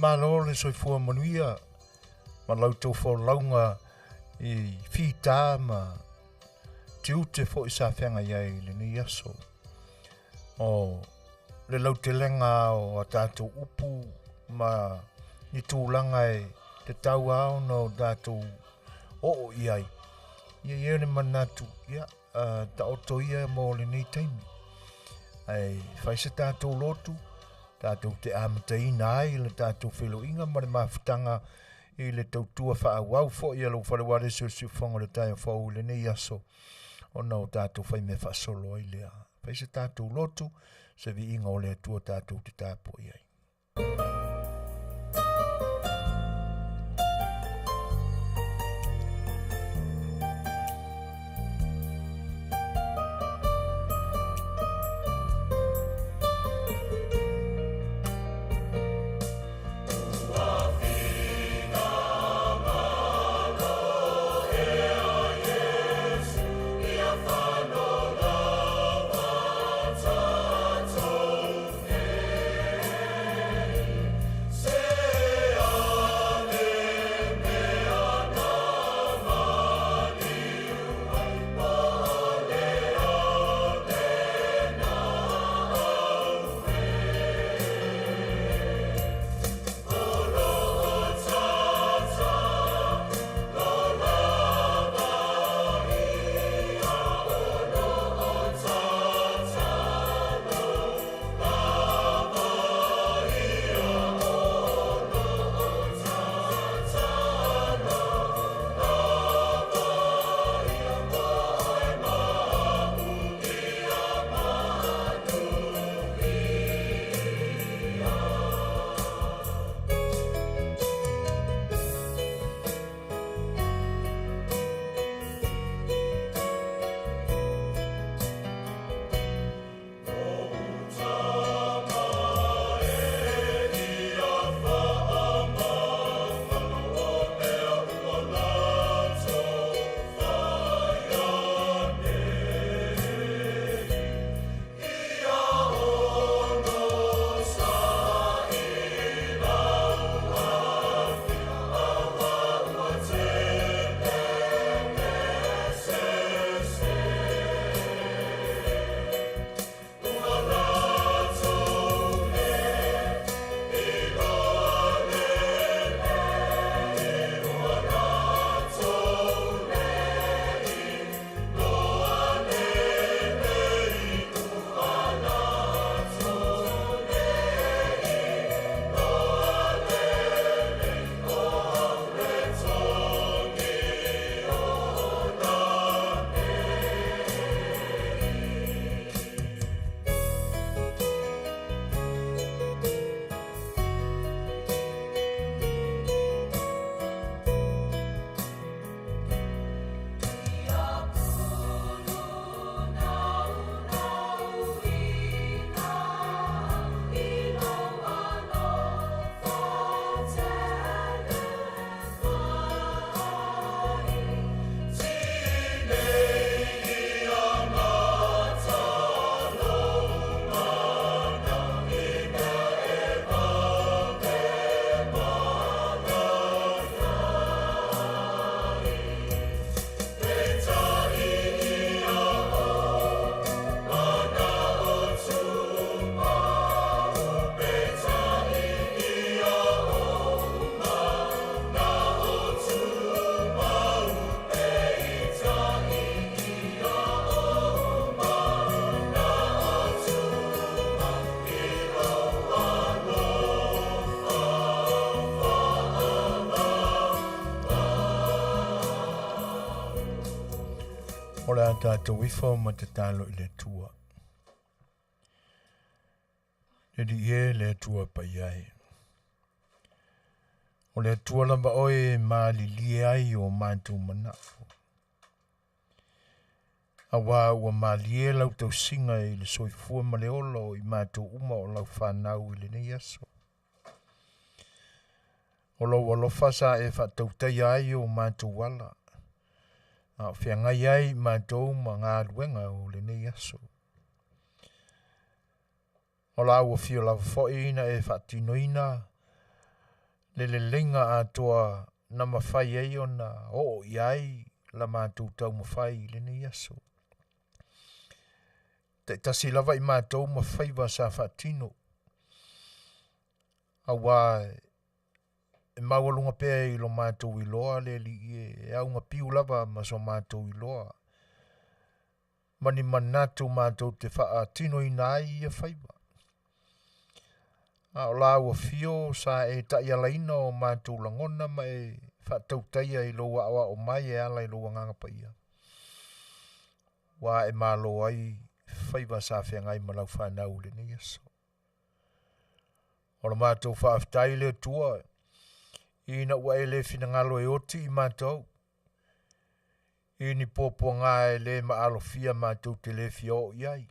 Malo le soifua Manuia. Ma lau tau fo launga I whita ma tiu te fo I sa whenga iai le ni aso. O le lau te lenga o a tātou upu ma ni tūlanga e te tau ao no tātou o iai. Ia ia le manatu ia ta oto ia mo le nei taimi. Ai whaisa tātou lotu, tātou te amataina ai le tātou wheloinga ma le mawhitanga I le tautua whaawau fo ia lo whaleware siu whonga le taia whau le nei aso. O nau tātou whai me whasolo ai lea. Whaisa tātou lotu, se vi inga o lea tua tātou te tāpo iai. O le tātou ifa o matatalo I le tua. Le di e le tua pa iai. O le tua lamba oe maali lie ai o mātou manafo. A wā ua maali e lau tau singa I le soifua ma le olo I mātou uma o lau whanau I le nei aso. O lau alofa sa e whatau tai ai o mātou wala. A whiangai ai mātou ma ngā ruenga o le nei aso. O la ua fio lava fo'i ina e whatinoina le lenga atoa na mawhai ei o na o iai la mātou tau mawhai le ni aso. Te tasi lava I mātou mawhai wa sa whaatino. Awa e mawalunga pēr I lo mātou I loa le li e au ngā piu lava ma so mātou I loa. Mani manatu mātou te whaatino I nai I a whaiwa. A o la ua fio sa e tai alaina o mātou langona ma e whaatautaia I lo awa o mai e ala I lo nganga pa ia. Wa e malo ai whaiwa sa whiangai malau whanau le ni aso. O la mātou whaaftai le tua ina ua e le finangalo e oti I mātou. Ini popo ngā e le maalo fia mātou te le fio iai.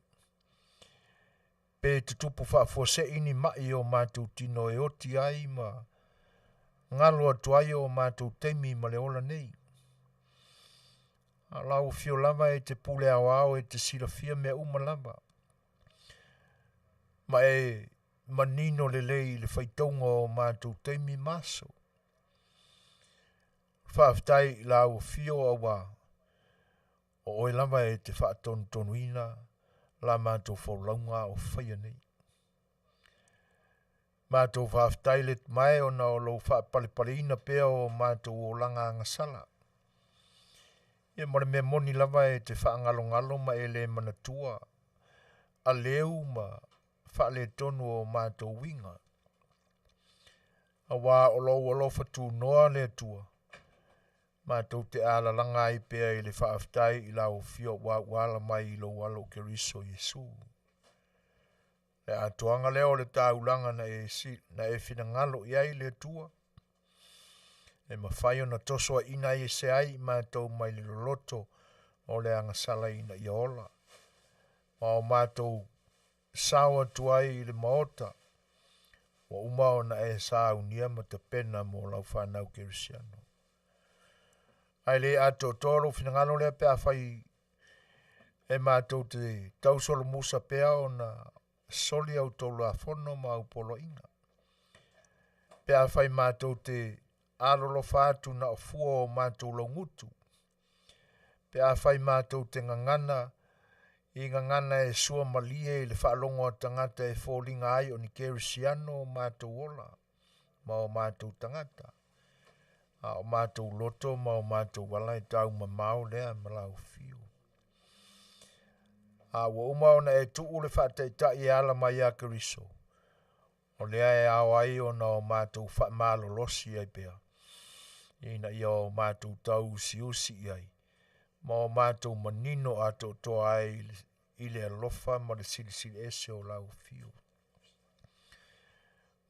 Pe te tupu whaafose ini mai o mātou tino e oti ai ma ngalo atu ai o mātou teimi ma le ola nei. A lau fio lava e te pule au au e te sira fia mea uma lava. Ma e manino le lei le whaitaunga o mātou teimi maso. Whaaftai lau fio awa o oi lava e te whaatonu tonuina la mātou whaulaunga o whaia nei. Mātou whaaftai le mai o na o lo whaapaleina pēr o mātou o langa ngasala. Ia mare mea moni lava e te whaangalo-ngalo ma e le manatua. A leu ma whaale tonu o mātou winga. A wā o lo whatu noa le tua. Mātou te alalanga I pēr I le whaaftai I lau fio wala mai I lo walo ke riso Yesu. Le atuanga leo le taulanga na e finangalo iai le tua. E mawhaio na tosoa ina I se ai mātou mai le loloto o le angasala ina I ola. Ma o mātou sawa tuai I le maota. Wa umao na e saa unia ma te pena mo lau whanau kerisiano. Ai le ato toro finangalo le pe afai e mātou te tausolo musa pea o na soli au tolu a fono ma au polo inga. Pe afai mātou te alolo fatu na ofua o mātou longutu. Pe afai mātou te ngangana I ngangana e sua malie I le whaalongo tangata e fōlinga ai o ni kerisiano o mātou ola. Ma o mātou tangata. A o mātou loto ma o mātou wala e tau mamau lea malau fio. A ua umao na e tuu le whaataitai e ala mai a kariso. O lea e au ai o na o mātou whaamalo losi ai pia. Ina I o mātou tau usi ai. Ma o mātou manino ato toa ai I le alofa ma le silisili ese o lau fio.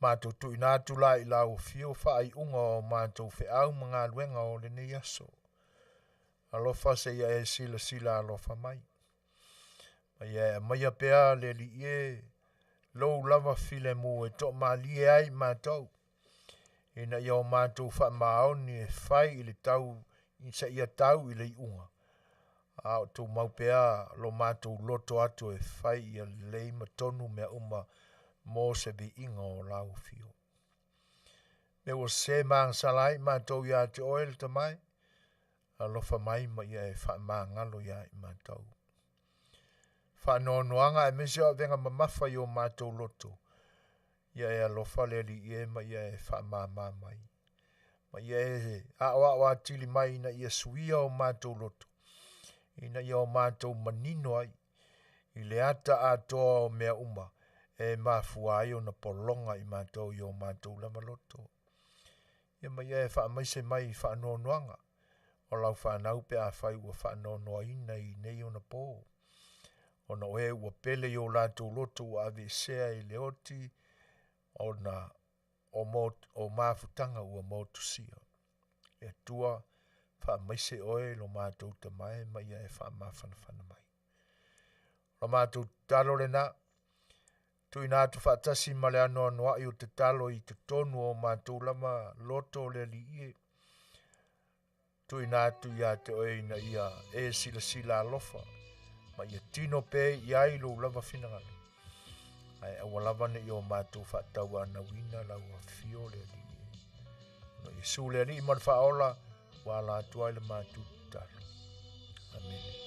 Mātou tu inatu la I lau fio whaai unga o mātou whiau mga luenga o le ne yaso. Alofa se ia e sila alofa mai. Mai pea le li e lou lava file mu e to mali e ai mātou. Ina ia o mātou wha maoni e whai I le tau, sa ia tau I le unga. A o tō mau pea lo mātou loto atu e whai ia lei matonu mea uma mō se vi inga o lau fio. Me o se maang salai mātou ia te oel ta mai, a lofa mai ma ia e wha maangalo ia I mātou. Wha noanoanga e mese o venga mamafa I o mātou loto. Ia e alofa le li ie ma ia e wha mai. Ma ia e a tili mai ina ia suia o mātou loto. Ina ia o mātou manino ai. I le ata atoa o mea uma. E mafua ai o na polonga I mātou I o mātou lama loto. Ia ma ia e wha maise mai I wha noanoanga. O lau whanau pe a whai ua wha noanoa ina I nei o na pō. O na oe ua pele I o lātou loto ua ave sea I leoti. O na o mafutanga ua motusia. E tua wha maise oe lo mātou ta mai ma ia e wha mawhanawhana mai. Lo mātou talo le na. Tui nā tu whaatasi ma le anoa noa I o te talo I te tonu o mātou lama loto le li ie. Tui nā tu ia te oe ina ia e sila alofa. Ma ia tino pe ia I lo lava finangana. Ai awa lava ne I o mātou whaatau ana wina lau a fio le li ie. sule ni mo fa'ola wala tua le matuta. Amen.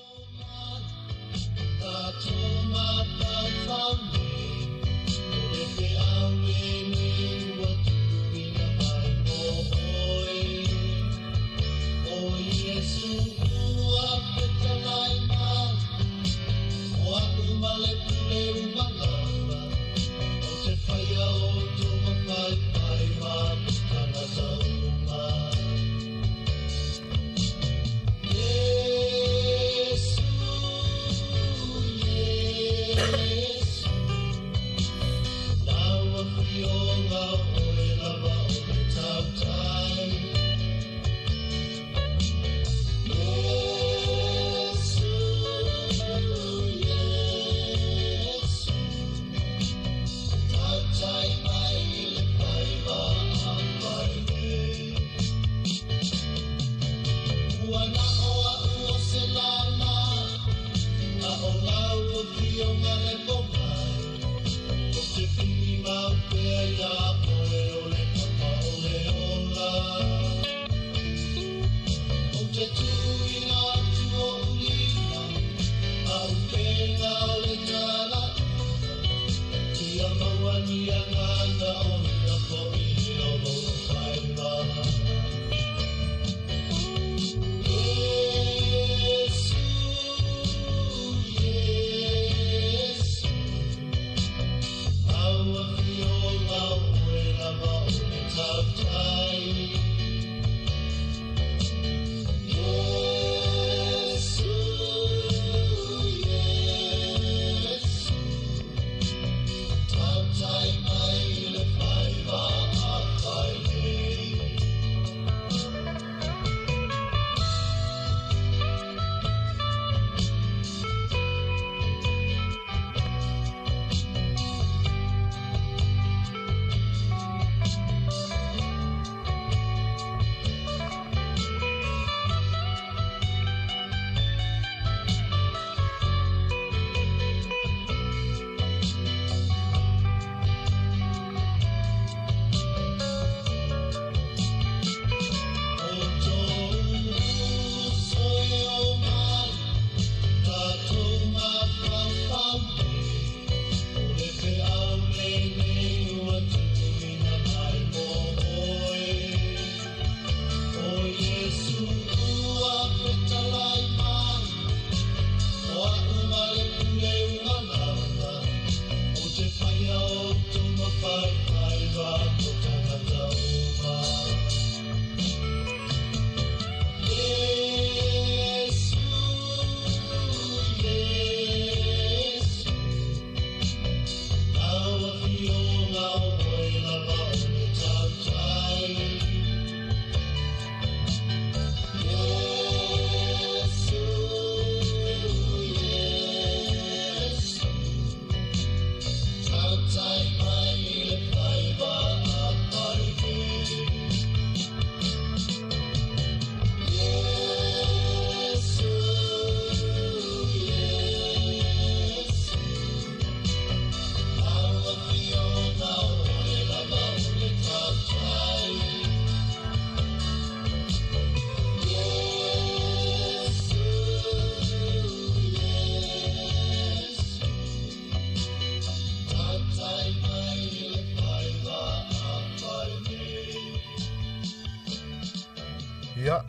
Ia,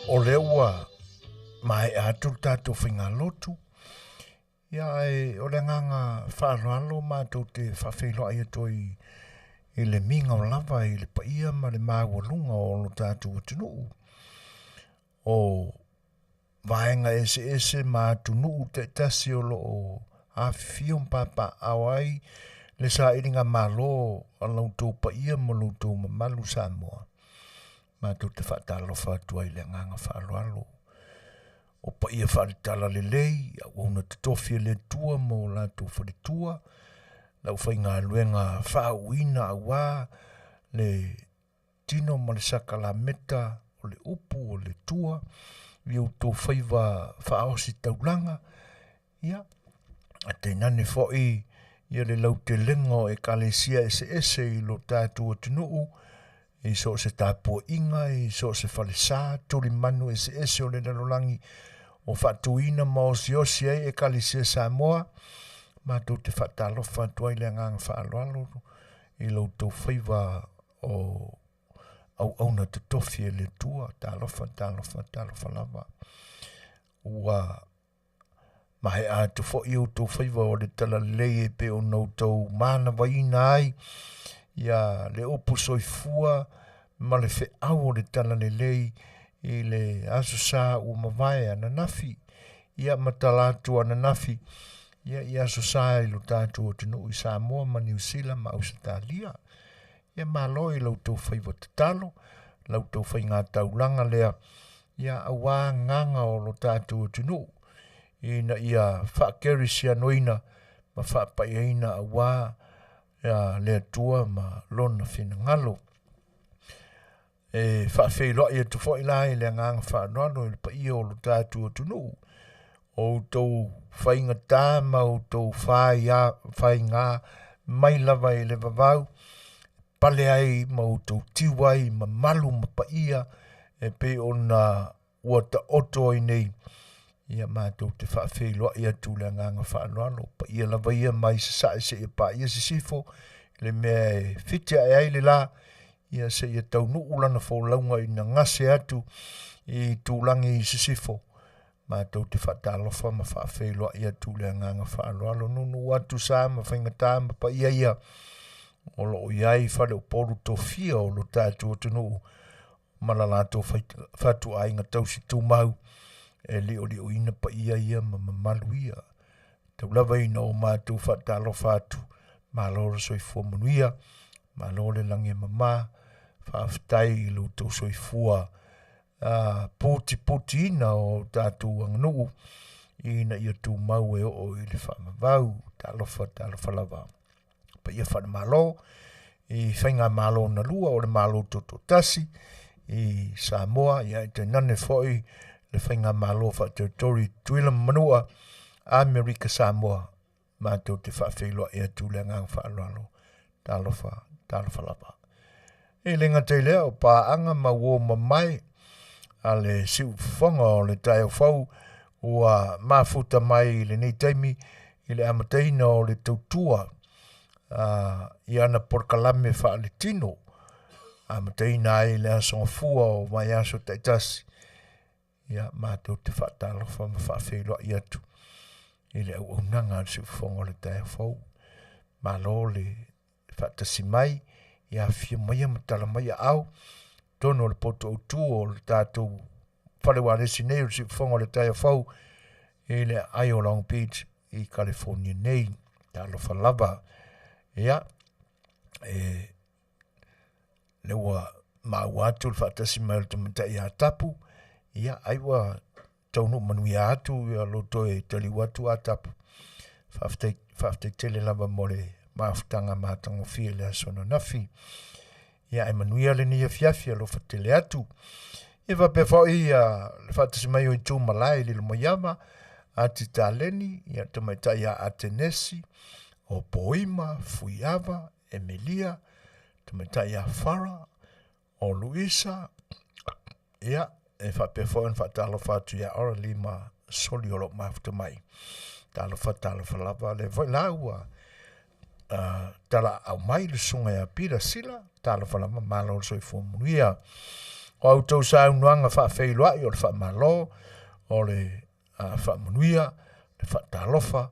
o leua mai atu tātou whinga lotu. Ia o le nganga whaaloalo mātou te whawhiloa ia toi i le minga o lava i le paia ma le māwalunga o lo tātou atunuu. O vaenga ese mātunuu te tasi o lo o Afiafi o mpapa awai le sa iringa malo a lautou paia ma lautou mamalu Samoa. Mātou te whaatalofa atua i le nganga whaaloalo. O paia whaatala le lei, a wana te tofi le tua mo lātou wharitua, lau whai ngā luenga whaauina awa, le tino ma le saka la meta, o le upu o le tua, i au tō whaiva whaosi taulanga, ia, a te nane whoi, ia le lau te lengo e kalesia ese i lo tātou atunuu, I so se tāpua inga, I so se whalesā, turi manu e se o le nalolangi, o whatuina ma o si osi e kalisia Samoa, ma tō te whatalofa tuai le nganga whaaloalo, I lau tō whaiva o au na te tofi e le tua, tālofa lava. Ua mahe a te fo i o tō whaiva o le tala lei e pe o nau tau mana waina ai, ia le opu soifua, ma le Fai'oa o le tala le lei, I le aso sā ua mawai ana nafi, ia matalatu ana nafi, ia aso sā I lo tātu o tinu I Samoa ma New Zealand ma Australia, ia malo I lau tau whaiva te talo, lau tau whai ngā taulanga lea, ia awa nganga o lo tātu o tinu, Ina ia whaakeri sia noina, ma whaapaiaina awa, ia lea tua ma lona whina ngalo. E whaafeiloa ia tu fo ilai lea nganga whaanoano I le paia o lo tātu o tunu. O tau whainga tāma, o tau whai ngā mai lava I le vavau, pale ai ma o tau tiwai, ma malu ma paia, e pe o na ua ta oto I nei, ia mātou te whaafeiloa ia tu lea nganga whaanoano, paia lava ia mai se sae se ia pa ia se sifo, le mea e whitia e ai le la, ia se ia tau nuu lana wholaunga I na ngase atu I tūlangi I sisifo. Mātou te whatalofa ma whaafeiloa ia tu lea nganga whaaloalo nunu atu sā ma whaingatā ma pa ia o lo o iai whare o poru tō fia o lo tātu o tunu malalato whatu ainga tausi tūmau e leo ina pa ia ma malu ia. Tau lava ina o mātou whatalofa atu ma lora soifua Manuia, ma lore lange mama, whaaftai I lo tau soifua puti ina o tātou anganuu, ina ia tū mau e o I le whamavau, tālofa lava. Pa ia whana malo, I whainga malo na lua o le malo toto tasi, I Samoa, ia I te nane foi, le whainga malo wha territory tuila manua, Amerika Samoa, mātou te whaafeiloa ia tū le ngang whaaloalo, tālofa lava. E lenga te lea o pāanga ma wō mamai, a le siu whonga o le tai o whau, ua mafuta mai le nei taimi, I le amateina o le tautua, I ana porkalame wha le tino, amateina ai le asonga fua o mai aso taitasi, ia mātou te whaatalofa ma whaafeiloa I atu, I le au nanga le siu whonga o le tai o whau, malo le whaatasi mai, ia fia maia matala maia au, tono le poto o tu o le tātou wharewa resi nei o si whonga le tai o whau, I le ai o Long Beach I California nei, tālofa lava, ia, le ua mau atu le whaatasi mai le tamatai a tapu, ia, aiwa taunu Manuia atu, ia loto e tali watu a tapu, whaaftai tele lava mo le maafutanga mātango fia le asona nafi, ia e Manuia le ni Afiafi lo fatele atu. E va pe fo ia le fatasi mai o I tū malai le moyama ati taleni ia tamaita ia atenesi o poima, fuiava, Emilia, tamaita ia fara, o Luisa, ia e fa pe fo en fatalo fatu ia ora lima soli o lo mafuta mai. Talofa lava le voi laua. Tala au mai le sunga ia pira sila, talofa lava malo soifua Manuia. O au tau sa unuanga whaafeiloa I o le whaamalo, o le whaamanuia, le whaatalofa,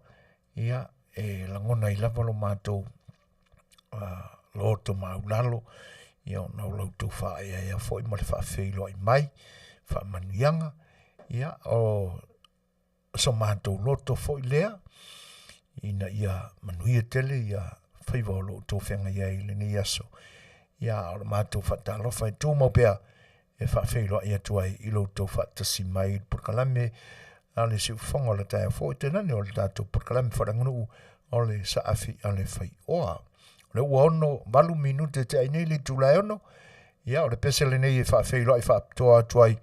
ia e langona I lava lo mātou loto maulalo, ia o nau lautou whaea foi ma le whaafeiloa I mai, whaamanuianga, ia o so mātou loto foi lea, ina ia Manuia tele ia whaiva o lo tō whenga ia I le ni aso. Ia o le mātou whaatalofa I tū mau pēr, e whaafeiloa ia tuai I lo tō whaatasi mai Porkalame, a le siu whonga o le taia fo I tenane o le tātou Porkalame wharangunu o le saafi A Le Fai'oa. Le ua ono, malu minute te ainei le tūlai ono, ia o le pesele nei e whaafeiloa I whaaptoa tuai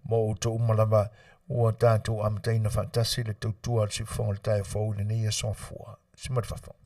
mo o tō umalama ua tātou amataina whaatasi le tautua le siu whonga le taia fo le nei e son fua. Simari whawhonga.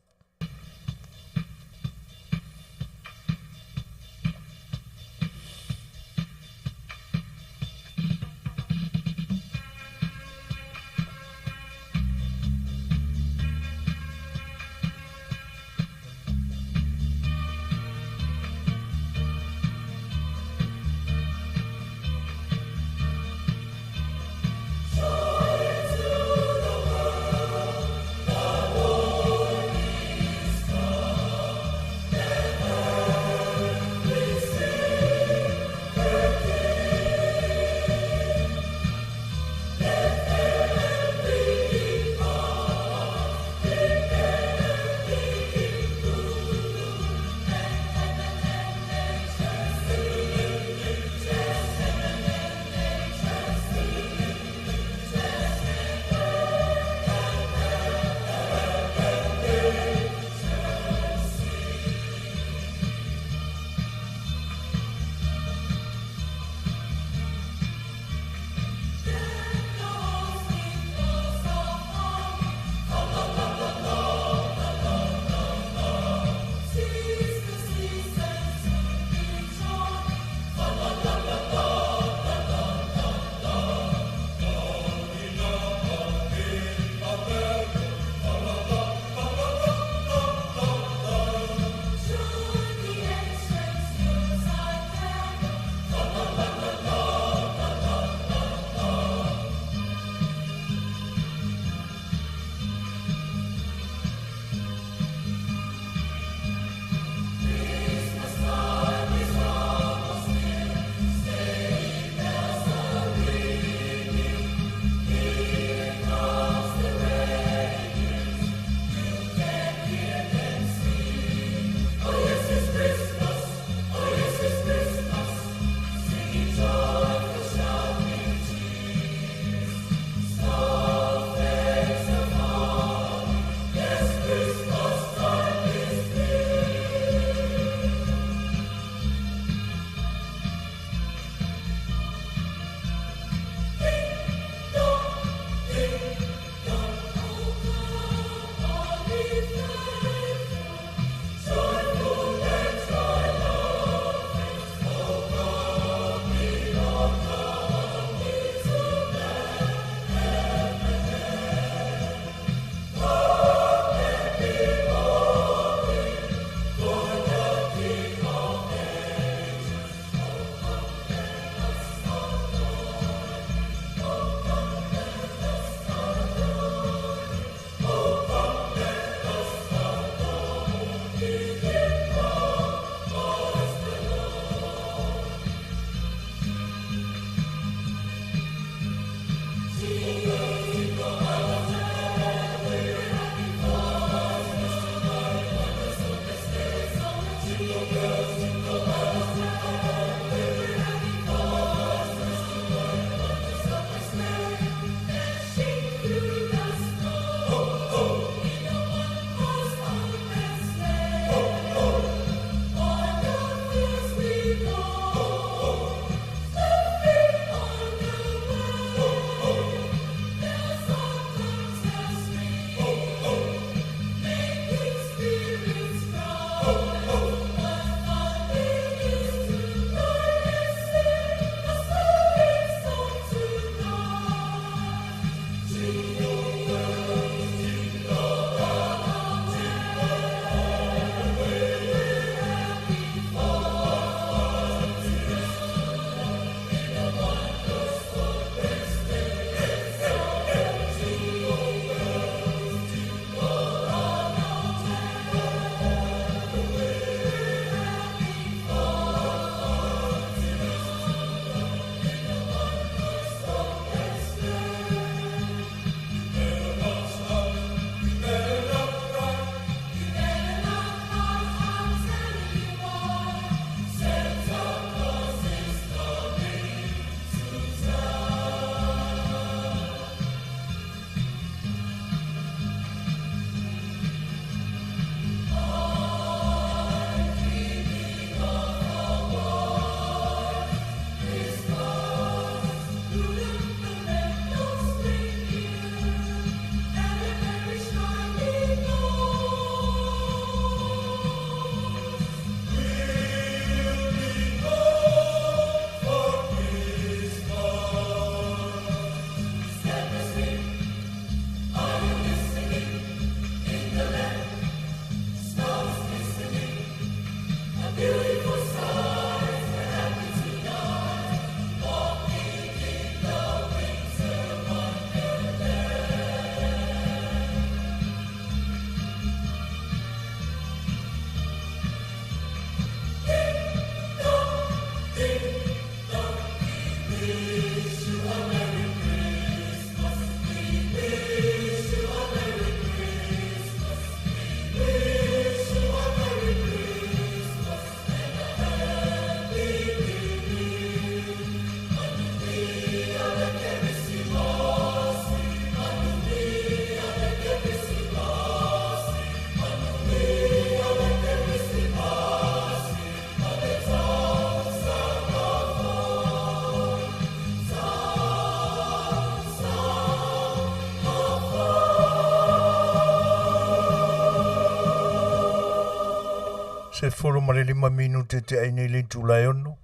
Se folo ma le 5 minute te ai nei le tulai ono.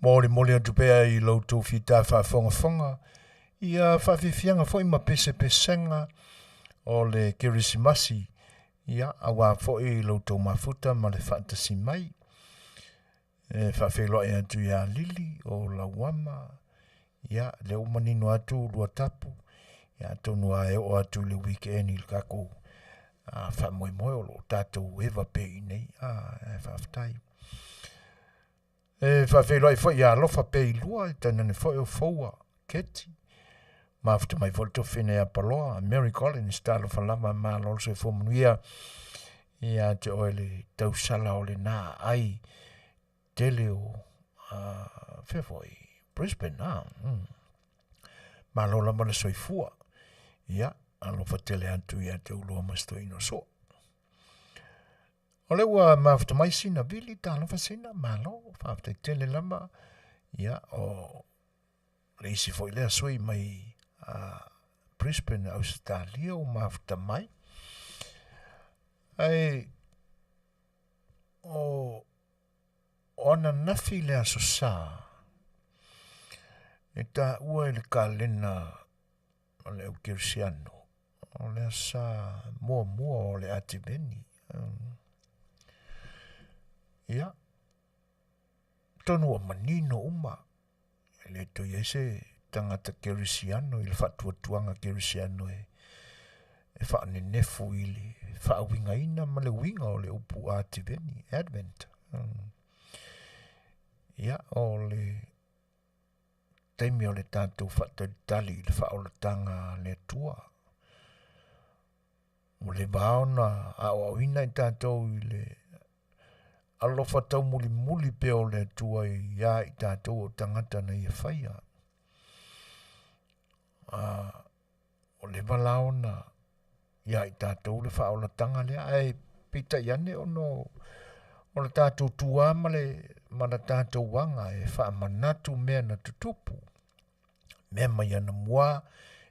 Mole atu pea i lautou fita whaafonga. Ia whawhiwhianga fo i ma pese pesenga o le kirisimasi. Ia awa fo i lautou mafuta ma le whaatasi mai. Whawhiloa e atu ia lili o la wama. Ia le umanino atu lua tapu. Ia tonua e o atu le weekend il kako. Fa moe o lo tātou ewa pe i nei, whawhtai. Whawheloi fo i alofa pe i lua, i tana ne fo i o fōua, keti. Mafta mai volto whine a paloa, Mary Collins, tālo whalama mā lolso e fo Manuia, i a te oele tausala o le nā ai, tele o whewhoi, Brisbane, mā lola mana soifua, ia, alo fatele atu ia te ulua masto ino so. O le ua mafta mai sina vili talo fasina malo, fafta tele lama, ia o le isi fo ilea sui mai Brisbane, Australia o mafta mai. Ai, o ona nafi lea so sa, e ta ua ele kalena o le au kirsiano. O le sa mua o le ativeni. Ia. Tonu o manino uma. Le to yese tangata kerisiano ili fatuatuanga kerisiano e whaane nefu ili whaawinga ina ma le winga o le upu ativeni. Advent. Ia o le teimi o le tātou whaatalitali ili whaolatanga le tua. O le vaona a o ina i tātou i le alofa tau muli pe o le tua i ia i tātou o tangata na ia whaia. O le valaona ia i tātou le whaola tanga lea ai pita iane o le tātou tua ma le mana tātou wanga e wha manatu mea na tutupu. Mea mai ana mua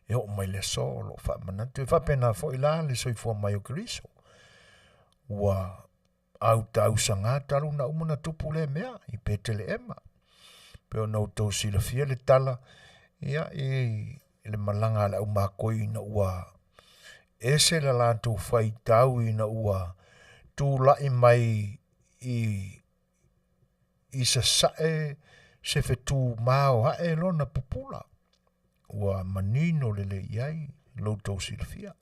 e o mai le so lo fa manatu e fa pena fo ila le so fo mai o kriso wa au tau sanga talu na umana tupu le mea i petele ema pe o no to si le fia le tala ia e le malanga la uma koi na ua ese la lanto fai tau ina ua tu la i mai i sa sae se fetu mao ha e lona pupula ua manino le iai loutou silfia.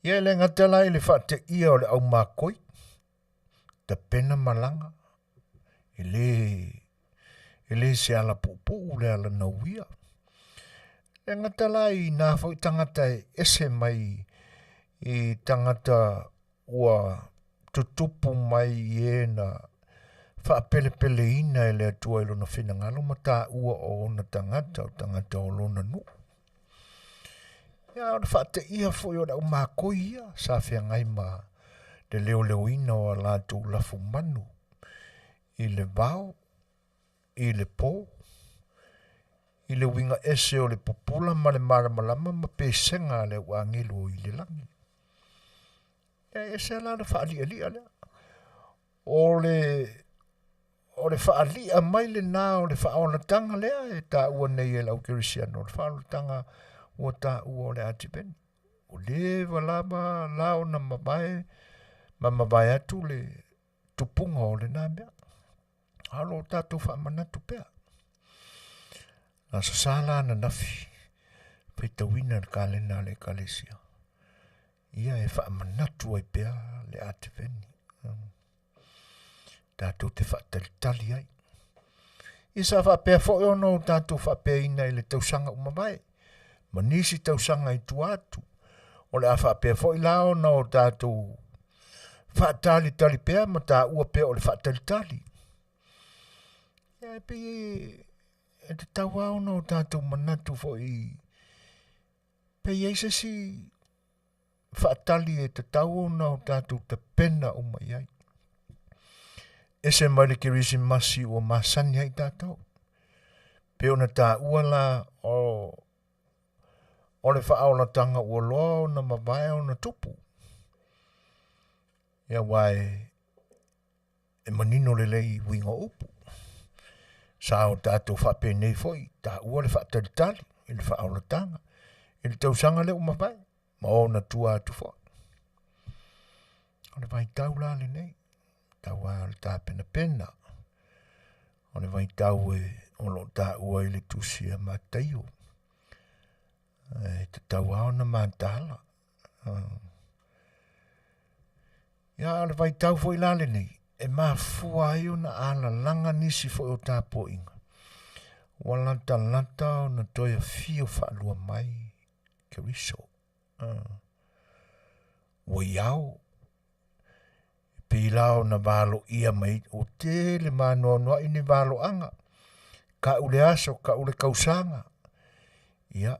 Ia le ngatala i le whaate ia o le au makoi, ta pena malanga, ele se ala pupu le ala nauia. Le ngatala i nā fo i tangata ese mai i tangata ua tutupu mai i na whaapele ina e le atua i lona whinangalo ma tā ua o na tangata o lona nu. Ia o na whaate ia fo i o na umakoi ia sa whia ngai ma le leo ina o a lātou lafu manu i le vau, i le pō, i le winga ese o le popula ma le maramalama ma pesenga le wangilu i le langi. Ia ese ala na whaalia lea. O le whaalia mai le nā o le whaonatanga lea e tā ua nei e lau kirisiano. O le whaonatanga ua tā ua o le atipeni. O le walama lao na mabae atu le tupunga o le nā mea. Halo tātou whaamanatu pea. Nā sasala na nafi. Peitawina le kālena le kalesia. Ia e whaamanatu ai pea le atipeni. Tātou te whaatalitali ai. Isa whapea fo e ono tātou whapea ina i le tausanga umawai. Ma nisi tausanga i tuatu. O le a whapea fo i lao na o tātou whaatali tali pea ma tā ua pea o le whaatali tali. Ia pe e te tau au na o tātou manatu fo i pe eise si whaatali e te tau na o tātou te pena umaiai. E se mai le kirisi masi o masani ai tātou. Pe ona tā ua la o le whaaulatanga ua loa na mawai o na tupu. Ia wai e manino le lei winga upu. Sa o tātou whape nei foi, tā ua le whaatalitali, e le whaaulatanga, e le tausanga le umawai, ma o na tua atu foi. O le vai tau la le nei. Tau a le tā pena pena. O le vai tau e o lo tā ua i le tusia ma taio. E te tau ao na mātala. Ia le vai tau fo i lale nei. E maa fua io na ala langa nisi fo o tā po inga. Walanta lanta o na toia fio whaalua mai. Ke riso. Wa iau. Pilao na valo ia mai o te le mano noa ini valo anga. Ka ule aso, ka ule kausanga. Ia.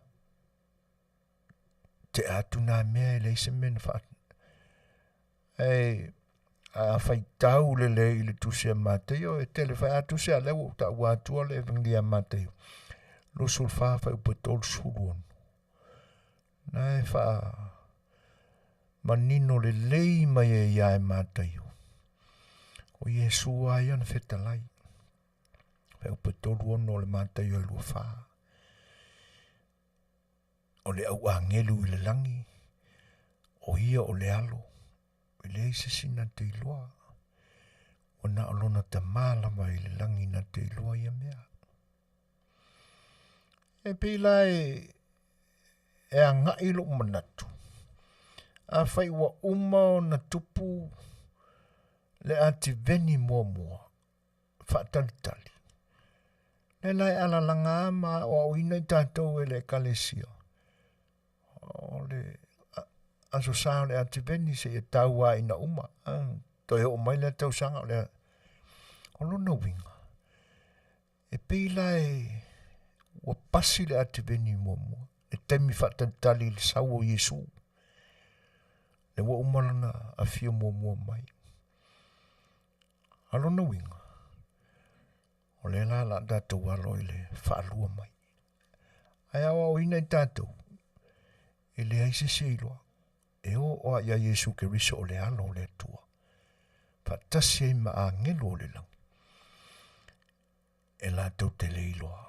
Te atu nā mea e leise mena whaat. A whaitau le le i le tusia mateo e te le whai atu se a leo ta uatua le evanglia mateo. Lo sul whawhai upatol suruon. Nai wha manino le lei mai e iae mātaio. O Iesu ai ana fetalai. Whai upatolu ono le mātaio e lua wha. O le au angelu i le langi. O ia o le alo. I le eise sina te iloa. O na alona ta mālama i le langi na te iloa ia mea. E pila e a ngai lo manatu. A whai wa uma o na tupu le ati veni mua. Whaatalitali. Le lai ala langa ama o au ina i tātou e le kalesia. O le aso sao le ati veni se e taua ina uma. Toi o mai le tau sanga le o lona winga. E pila wa pasi le ati veni mua. E temi whaatalitali le sau o Iesu. Le wa umalana a fio mua mai. Alona winga. O le la tātou alo i le whaalua mai. Ai awa o ina i tātou. E le aise se iloa. E o a ia Iesu ke riso o le alo o le tua. Whaatasi e ma a ngelo o le lang. E la tau te le iloa.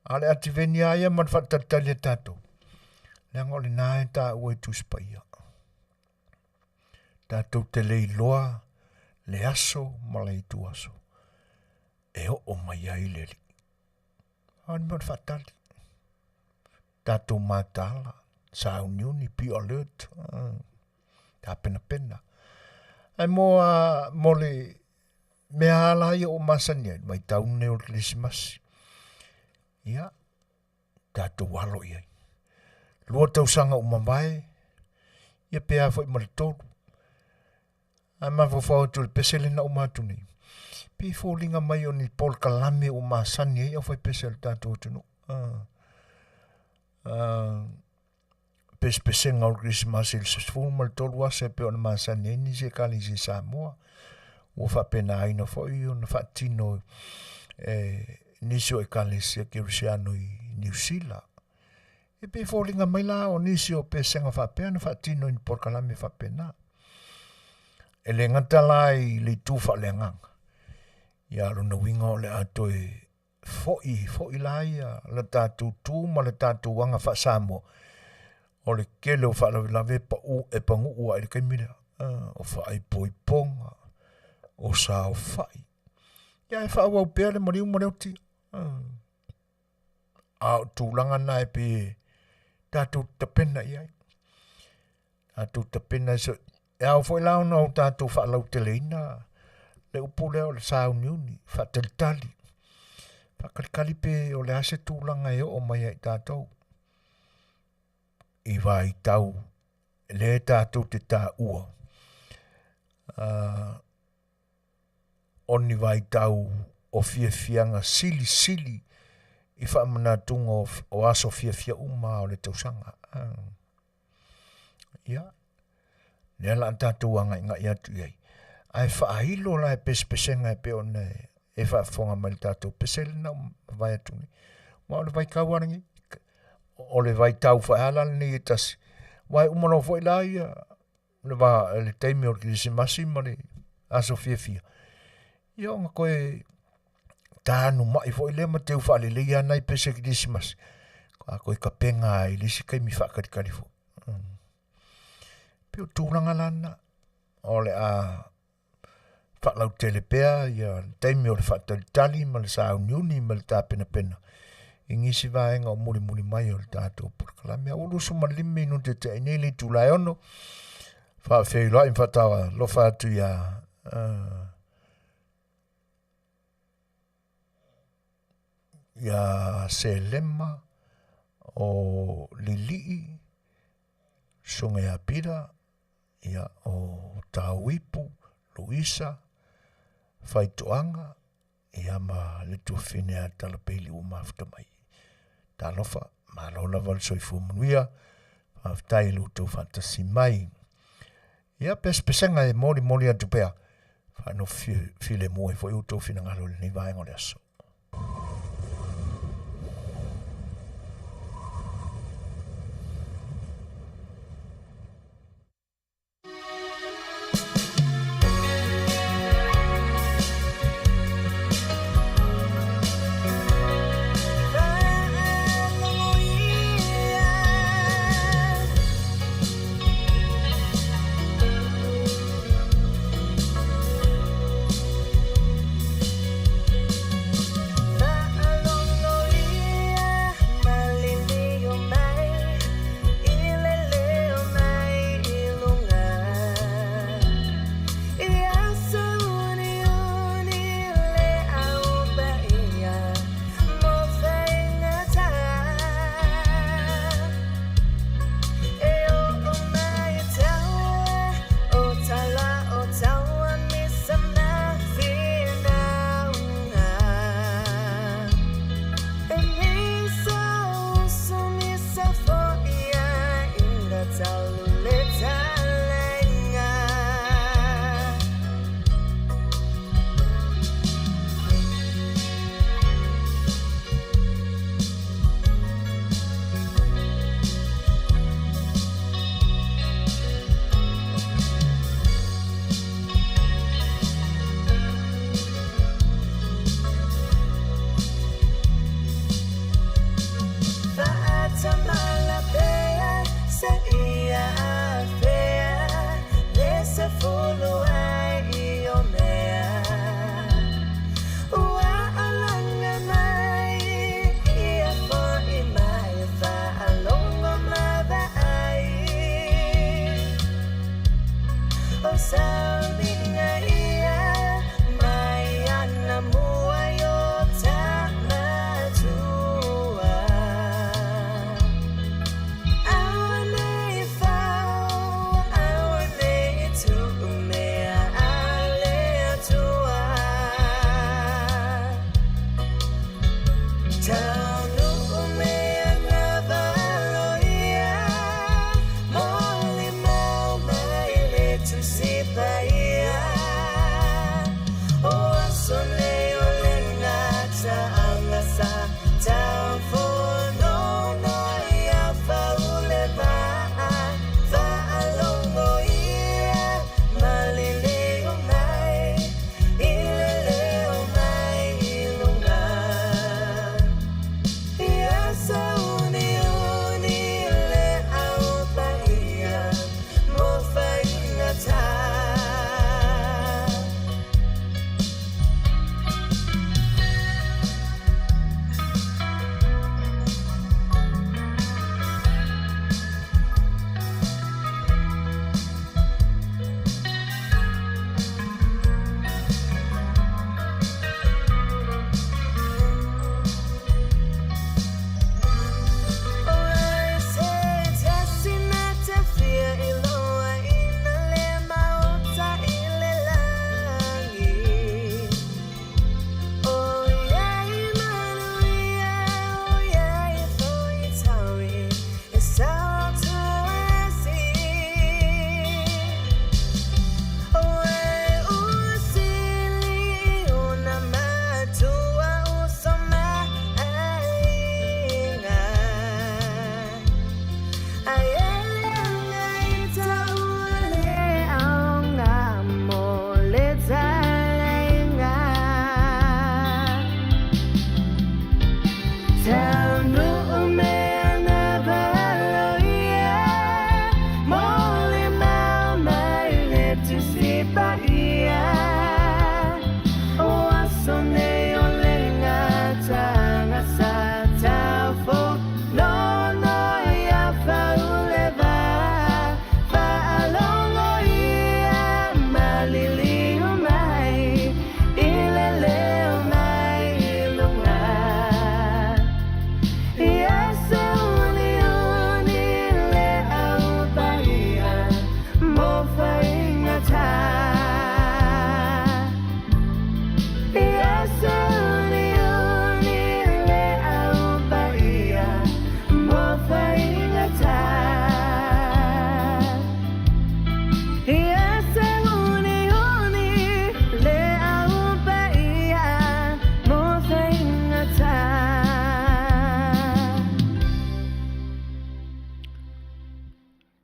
Ale ati veni aia man whaatatali e tātou. Leanga o le nāe tā ua i tuspaia. Tātou te le iloa, le aso, ma le itu aso. E o mai ai le li. Ani man whaatali. Tātou mātala, sa unioni, pi alert. Tā pena. Ai mo le mea ala ia o masani ai, mai taune o Krismasi. Ia, tātou walo iai. Lua tau sanga umamai, ia pea foi maritoru. Ai mawhawhau tu le pesele na umatu nei. Pi fōlinga mai o ni Paul Kalame o masani ai, au fai pesele tātou tunu. Pespesenga o Krismasi il sesfulu maritoru ase pe o na masani ai, ni se kali se Samoa. Ua whapena aina foi o na whaatino nisio e kalesia ki Rusiano i New Zealand. E pe fōlinga mai la o nisio pe senga whapea na whaatino i Porkalame whapena. E le ngata la i le tūwha le nganga. Ia runa winga o le ato e foi la ia le tātou tū ma le tātou wanga whaasamo. O le kele o whaalawe pa u e pangu ua i le kaimira. O whaai poiponga. O sa o whai. Ia e whaawau pēr le mariu ti. Au tūlanga na e pe tātou tapena iai. Tātou tapena so. E au foi lau na o tātou whaalau te leina. le upu lea o le sauniuni, whaatalitali. Whakalikali pe o le ase tūlanga e o mai ai tātou. I vai tau, le tātou te tā ua. Oni vai tau o fianga sili, i whaamanatunga o aso fia uma o le tausanga. Ia. Lea la tātou anga inga i atu iai. Ai whaahilo la e pespesenga e pe o ne e whaafonga mai tātou pesele na vai atu ni. Wa o le vai kauarangi, o le vai tau whaala ni e tasi. Wai umano fo ila ia, le teimi o ki se masima le aso fia. Ia nga koe tānu mai fo ile ma teu whaale le ia nai pese ki disi masi. Ka koe ka penga i lisi kai mi whaakarikari fo. Pio tūranga lana, o le a whaalau telepea, ia teimi o le whaatalitali, ma le sauniuni, ma le tāpena pena. I ngisi vaenga o muri mai o le tātou purakalame. A ulusu ma limi nu te te inili tūlai ono. Whaafeiloa i whatawa, lofa atu ia Selema o Lilii, sunga ia pira, ia o Tauipu, Luisa, Faitoanga, ia ma le tuafine a talapeli o mafta mai. Talofa, malona valsoifu Manuia, aftai luto fantasi mai. Ia pespesenga e mori atu pea, whano file moe fo iuto fina ngalo ni vaenga le aso.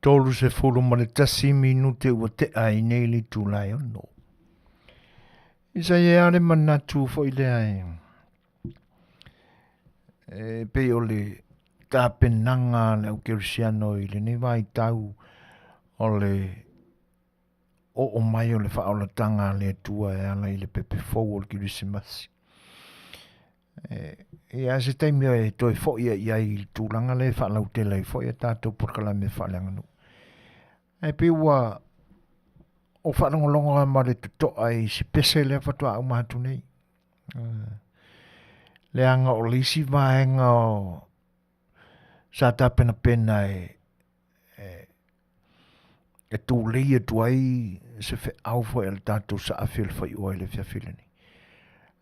Tolu se fulu ma le tasi minute ua te ai nei li tūlai ono. Isa e ale manatu fo i le ai. Pe o le tāpenanga le au kerisiano i le ne vai tau o le o mai o le whaolatanga le tua e ala i le pepe fau o le kirisimasi. E a se taimi e toi fo ia i le tūlanga le whaalautela i fo ia tātou porkala me whaaleanga nu. E pe ua o whanongolonga ma le tutoa i si pese le whatua au mahatu nei. Le anga o lisi vaenga o sa ta pena e tū leia tuai se fe au fo e le tātou sa afil Fai'oa i le fiafilani.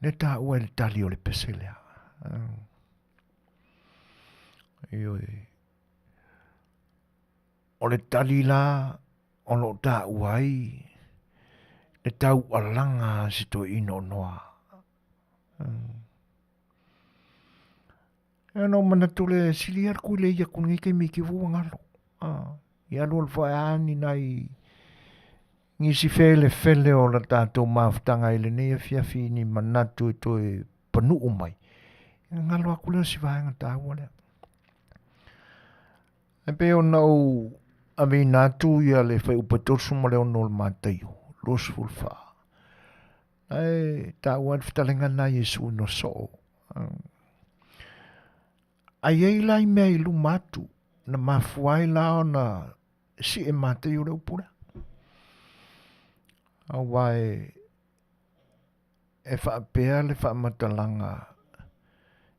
Le tā ua le tali o le pese lea. O le tali la o lo tā uai le tau alanga si to ino noa. E no manatu le sili arku le ia kungi ke mi ki vuangalo. Ia lo le ani nai ngisi fele fele o la tātou maafutanga i le nea Afiafi ni manatu e to e panu umai. Ngalo aku le si vaenga tāua lea. E pe o nau ame natu ia le fai upatosu ma le ono le mātaio. Los fulfa. Tāua le Fetalaiga na Yesu no so. Ai ei lai mea i lumatu. Na mafuai lao na si e mātaio le upura. Awa e whaapea le whaamatalanga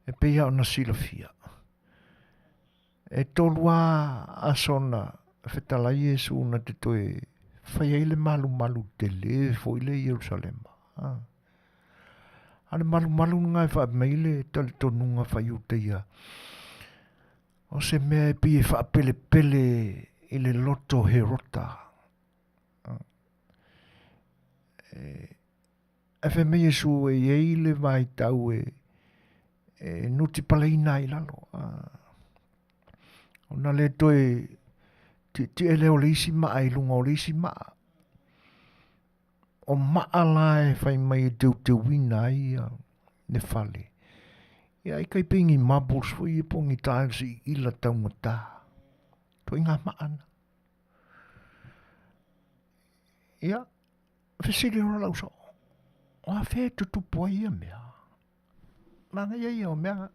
e pea o na silafia. E tolua asona Fetalai Yesu na te toe whai eile malu te le fo ile Jerusalema. Ale malu ngai wha meile tali tonunga whai uteia. O se mea e pi e wha pele ile loto he rota. E wha me Yesu e eile vai tau e nuti paleina i lalo. O na le toe ti e leo leisi maa i lunga o leisi maa. O maa lae whai mai e te wina i ne whale. Ia i kai pingi mabos fui e pongi tāi si ila taunga tā. To inga maana. Ia, whesiri ora lau so. O a whea tutupo ia mea. Manga ia o mea.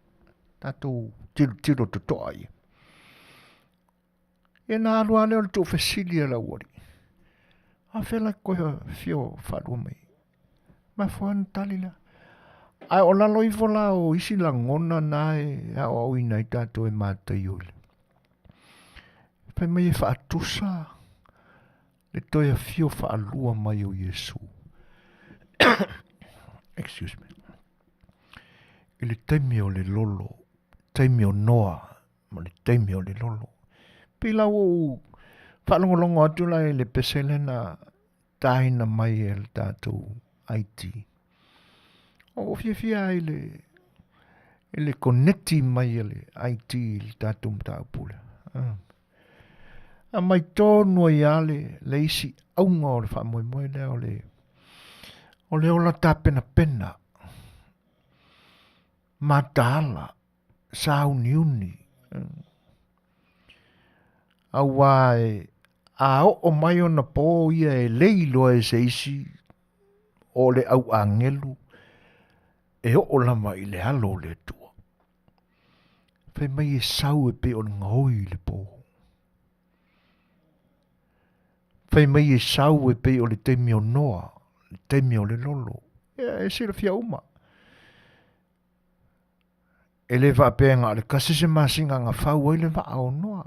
Tātou tiro tutoa ia. E nā alua leo le tō whesili la wari. A whela koe whio wharu mai. Ma whuan tali la. Ai o lalo i vola o isi la ngona nae a o au ina i tātou e mātai ule. Pai mai e whaatusa. Le toi a whio whaalua mai o Yesu. Excuse me. I le taimi o le lolo. Taimi o noa. Ma le taimi o le lolo. Pila o whalongolongo atu lai le pesele na tahina mai e le tātou Haiti. O fia e le koneti mai e le Haiti le tātou mtaupule. A mai tōnua i ale le isi aunga o le whamoe le o le ola tā pena. Mātāla Sao niuni. Awai, a o mai ona po ia e leilo e se isi o le au angelu e o lama i le halo le tua. Fai mai e sau e pe o ngoi le po. Fai mai e sau e pe o le temi o noa, le temi o le lolo. E sira fia uma. E le va penga le kasese masinga nga fau e le va o noa.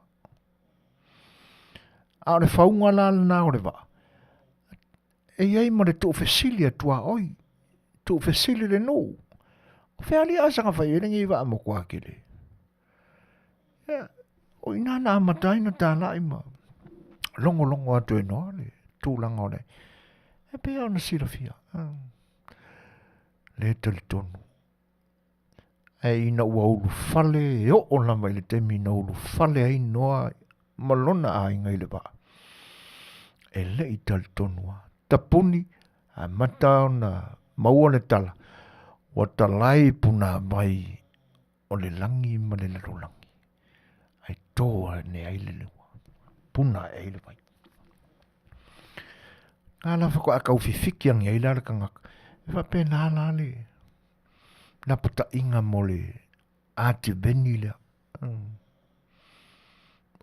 A le faunga la na o le va. E iei ma le tō fesilia tua oi. Tō fesili le no. Fai ali asanga fai e rengi va mo kwa kele. O ina na amataina tā la ima. Longo atu e noa le. Tūlanga o le. E pe au na sira fia. Le tali tonu. E ina ua ulu fale. E o lama i le temi ina ulu fale. E noa malona a inga i le va. E le i tali tonua. Tapuni. A mata na maua le tala. Wa talai puna mai. O le langi ma le lalo langi. Ai toa ne ai le lewa. Puna e ai le vai. Ngā la whako a kau whiwhiki angi ai lara kangaka. E whape nā la le. Nā pata inga mo le ati veni lea.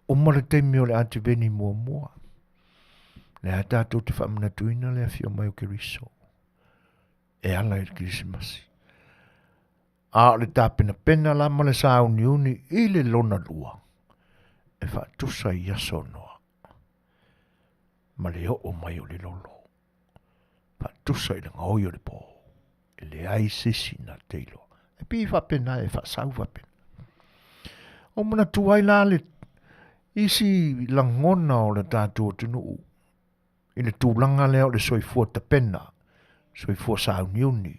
O mara teimi o le ati veni mua. Le a tātou te whamana tuina le a whio mai o ke riso. E ala e Krismasi. A le tāpena pena la ma le sāu niuni i le lona lua. E whaatusa i aso noa. Ma le o mai o le lolo. Whaatusa i le ngoi o le pō. E le ai sisi na teilo. E pi whapena e whaasau whapena. O mana tuai la le isi langona o le tātua tunu. I le tūlanga leo le soifua tapena. Soifua sāu niuni.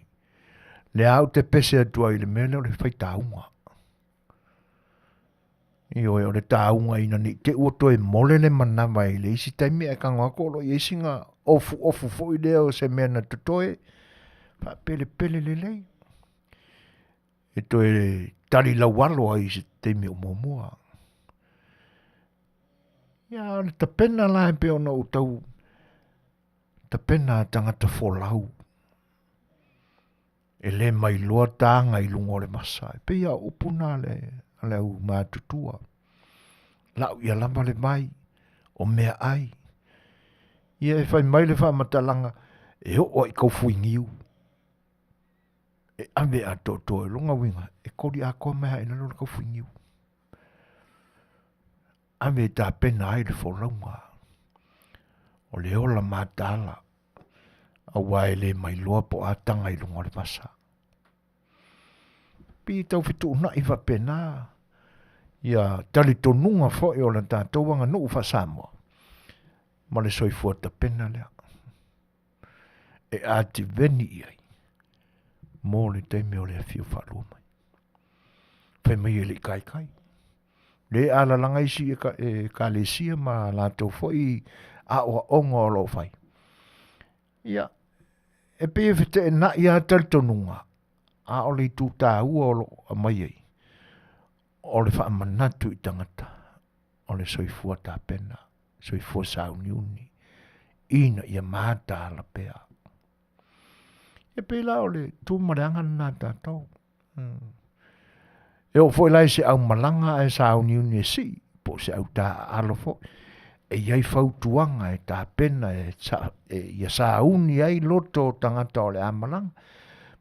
Le au te pese atua i le mele o le whaitaunga. I o le taunga ina ni te uoto e mole le manawa i le isi taimi e kangoa kolo i isi ngā ofu fo i leo se mea na tutoe. Pa pele le lei. E toe tari lawalo a isi taimi o mua. Ia le tapena la e peo na utau. Tapena tangata folau. E le mai loa tanga i lungo le masa. E pe ia upuna le au mātutua. Lau ia lama le mai. O mea ai. Ia e whai mai le whamatalanga. E o i kau fuingiu. E ame a toto e longa winga. E kori a koa mea e nalo le kau fuingiu. Ame tā pena ai le wholaunga. O le ola mātala. A wae le mai loa po a tanga i lungo le masa. Pi tau fitu na i whapena. Ia tali tonunga fo e o la tātou wanga nuu wha Samoa. Ma le soifua ta pena lea. E ati veni iai. Mō le teime o le awhiu whalua mai. Whai mai e le kai. Le ala langa isi e ka le sia ma lātou fo i a oa onga o lo whai. Ia. E pe e white e na ia tali tonunga. A o le tū tā ua o lo a mai ei. O le wha manatu i tangata. O le soifua tā pena. Soifua sāu niuni. Ina ia mātā la pea. E pēla o le tū mareanga nā tātou. E o fo lai se au malanga e sāu niuni e si. Po se au tā alo fo. E iai fautuanga e tā pena e ia sāuni ai loto tangata o le amalanga.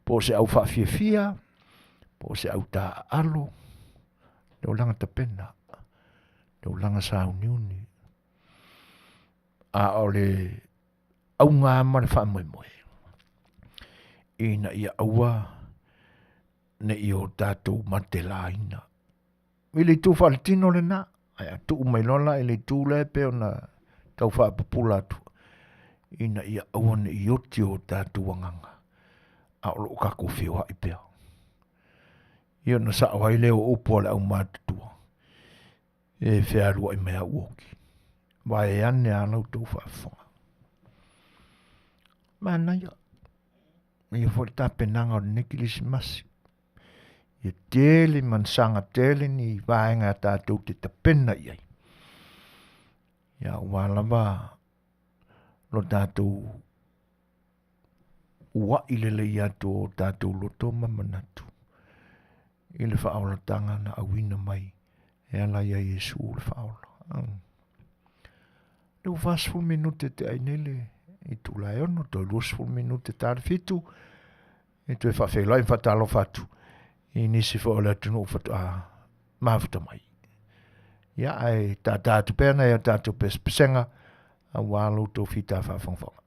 Po se au Faafia. Po se au tā alo. Le ulanga ta pena. Le ulanga sāu niuni. A o le au ngā mare wha moe. Ina ia aua. Ne i o tātou mate la ina. I le tū whaletino le nā. Ai tū umailola i le tū le pe o na tau wha papula atu. Ina ia aua ne i oti o tātou wanganga. A o lo kako whiwa i pea. Ia na sa awai leo upo le au mātutua. E whiarua i mea uoki. Wa e ane a lau tau whaafonga. Mana ia. Ia fo le tāpenanga o nekilisi masi. Ia tele mansanga tele ni vaenga tātou te tapena iai. Ia wālama lo tātou ua ilele ia tō tātou loto mamanatu. I le whaolatanga na awina mai. E ala ia Yesu le whaola. Leu vasful minute te ainele i tu lai ono, to lusful minute tāre fitu. I tu e whawhelai whatalo whatu. I nisi whaola tunu whatu mafuta mai. Ia ai tā tātu pēna ia tātu pesenga a wālo tō whita whawhongwhonga.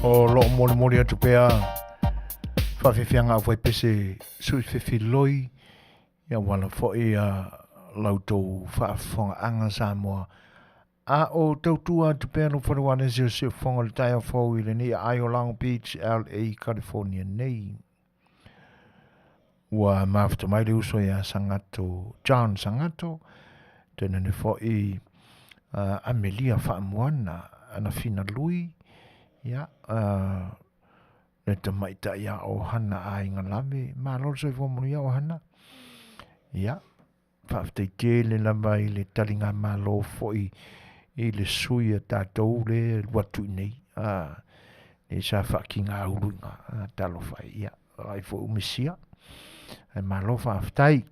O lo mori atu pea whawhiwhianga awhai pese sui whiwhiloi ia wala fo'i lautou Faafofoga'aga Samoa. A o tautua atu pea no wharewane sio whonga le tai au i le ni ai o Long Beach, LA, California nei. Ua mawhita mai le uso ia Sangato, John Sangato, tena ne fo'i Amelia Whaamuana, ana fina lui, ia, le te maita ia o hana a inga lame, ma lor soi Manuia o hana. Ia, whaafitai te le lama i le talinga ma lo fo'i i le sui a tātou le watu nei. E sa whaakinga urunga, talo whai, ia, ai fo umisia. E ma lo whaafitai.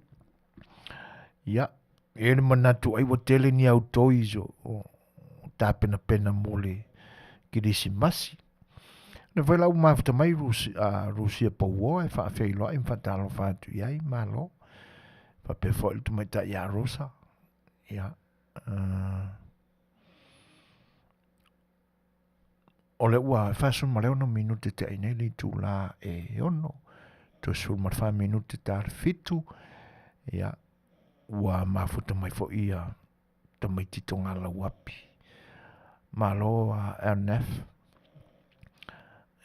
Ia, e le manatu ai wa tele ni au toizo, tāpena pena mole kirisi masi. Na vai lau mawhita mai Rusia pauoa e whaafeiloa e mwhatalo whātu iai, malo. Whape fo tu mai ta ia rosa. Ia. O le ua whasun mareo no minute te aine li tu la e ono. Tu sul marwha minute ta fitu. Ia. Ua mawhita mai fo ia ta mai titonga la wapi. Malo NF.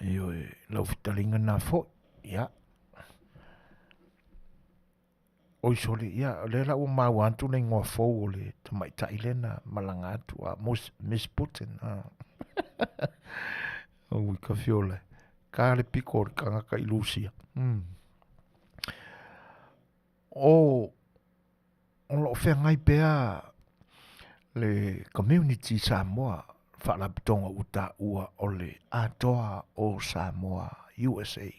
Io lau fitalinga na fo. Ia. Oi sole, ia, le la ua mau antu le ngoa fou le ta mai ta ilena malanga atu a Miss Putin. Ui ka fiole. Ka le piko le kangaka ilusia. O lo fea ngai pea le community Samoa whaalapitonga uta ua o le atoa o Samoa, USA.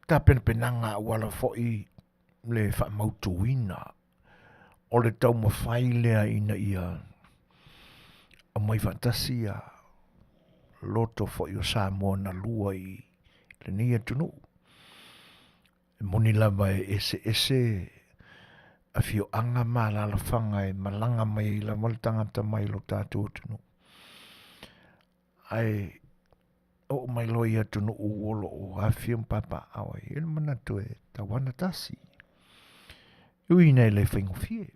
Ta penanga wala fo'i le whaamautuina o le tau mawhailea ina ia a mai fantasia loto fo'i o Samoa na lua i le nia tunu. E moni lava e ese Afio'aga malalafanga e malanga mai la maltangata mai lo tātou tunu. Ai o mai loia tunu uolo o Afio papa awa e manatu e tawana tasi. Ui nei le whaingofie.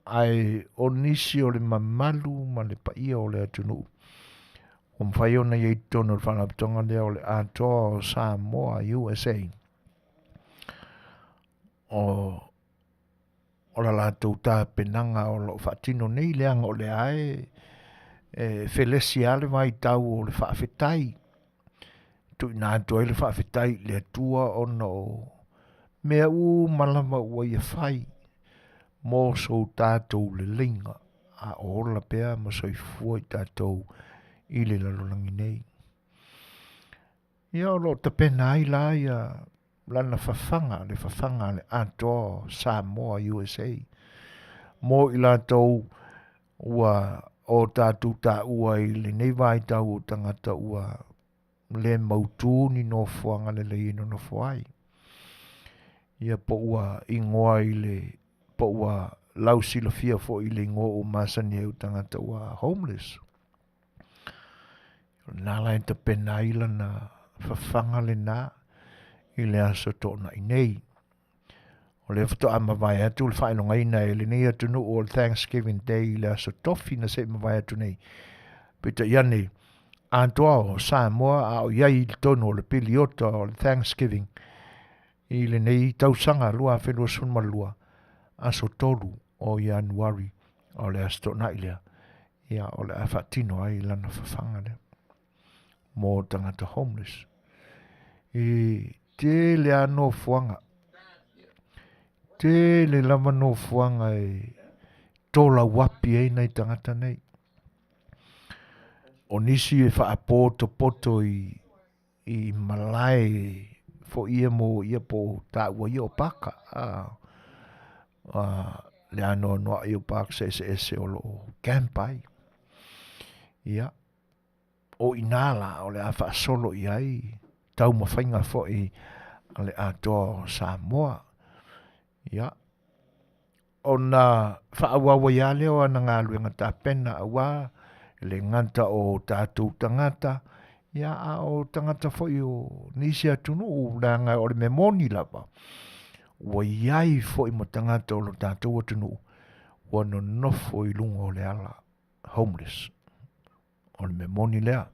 Ai o nisi o le mamalu ma le paia o le atunu. O mwhai o nei e tono le whanaptonga lea o le atoa o Samoa, USA. O la lātou tā penanga o lo whaatino nei leanga o le ae Felesi ale mai tau o le whaafetai. Tu ina atoa le whaafetai le atua o no mea malama ua ia whai. Mō sou tātou le linga a ola pea ma soifua i tātou i le lalolangi nei. Ia o lo ta pena ai la ia lana fafanga le atoa Samoa USA. Mō i lātou ua o tātou tā ua i le nei vai tau o tangata ua le mautū ni no fuanga le ino no fuai. Ia po ua ingoa i le po ua lausila fia fo i le ingoa o masani au tangata ua homeless. Nala e ta pena ila na fafanga le nā i le aso tōna i nei. O le fito a mawai atu le whainonga ina e le nei atu nu o Thanksgiving Day i le aso tofi na se mawai atu nei. Pita iane, antoa o Samoa a o iai i tono o le piliota o le Thanksgiving i le nei tausanga lua whenua sunma lua aso tolu o Januari o le aso tōna i lea. Ia o le awhatino ai lana whawhanga lea. Mō tangata homeless. I te le ano fuanga. Te le lama no fuanga e tola wapi e nei tangata nei. O nisi e whaapoto poto i malai fo ia mo ia po tāua ia o paka. Le ano noa ia o paka se ese o lo campai. Ia. O inala o le a whaasolo i ai. Tau mawhainga fo i ale atoa Samoa. Ia. O na whaawawa ia leo ana ngā luenga tā pena awa le ngata o tātou tangata, ia a o tangata foi o nisi atunu o langa o le memoni lava. Wa iai foi mo tangata o lo tātou atunu, wa no nofo I lunga o le ala, homeless, o le memoni lea.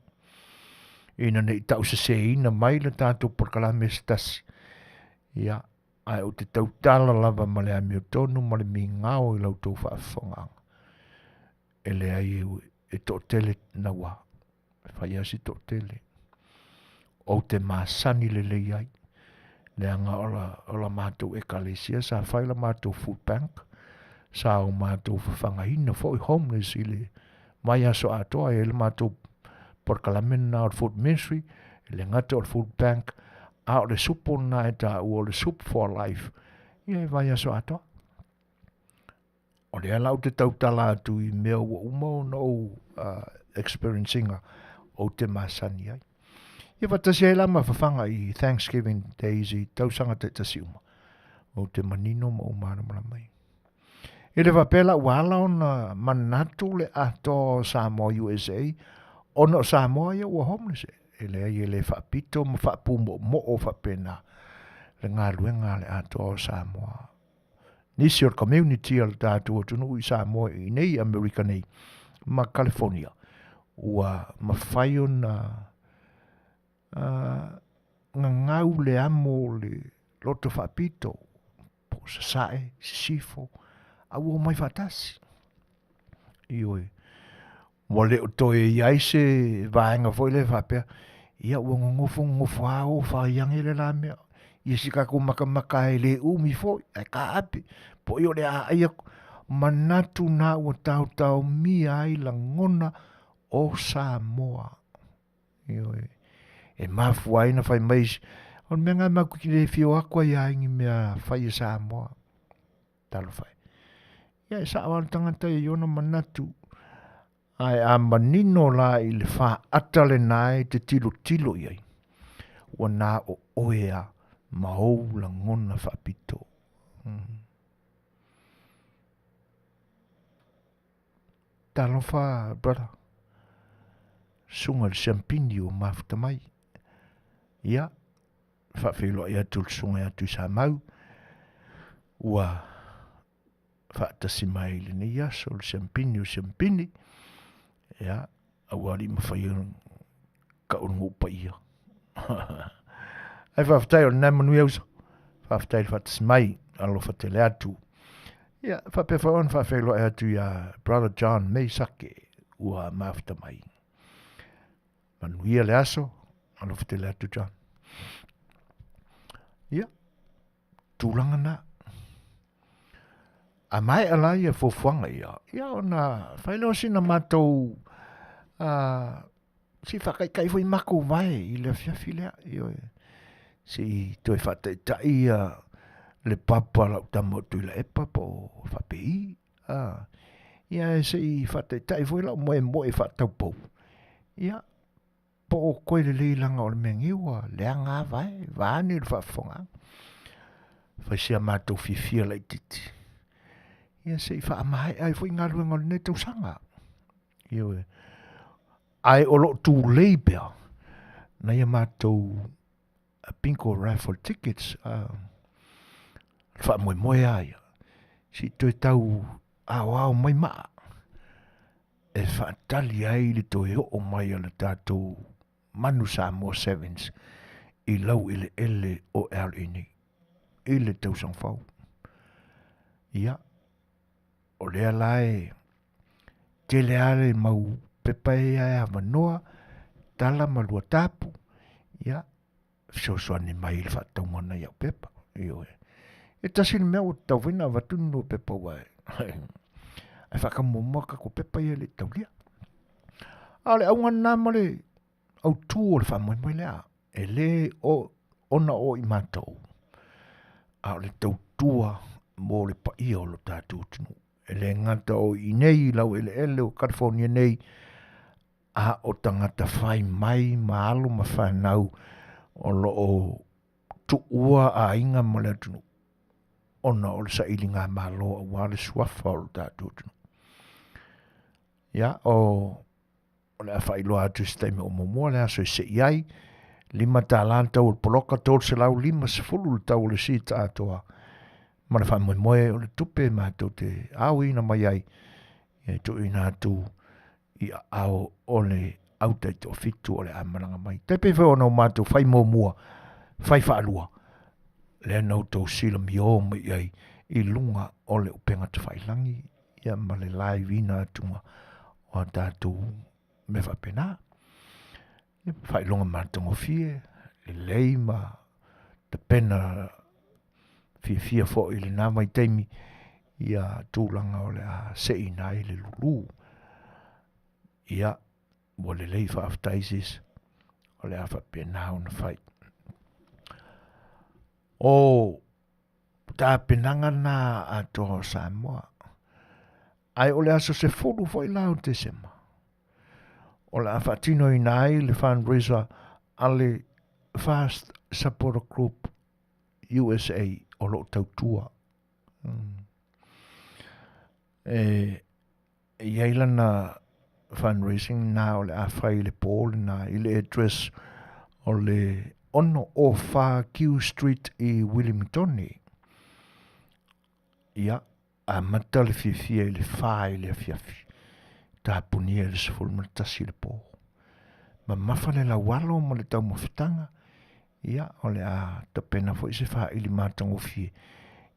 Ina nei tau se ina mai le tātou porkalame stasi. Ia, ai o te tautala lava ma le ami o tonu, ma le mingao I lau tau Faafofoga'aga. E le ai e to tele na wa. Fai asi to tele. O te masani le ai. Le anga ola mātou e kalesia, sa fai la mātou food bank, sa o mātou Fofogaina foi homeless I le mai aso atoa e le mātou porkalamena o food ministry, le ngata o food bank, a o le supo na e ta o le soup for life. Ia e vai aso atoa. O le ala o te tautala atu I mea ua umau no experiencinga o te masani ai. Ia watasi e lama whawhanga I Thanksgiving Days I tausanga te tasi uma. O te manino ma umana mara mai. E le wapela wala o na manatu le ato Samoa USA, o no Samoa ia ua homeless e le ai e le whapito ma whapu mo o whapena le ngā luenga le ato Samoa. Nisi o community al tātua tunu I Samoa I nei Amerika nei, ma California. Ua mawhai o na ngau le amo le loto whapito, po sasae, sifo, au o mai whatasi. Ioi. Mo le o toe iai se vaenga foi le whapea, ia ua ngofo ao whaiangi le la mea. Ia si kako maka e le umi foi, ai ka api. Po io le a ia manatu na ua tau mi ai la ngona o Samoa. Ioi. E mafu ai na whai mais, on mea ngai maku ki le fio akwa ia ingi mea whai Samoa. Talo whai. Ia e sa awan tangata e iona manatu. Ai a manino la I le wha atale nai te tilo iai. Ua nā o oea mahou la ngona whapito. Talo wha, brother. Sunga le champini o mafuta mai. Ia, whawhilo ia tul sunga atu sa mau. Ua, whaatasi mai le ni aso le champini o champini. Ia, awari mawhaion ka ungu pa ia. Ai whawhatai o nai Manuia usa. Whawhatai whaatasi mai alo whatele atu. Ia, whapewhaon whawhilo atu ia Brother John Meisake ua mafuta mai. Manuia le aso, alo whatele atu John. Ia, tūlanga na. A mai ala ia fofuanga ia. Ia ona, whailo sina mātou si whakaikai fwoi mako vai I le Afiafi lea. Si toi whatai tai le papa lau tamo tui la epa po whapei. Ia e si whatai tai fwoi lau moe whatau pou. Ia, po koe le leilanga o le mengiwa, lea ngā vai, vāni le Faafofoga'aga. Whaisia mātou fifia lai titi. Ia se I whaamahai ai fwoi ngā luenga le ne tausanga. Ia ai o lo tū leibea, na ia mātou pinko raffle tickets, wha ai. Si toi tau au mai maa. E whaatali ai li toi o mai ala tātou manu Samoa Sevens I lau I le ele o LNI. I le tausang whau. Ia, o lea lai, te leare mau pepai ai a manoa, tala malua tapu. Ia, Suasua ni mai il whatau mana iau pepa. Io e tasini mea o tau wina watunu no pepa wai. Ai whakamomaka ko pepa ia le tau lia. Ale au ngana male au tū o le whamoe lea. E le o ona o I mātou. A le tau tua mo le pa ia o lo tātou tunu. E le ngata o I nei lau ele o California nei. A o tangata whai mai maalo ma whanau o lo o tu ua a inga mo le tunu. Ona o le sa ili ngā malo a wale suafa o lo tātou tunu. Ia o o le a whailoa atu se taime o momoa le aso i se iai, 5 tālana tau o poloka tō se lau 5 se fulu tau o le si ta atoa. Ma le wha moe o le tupe mātou te au ina mai ai, e tu ina atu i au o le autai tō fitu o le amaranga mai. Te pe whao nau mātou whai mua, whai whaalua, le anau tō sila mi o mai ai, i lunga o le upenga te whailangi, ia ma le lai vina atunga o a tātou me whapena. Whailonga mātongo fie, le leima, te pena fia fo i le nā mai teimi, ia tūlanga o le a sei nai le lulu. Ia, mo le lei whaafutaisis, o le a whapena o na whai. O tā penanga nā ato Samoa, ai o le aso se fulu fo i lau te sema. O le a whatino i nai le fundraiser a le Fast Supporter Group USA o lo tautua. Iaila na fundraising na o le a whai le pōle na i le address o le ono o Far Q Street i Wellingtoni. Ia, a mata le fia i le whai le Afiafi. Ta punia le sefulu matasi le pō. Ma mawhale la walo mo le tau mawhitanga. Ia, o le a tapena fo i se wha i li mātango fie.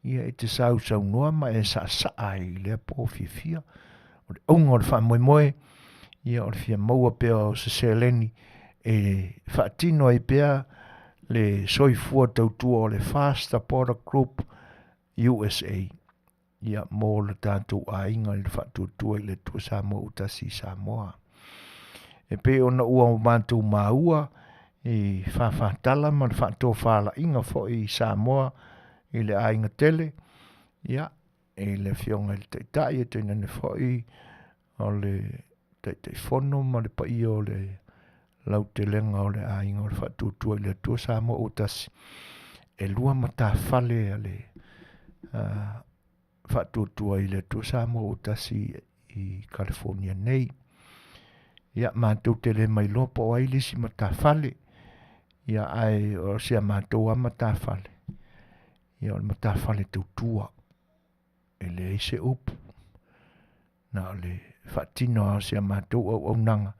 Ia, e te sau noa ma e sa ai le pō fia. O le unga o le wha moe. Ia, o le fia maua pēa o se seleni. E whaatino i pēa le soifua tautua o le Fast Supporter Group USA. Ia, mō le tātou a inga le whaatutua i le tua Samoa utasi Samoa. E pe ona ua o mātou maua i whawhatala ma le whaatoa whala inga fo i Samoa i le a inga tele. Ia, e le fionga i le taitai e tēnane fo i o le taitai whono ma le pai o le lau te lenga o le a inga o le whaatutua i le tua Samoa utasi. E lua mata whale a le whaatutua i le tua Samoa utasi i California nei. Ia mātou te le mai lopo o ailisi mata whale. Ia ai o sia mātou a mata whale. Ia o mata whale tautua. E le eise upu. Na o le whaatino o sia mātou au nanga.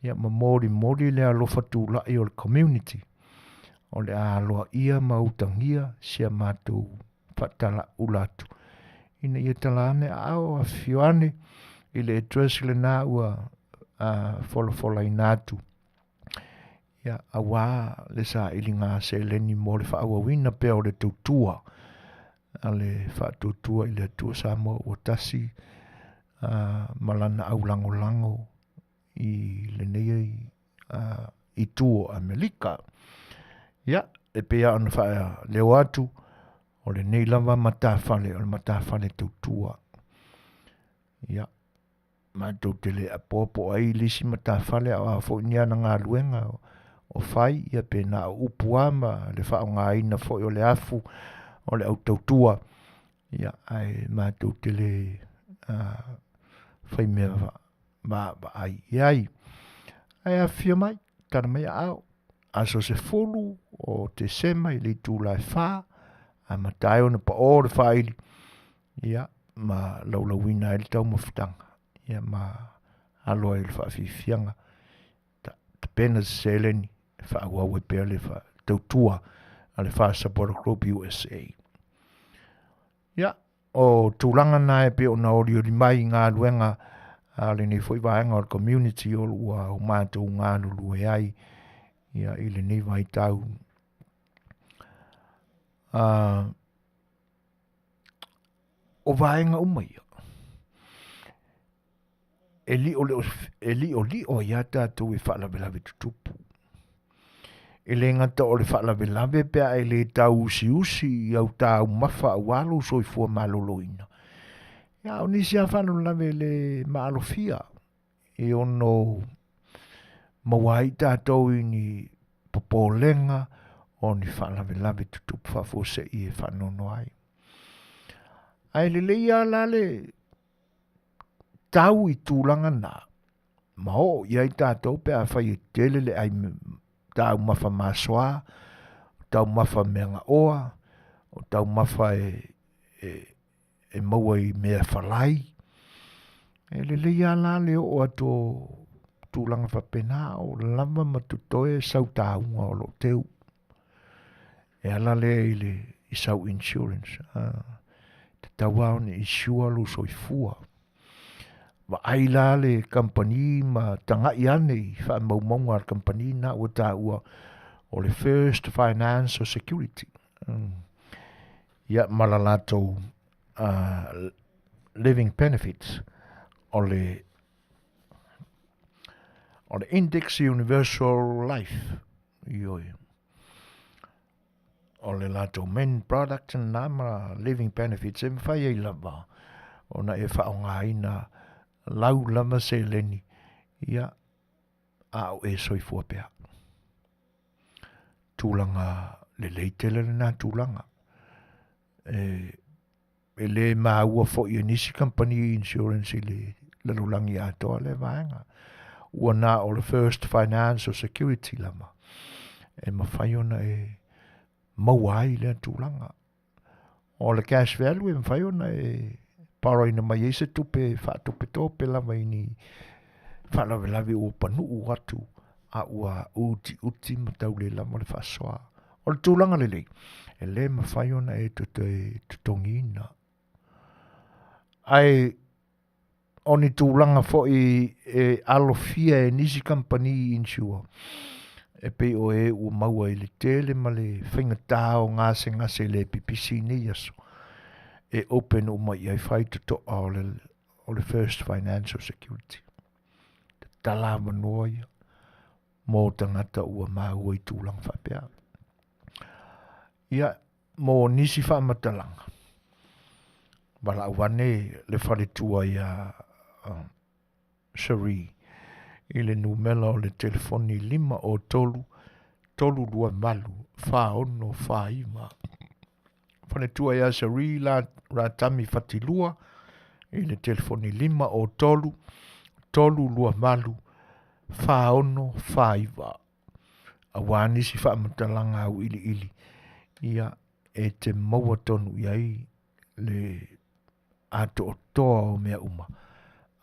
Ia ma mori le alofa tūla i o le community. O le aloa ia mautangia sia mātou whaatala ulatu. Ina ia talane au a Fioane i le address le nā ua fola inatu. Ia awa le sa ilinga se leni mo le whaawawina pea o le tautua. A le whaatutua i le tua Samoa o tasi malana au lango i le nei i tuo Amerika. Ia, e pea ana wha leo atu o le nei lava matawhale o le matawhale tautua. Ia, mātou te le apopo ai lisi matawhale a fo niana ngā luenga o whai ia pe nā upuama le wha o ngā ina fo o le afu o le au tautua. Ia, ai mātou te le whai mea ba ai iai. Ai a fia mai, tana mai au. Aso se fulu o te sema i le tūlai wha, a matai ona pa o le whaili. Ia, ma laulawina i le tau mawhitanga. Ia, ma aloa i le whaafifianga. Ta pena se seleni, whaawawe pēr le wha tautua a le Fast Supporter Group USA. Ia, o tūlanga nā e pe o na ori mai ngā luenga a le nei fwoi vaenga o community o lua o mātou ngā lulu e ai. Ia, i le nei vai tau. O vaenga umaia. E li o ia tātou e whaalawe tutupu. E le ngata o le whaalawe pia e le tau usi i au tau mawha au alo so i fua maloloina. Ia, o nisi a whaalawe le maalofia. E ono mawai tātou i ni popolenga o ni whaalawe tutupu whafose i e whanono ai. Ai le leia la le tau i tūlanga nā. Maho, iai tātou pe a whai e tele le ai tau mawha māsoa, tau mawha meanga oa, o tau mawha e maua i mea whalai. E le ia la le o ato tūlanga whapena o lama matutoe sau tāunga o lo teu. E ala le i sau insurance. Te tauao ni isua lo soifua. Ma ai la le company ma tangai ane i wha maumonga al company na ua tā ua o le first financial security. Ia malalato living benefits o le index universal life. Ioi. O le lato main product na ma living benefits e mwhai ei lava. O na e whaonga ina lau lama se leni. Ia a o e soifua pea. Tūlanga le leitele le nā tūlanga. E le maua fo i nisi company insurance i le lalulangi atoa le vaenga. Ua nā o le first financial security lama. E mawhai ona e mawai le tūlanga. O le cash value e mawhai ona e paro ina mai e se tupe whaatupe tope lama ini whaalawe o panu u atu a ua uti matau le lama le whaasoa. O le tūlanga le le. E le mawhai ona e tutongina. Ai o ni tūlanga fo i alofia e nisi company insure. E pe o e ua maua i le tele ma le whaingatā o ngase le pipisi ni yaso. E open o mai ai whai to o le first financial security. Te tala manoa ia. Mō tangata ua maua i tūlanga whapea. Ia, mō nisi whamatalanga. Wala awane le whaletua ia Sherry. I le numela o le telefoni 5 o tolu lua malu, wha ono, wha ima. Whanetua ia Sherry la tami whatilua, i le telefoni 5 o tolu lua malu, wha ono, wha iwa. Awani si wha matalanga au ili. Ia e te maua tonu iai le ato o toa o mea uma.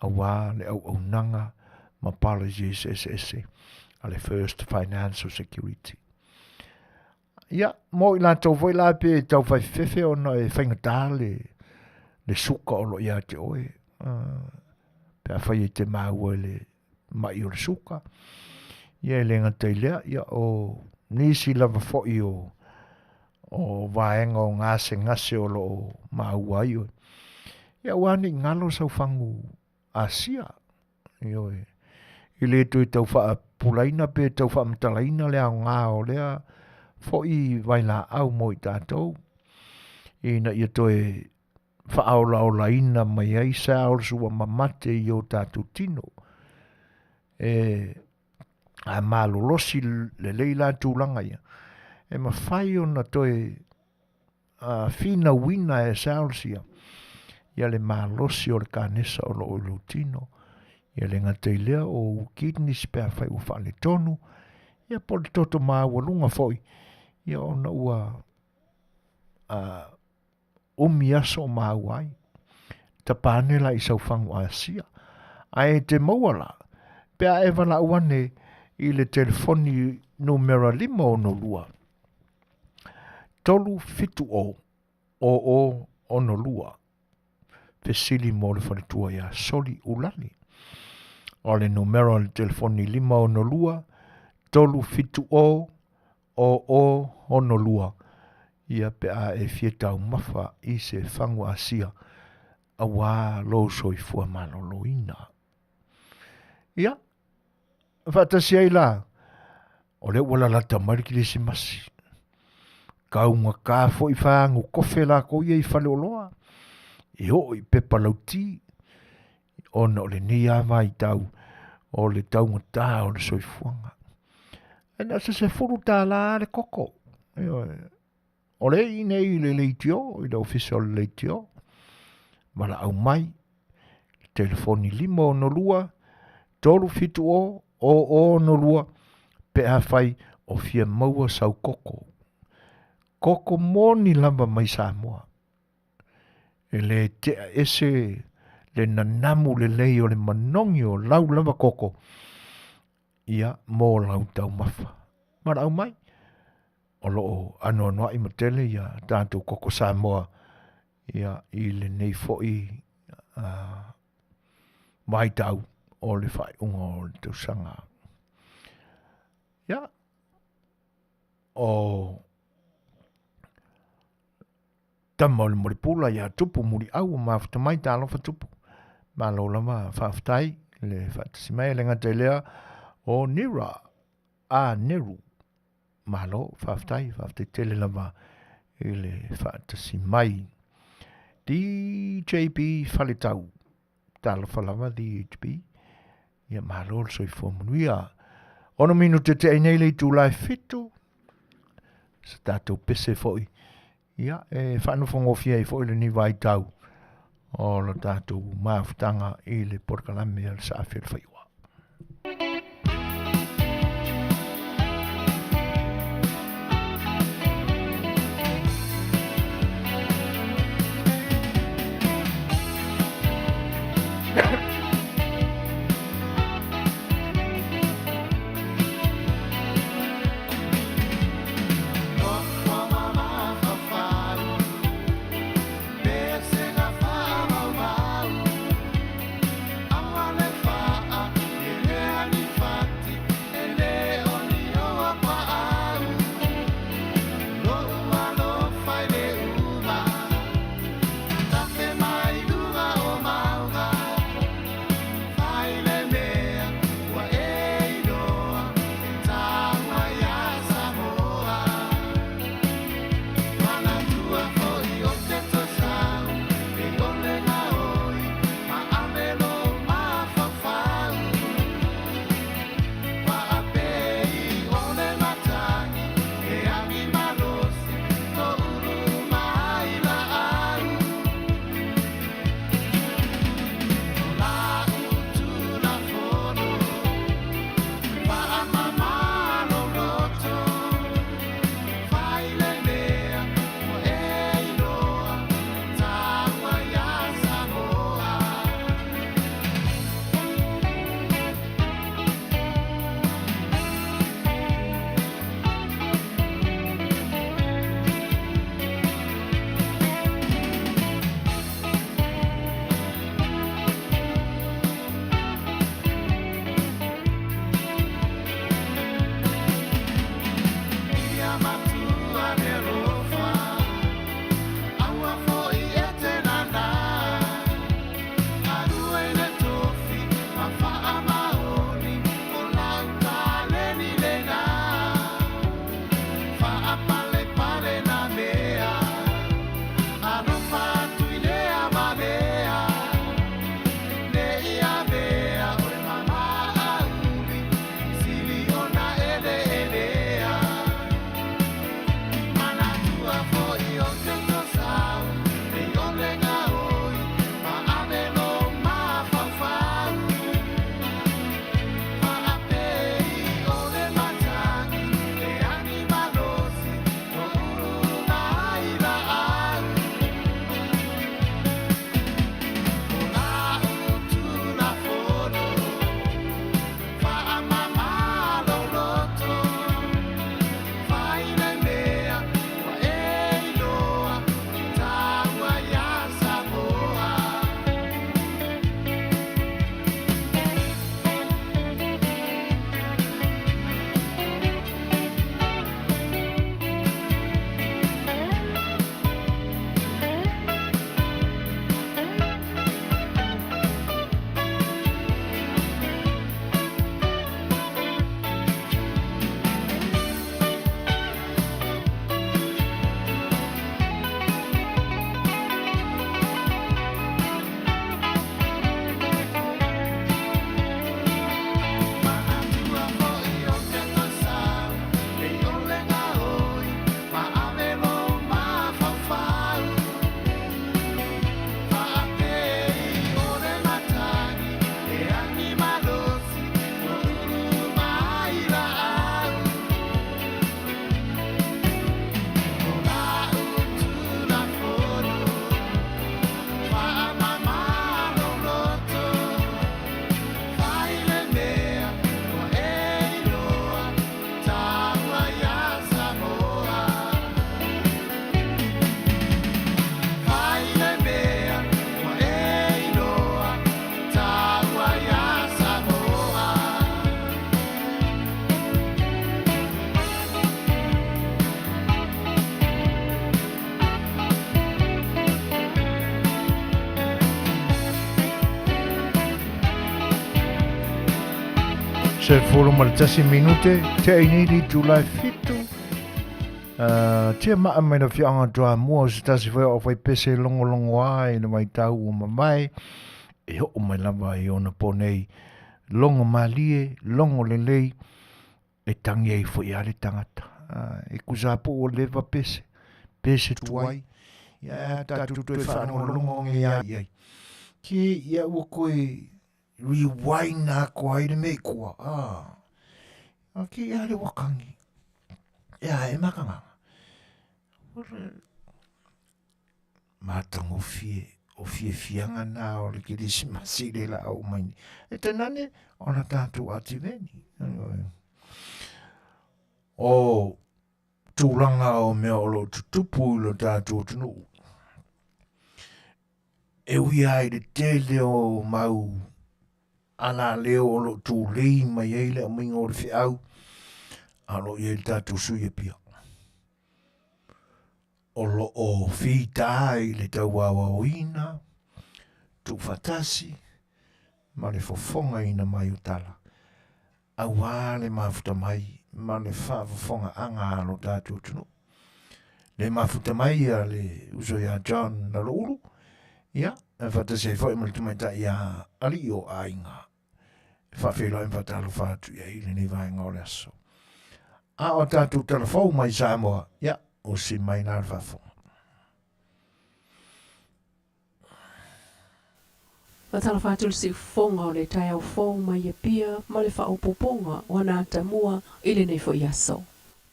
Awa le au nanga ma apologies SSC a le first financial security. Ia, mo i la tau voi la pe tau vai fefe o na e whaingatā le suka o lo ia te oe. Pe a whai e te maua le mai o le suka. Ia e le ngatai lea, ia o nisi lava foi o vaenga o ngase o lo maua i oe. Ia wani ngalo sau whangu Asia. Ioe. I le tui tau wha pulaina pe tau wha mtalaina lea ngā o lea fo i waila au mo i tātou. I na ia toi wha aola o laina mai ai sa aola sua mamate i o tātou tino. A malolosi le leila tūlanga ia. E ma whai o na toi fina wina e sa aola sia. Ia le malosi o le kānesa o lo ulu tino. Ia le ngatei lea o kidney spare whai u whale tonu. Ia po le toto maa walunga foi. Ia ona ua umi aso maa wai. Ta pānela i sau whangu Asia. Ai te mauala. Pea e wala uane i le telefoni numera 5 o no lua. Tolu fitu o no lua. Pesili mo le whaletua ia soli ulani. O le numero le telefoni 5 o no lua. Tolu fitu o no lua. Ia pe a e fietau mafa i se whangu Asia. A wā lo soifua maloloina. Ia. Whatasi ai la. O le wala lata mariki le si masi. Kaunga ka fo i whangu kofe la ko ia i whale oloa. I ho i pepa lauti. Ona o le nia mai tau. O le taunga tā o le soifuanga. E nasa se furu tā la le koko. O le i nei le leitio. I le official leitio. Mala au mai. Telefoni 5 o no lua. Tolu fitu o no lua, pe a fai o fia maua sau koko. Koko moni lamba mai Samoa. E le te ese le nanamu le lei o le manongi o lau lamba koko. Ia mō lau tau mafa. Mara au mai. O loo ano anoa i matele ia tātou koko Samoa. Ia i le nei foi mai tau o le whaiunga o le tausanga. Ia. O tama o le moripula ia tupu muri au o mawhata mai tālo whatupu. Ma lo lama whawhatai le whatasimai le ngata lea o Nira a Neru. Ma lo whawhatai tele lama i le whatasimai. DJB whaletau. Tālo whalama DHB. Ia ma lo le soi Manuia. Ono minu te te nei le tūlai fitu. Sa tātou pese foi. Ia, whanofong ofia i foi le ni vai tau. O lo tātou maafutanga i le porkalame al sa A Le Fai'oa. Se folo maritasi minute, te ainiri July 5. Tia maa mai na whianga tua mua se tasi whai o whai pese longo ai na mai tau o mamai. E ho o mai lava e ona ponei longo malie, longo lelei, e tangi ei fo i are tangata. E kuzapo o leva pese tuai. Ia tatu tue whanau longo nge ai. Ki ia ua koe rewaina ko ai le mei kua. Ki ia le wakangi. Ia e makanga. Matang o fie fianga na o le kirisi masile la au maini. E tenane, ona tatu ati veni. O tūranga o mea o lo tutupu lo tatu o tunu. E ui ai le tele o mau ana leo o lo tū lei mai eile o mingo o le whiau. Alo i e tatu sui e pia. O lo o whitai le tau awa o ina, tu fatasi, ma le Fofogaina mai utala. Awa le mafuta mai, ma le Faafofoga'aga lo tātou tunu. Le mafuta mai a le uso ia John na lo uru, ia, e fatasi ai fwoi ma le tumaita ia ali o ainga. Faafelo e fatalo fatu ia ile ni vaenga o le aso. A o tātou telefou mai Samoa, ia, o si mai nā fafoga. Fatala fatul si fonga o le tai au fong mai e pia ma le whaopoponga o nā tamua ile nei fo iaso.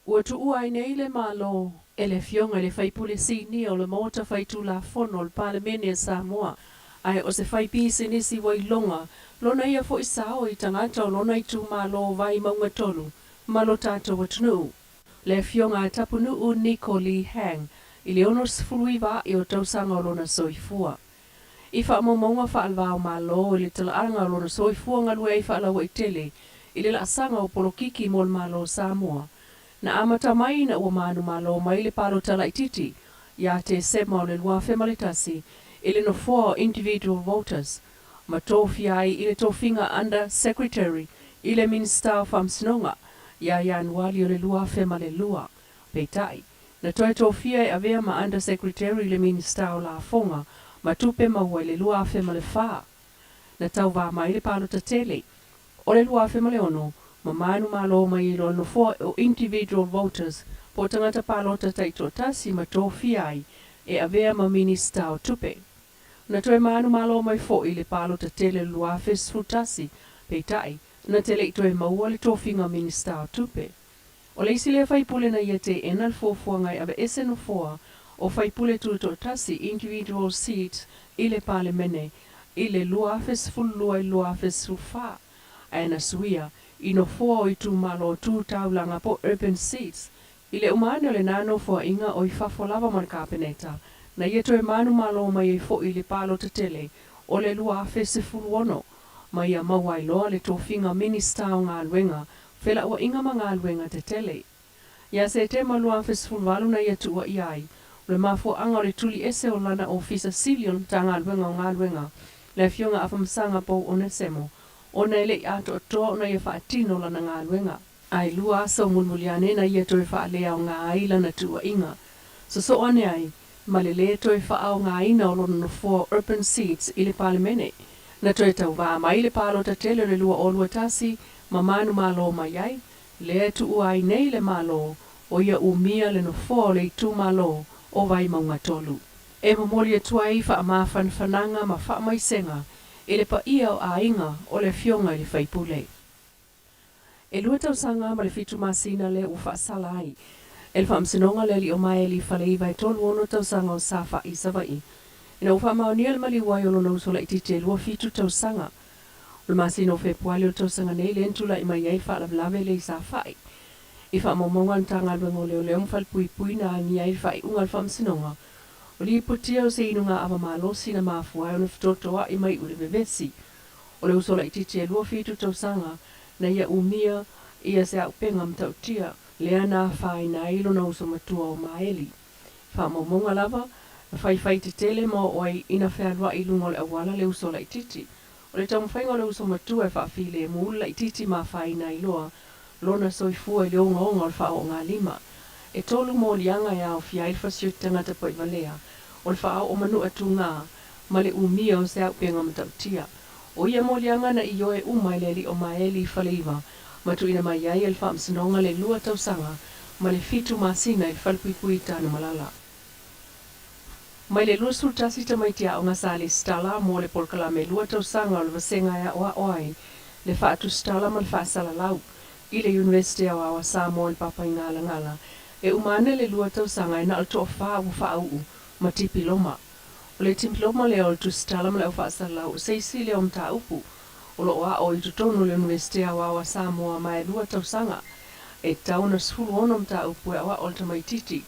Ua tu ua nei le malo e le fionga le whaipule si ni o le mota whaitu la fono o le palemene e Samoa. Ai o se whaipi se nisi wailonga, lona ia fo isao i tangata o lona i tu malo vai maunga tolu, malo tātou atunu. Le fionga tapunu u Nico Lee Hang, i le ono sifuluiva i o tausanga o lona soifua. I whaamomonga whaalwao malo i le talaanga o lona soifua ngalue i whaalawa i tele, i le laasanga o polokiki mo le malo Samoa. Na amata mai na ua manu malo mai le palo tala ititi, ia te sema o le lua whemalitasi, i le nofoa o individual voters, ma tofi ai i le tofinga under secretary, i le minister o whamsinonga, ia ianuali o le lua whemale lua, peitai. Na toi tofia e avea ma under secretary le minister o la fonga, ma tupe maua le lua whemale wha. Na tau wā mai le palo ta tele. O le lua whemale ono, ma manu malo mai ilo no foa o individual voters, po tangata palo ta taito tasi ma tofi ai, e avea ma minister o tupe. Na toi manu malo mai fo i le palo ta tele lua whesfutasi, peitai, na tele i toi maua le tofinga minister o tupe. O le isi le whaipule na ia te enal fofuangai ave ese no foa, o whaipule tuto tasi individual seats i le palemene, i le lua whesfulua i lua whesfufa. Aina suia, i no foa o i tu malo tu taulanga po urban seats, i le umane o le nano foa inga o i fafolava man kapeneta, na ia toi manu malo mai e fo i le palo te tele, o le lua whesfuluono, mai ia mawai loa le tofinga minister o ngā luenga, whela ua inga ma ngā luenga te tele. Ia se te malua whesfulwalu na ia tua iai, le mafo anga o le tuli ese o lana o fisa silion ta ngā luenga o ngā luenga, le fionga awhamsanga po o ne semo, o nei le ato ato na ia whaatino lana ngā luenga. Ai lua asa o mulmuliane na ia toi whaalea o ngā aila na tua inga. So ane ai, ma le le toi whaao ngā ina o lona no 4 urban seats i le palemene. Na toi tau wā mai le palo ta tele le lua o lua tasi, ma manu malo mai ai, le tu uai nei le malo, o ia umia le no 4 le tu malo, o vai maunga tolu. E mamoli e tuai wha a mawhan whananga ma wha mai senga, e le pa ia o a inga o le fionga i le whaipule. E lua tau sanga ma le fitu masina le u wha salai, e le whamsinonga le li o mai li whaleiva e tolu ono tau sanga o safa i savai. E na u wha maonia le mali wai o lona usola i tite lua fitu tau sanga. Le masino fe puali o tau sanga nei le entula i mai ei wha la vlave le i safai. I wha mamonga ntanga luengo leo leo mwhal pui pui na ni ai wha i ungal whamsinonga. O li putia o se inunga awa malosi na mafuai o na fitotoa i mai ule vevesi. O le usola i tite lua fitu tau sanga na ia umia ia se au penga mtau tia lea na whai na ilo na uso matua o maeli. Wha mamonga lava, whai te tele mo oai ina whea rua i lunga o le awala le usola i titi. O le taumawhainga le uso matua e whaafile mula I titi mawhaina I loa, lona soifua I le onga o le whao ngā lima. E tolu mo lianga ia o fia I whasio tangata pa I valea, o le whao o manu atu ngā, ma le umia o se au penga matautia. O ia mo lianga na I oe umai le li o maeli I whaleiva, matu ina mai ai le whaamsanonga le lua tausanga, ma le fitu masina I whalpipui tāna malala. Mai le lua sultasi tamaitia o ngā sāle stala mo le polkala me lua tausanga o le vasenga ia oa oai, le whaatu stala ma le whaasala lau, I le University o awa Samoa le papa I ngala ngala, e umane le lua tausanga e na alto o wha u ma tipiloma. O le tipiloma le o tu stala ma le o whaasala lau, seisi le o mta upu, o lo oa o I tutonu le University o awa Samoa mai lua tausanga, e tauna sfulu ono mta upu e awa o le tamaititi,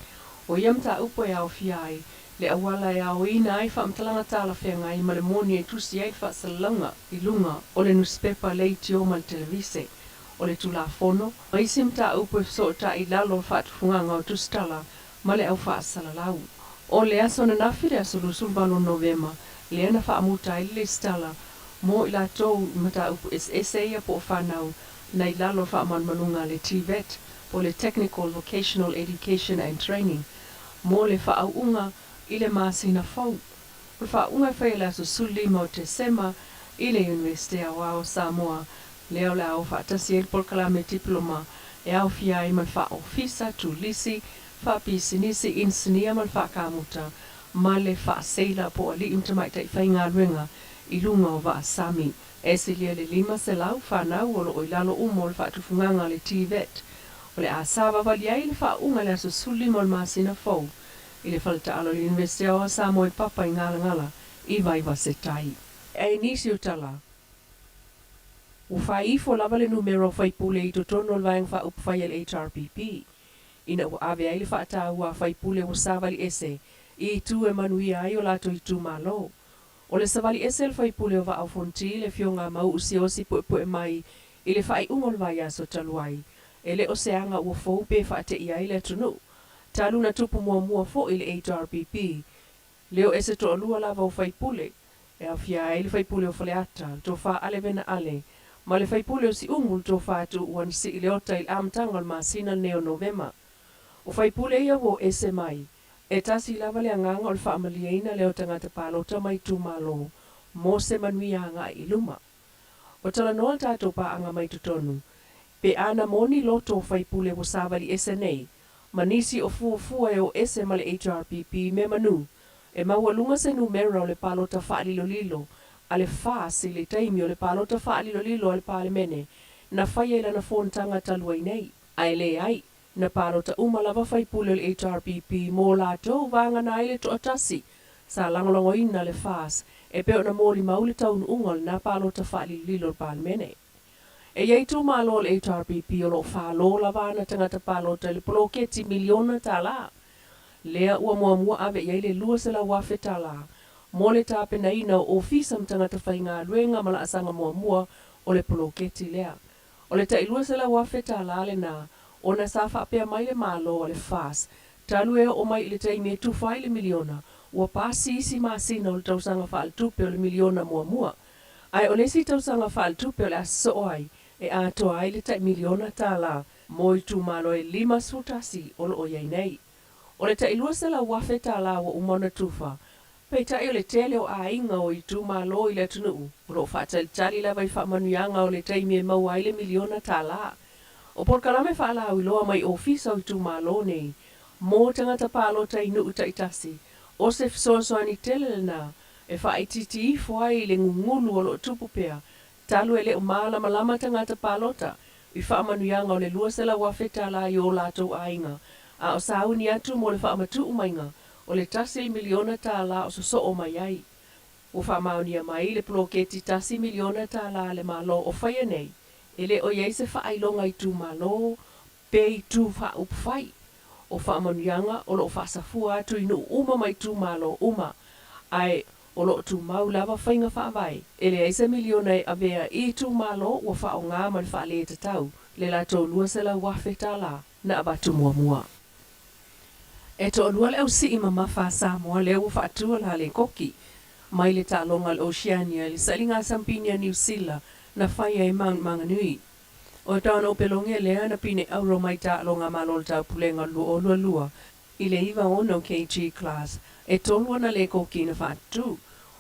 o ia mta upu e au fiai, le awala e au ina ai whaamtalanga tala whenga I malemoni e tusi ai whaasalanga I lunga o le newspaper leiti o ma le televise, o le tula fono, ma isi mta upu e so ta I lalo whaatufunganga o tustala ma le au whaasala lau. O le aso na nafi le aso lusulvalo novema, le ana whaamuta I le stala, mo I la tou mta upu esa ia po whanau na I lalo whaamanmanunga le TVET, po le Technical Vocational Education and Training, mo le whaaunga I le masina fau. O whaunga whaela so suli mo te sema I le University o ao Samoa, leo le au whaatasi e polkala me diploma, e au fiai man wha ofisa tu lisi, wha pisinisi insinia man wha kamuta, ma le wha seila po ali imtamaita I whainga ruenga, I lunga o wa sami, e se lia le lima se lau whanau o lo oilalo umo le wha tufunganga le TVET, o le asawa wali ai le wha unga le aso suli mo le masina fau, I le falta alo le University o Samoa I papa I ngala ngala, I vaiva se tai. E nisi o tala. U whaifo lava le numero whaipule I totono le vaeng wha upwhai le HRPP. Ina u ave ai le whaata ua whaipule o savali ese, I tu e Manuia ai o lato I tu malo. O le savali ese le whaipule o va au fonti le fionga mau usiosi poe mai, I le whai ungol vai aso taluai. E le o seanga ua faupe whaate I ai le tunu. Talu na tupu mua fo I le HRPP. Leo ese to alua lava o whaipule. E a fia ai le whaipule o whaleata, to wha alevena ale. Ma le whaipule o si ungul to wha atu uan si I le ota I amtanga le masina neo novema. O whaipule ia wo ese mai. E tasi lava le anganga o le whaamaliaina leo tangata palota mai tu malo. Mo se manuia anga I luma. O tala noa tato pa anga mai tutonu. Pe ana moni loto o whaipule o savali ese nei. Manisi o fuafua e o ese ma le HRPP me manu, e maualunga se numero o le palota whaalilolilo, a le whaasi le taimi o le palota whaalilolilo a le palemene, na whaia ila na whontanga taluai nei, ai le ai, na palota umalava whaipule o le HRPP mō lātou vanga na aile to atasi, sa langolongo ina le whaas, e peo na mōli maule taunu ungol na palota whaalilolilo le palemene. E iei tu malo le HRPP o lo whalo la vana tangata palota le poloketi miliona ta la. Lea ua mua ave iei le lua se la wafe ta la. Mo le tape na ina o ofisa mtangata whainga luenga mala asanga mua o le poloketi lea. O le ta ilua se la wafe ta la le na, o na sa whapea mai le malo o le fas. Talu e o mai le taimi tu whai le miliona, ua pasi isi masina o le tausanga whaal tupe o le miliona mua. Ai o lesi tausanga whaal tupe o le aso ai, e ato ai le tai miliona ta la, mo I tu malo e 5 sutasi o lo o iei nei. O le tai ilua se la wafe ta la wa umona tufa, pei tai o le tele o a inga o I tu malo I le tunu, o lo whata le tali la vai whamanuianga o le tai mie mau ai le miliona ta la. O por kalame whala au iloa mai ofisa o I tu malo nei, mo tangata palo tai nuu tai tasi, o se Suasua tele na, e wha ititi I fuai le ngungulu o lo tupu pea, talu ele o malama tangata palota, I whaamanuianga o le lua se la wafeta la I o lātou ainga, a o sauni atu mo le whaamatu umainga, o le tasi miliona tā la o so o mai ai. O whaamaunia mai le ploketi tasi miliona tā la le malo o whaia nei, ele o iei se whaailonga I tu malo, pe I tu wha upwhai, o whaamanuianga o lo whaasafua atu inu uma mai tu malo uma, ai o lo tu mau lava whainga whaavai. Ele eisa miliona e avea I tu malo ua whao ngā man whaale e tatau, le la tō lua se la wafe tā la na abatu mua. E tō lua le au si ima mawha Samoa le ua whaatua la le koki, mai le tālonga le Oceania, le salinga sampinia New Zealand, na whai ai Mount Manuia. O tāna o pelonge lea na pine auro mai tālonga malol tau pulenga lua, i le iwa ono KG class, e tolu ana le koki na whātu.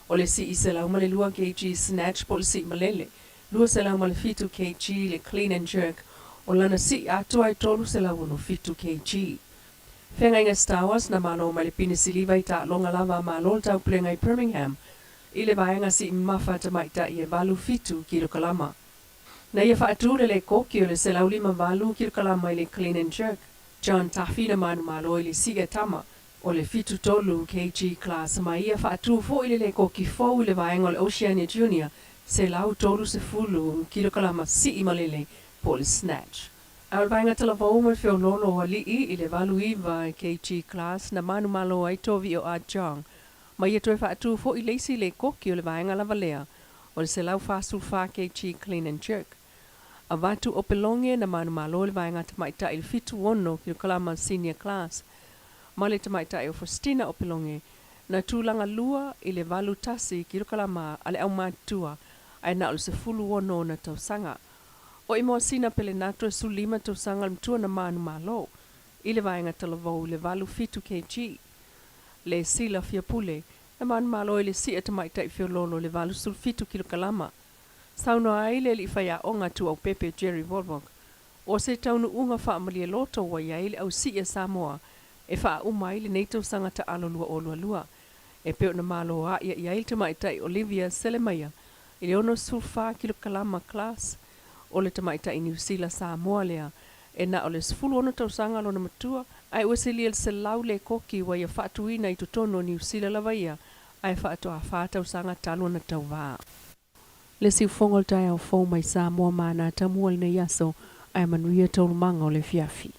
O le si i se lau male lua kg snatch po le si malele. Lua se lau male fitu kg le clean and jerk. O lana si atu ai tolu se lau no fitu kg. Whenga inga Star Wars na mano male pine siliva i ta longa lava malol tau plenga i Birmingham. I le vaenga si mafa ta maita i e valu fitu kilo kalama. Na ia whaatu le koki o le se lau lima valu kilo kalama i le clean and jerk. John Tafi na manu malo i le siga tama. O le fitu tolu KG class ma ia whaatu fo i le koki fo i le vaenga o le Oceania Junior se lau tolu se fulu kilo kalama si i malele po le snatch. Al vaenga tala vau mai feo lolo o li i le valu iwa i KG class na manu malo ai tovi o a John. Ma ia toe whaatu fo i leisi le koki o le vaenga lava lea o le se lau fasul fa KG clean and jerk. A watu o pelonge na manu malo le vaenga tamaita i le fitu ono kilo kalama senior class. Ma le tamaita e o Faustina o pelonge na tūlanga lua i le valu tasi kilo kalama ale au matua ai na o le se fulu ono na tausanga. O i moa sina pele nato e su lima tausanga mtua na manu malo i le vaenga talavou le valu fitu kg. Le sila fia pule na manu malo i le si e tamaita i fio lolo le valu sul fitu kilo kalama. Sauno ai le li whaia onga tu au Pepe Jerry Volvok. O se taunu unga wha amali e loto wa ia le au si e Samoa e wha umai le neito sanga ta alo lua o lua lua. E peo na malo a ia il tamaitai Olivia Selemaya i le ono sulfa kilo kalama class o le tamaitai New Zealand Samoa lea e na o le sfulu ono tausanga lo na matua ai wese li se lau le koki wa ia whaatuina i tutono New Zealand lava ia ai whaatu a whaatausanga talo na tauvaa. Le si fongol tai au fo mai Samoa mana tamua le yaso ai Manuia tolumanga o le Afiafi.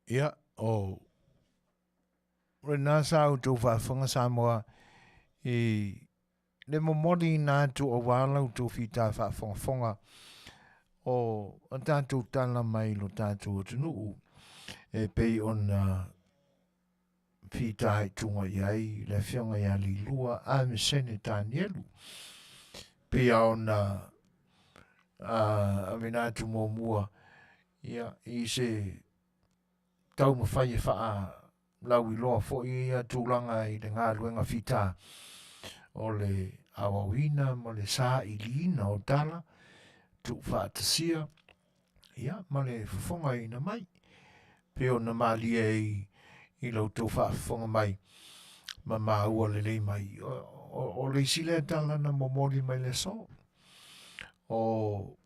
Ia, o rena sa utu whaafunga Samoa i le momori nā tu o wala utu whita whaafunga o a tātou tala mai lo tātou atunuu e pei on whita hai tunga iai le whionga ia li lua a me sene tānielu pei on a mina tu mō mua ia i se tau mawhai e wha lau i loa fo i a tūlanga i le ngā luenga whita o le awawina mo le sā i lina o tala tu whaatasia ia ma le whafonga i na mai peo na malia i lau tau whaafonga mai ma maua le lei mai o le sile tala na momoli mai le so o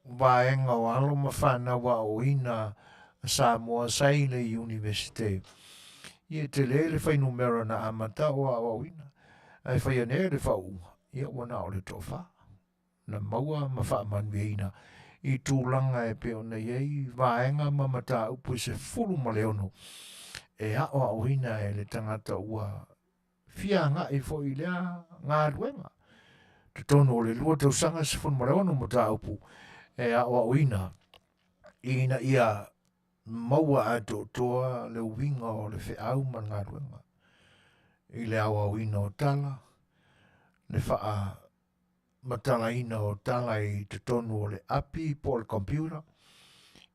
vaenga o alo ma whana wa o ina Samoa sai le universite ia te le whai numero na amata o a wina ai whai ane le whaunga ia wana o le tofa na maua ma wha manuia i tūlanga e peo na iei vaenga ma mata upu se fulu ma leono e a o wina e le tangata ua fianga i fo i lea ngā ruenga te tono le lua tau sanga se fulu ma leono mata upu e a o wina ina ia maua a toa le winga o le whaau man ngā ruenga. I le awa wina o tala, le wha matala ina o tala i te tonu o le api po le computer,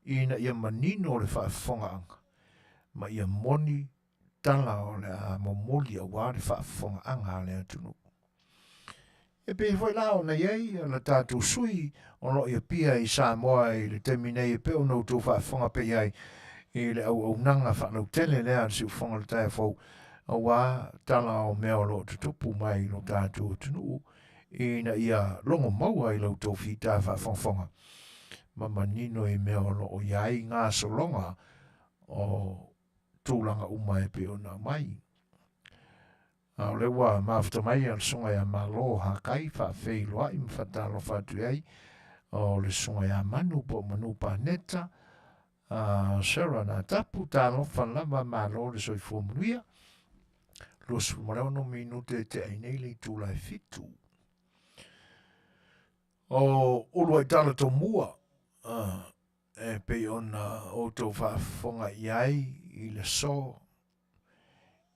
ina ia manino o le wha whongaanga, ma ia moni tala o le a momoli a wā le wha whongaanga le atunu. E pe foi lao na iei, la tātou sui, o lo ia pia i Samoa i le teminei e peo no tō wha whonga pe iei, i le au nanga whanau tele lea si ufonga le tae fau a wā tala o mea o lo te tupu mai lo tātou tunu i na ia longo maua i lau tō whita whafonga ma manino i mea o lo o iai ngā solonga o tūlanga umai pe o nā mai a o le wā mafta mai al sunga ia malo ha kai wha whei loa i mwhatalo whatu iai o le sunga ia manu po manu pa neta Sarah na tapu talo whanlama malo le soi Manuia. Los marano minute te ainei tu lai fitu. O ulu ai tala to mua. e pe ona o tō Faafofoga'aga I le so.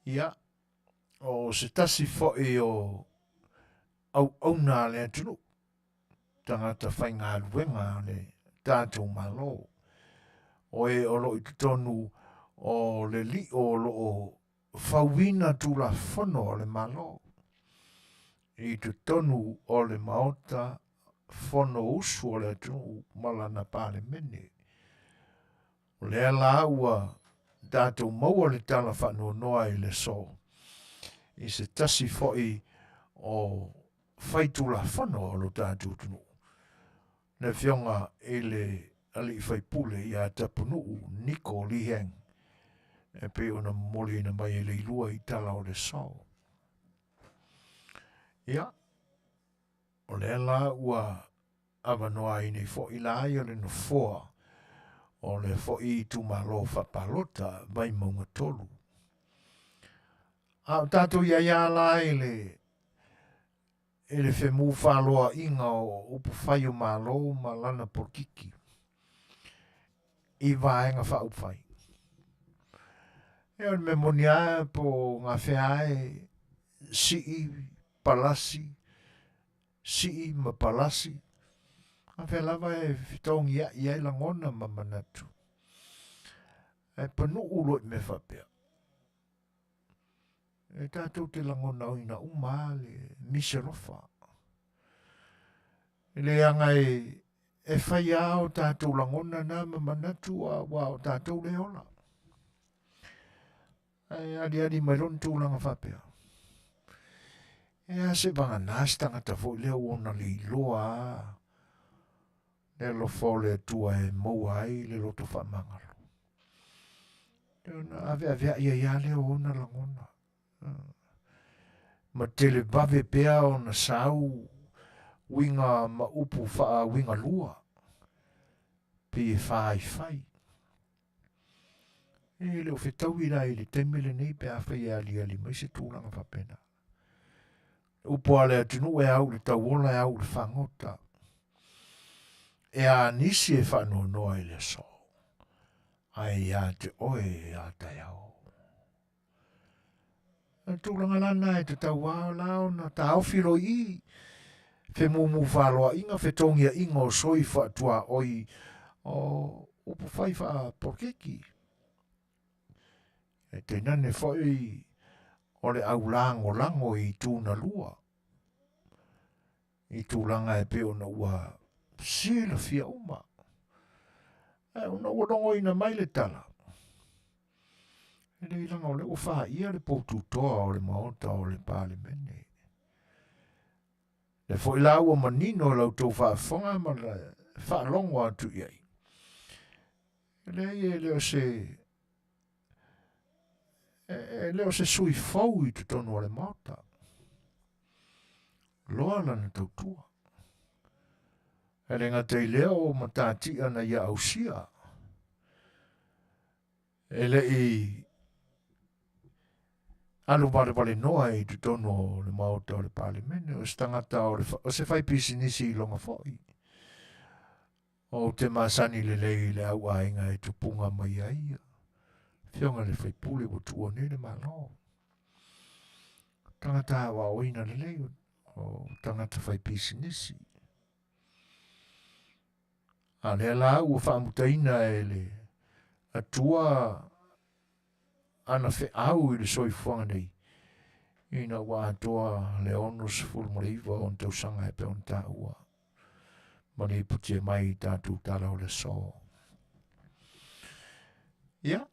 Ia, o se tasi fo'i o au nā le atunu. Tangata whainga luenga le tātou malo. O e o lo I tonu o le li o lo o whauina tu la whono o le malo. I te tonu o le maota whono usu o le atunu malana pāle mene. O le ala ua tātou maua le tala whanua noa I le so. I se tasi fo'i o whaitula whono o lo tātou tunu. Ne whionga I le ali whaipule I a tapunu Niko Liheng. E pe ona moli na mai le ilua I tala o le so. Ia, o le ala ua awanoa I nei fo'i la ai o le no foa. O le fo'i tu malo whapalota mai maunga tolu. A tātou ia la I le whemu whaloa inga o upu whai o malo malana porkiki. I vaenga whaupai. E on me monia po ngā wheae sii palasi, sii ma palasi. A whea lava e whitongi ia langona mamanatu. E panu ulo I me whapea. E tātou te langona o ina umale, miserofa. E le anga e whai au tātou langona na mamanatu a wa o tātou le ola. E ali mai lon tūlanga whapea. E a se vanga nāstanga ta fo leo ona li loa. Le lo fole tua e moa ai le loto whamangaro. E ona avea ia leo ona langona. Ma tele bave pea ona sau winga ma upu faa winga lua. Pe e fai. E leo whetau ira I le temele nei pe a whai ali mai se tūlanga whapena. Upo ale atunu e au le tauola e au le whangota. E a nisi e whanua noa I le so. Ai a te oe e a tai au. E tūlanga lana e te tauao lao na ta awhiro I. Fe mumu whaloa inga whetongia inga o soi whatua oi o upu whai wha porkeki. E te nane whai o le au lango I tūna lua. I tūlanga e peo na ua sila fia uma. E una ua rongo ina mai le tala. E le ilanga o le uwha ia le poutu toa o le maota o le pāle mene. Le fo ila ua manino lau tau whaafonga ma le whaalongo atu iai. E leo se leo se sui fau I te tonu o le maota. Loa lana tau tua. E le ngatei leo matati ana ia ausia. E le I alu vale noa I te tonu o le maota o le palimene. O se tangata o se fai pisinisi I longa foi. O te masani le au ainga e tupunga mai aia. Fionga le fai pule o tuo nere malo. Tangata wa oina le o tangata fai pisinisi. A le la ua whaamutaina e le atua ana fe au I le soifuanga nei. Ina wa atua le onus fulmariva on tau sanga e pe on ta ua. Mani putia mai tātou tala o le so. Ia.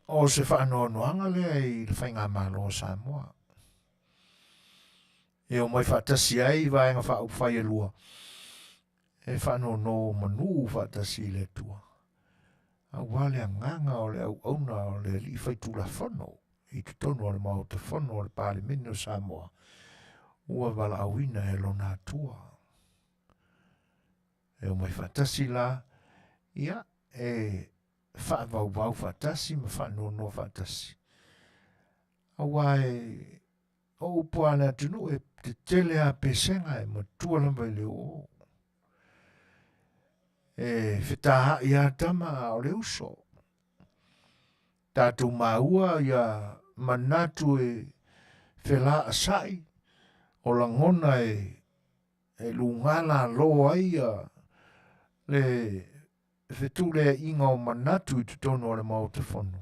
O se whaanoanoanga lea I le whainga malo o Samoa. E o mai whaatasi ai vaenga whaupwhai e lua. E whaanoano manu whaatasi le tua. A wale a nganga o le au auna o le li whaitula whono. I te tonu o le mau te whono o le pāle mene o Samoa. Ua wala awina e lona atua. E o mai whaatasi la. Ia e whaavau whaatasi ma whaanoano whaatasi. A wae o upuana atunu e te tele a pesenga e matua lamba I le o. Fetaha ia tama o le uso. Tātou maua ia manatu whela asai o langona lungala loa ia le whetule inga o manatu I tutono o le mautawhanu.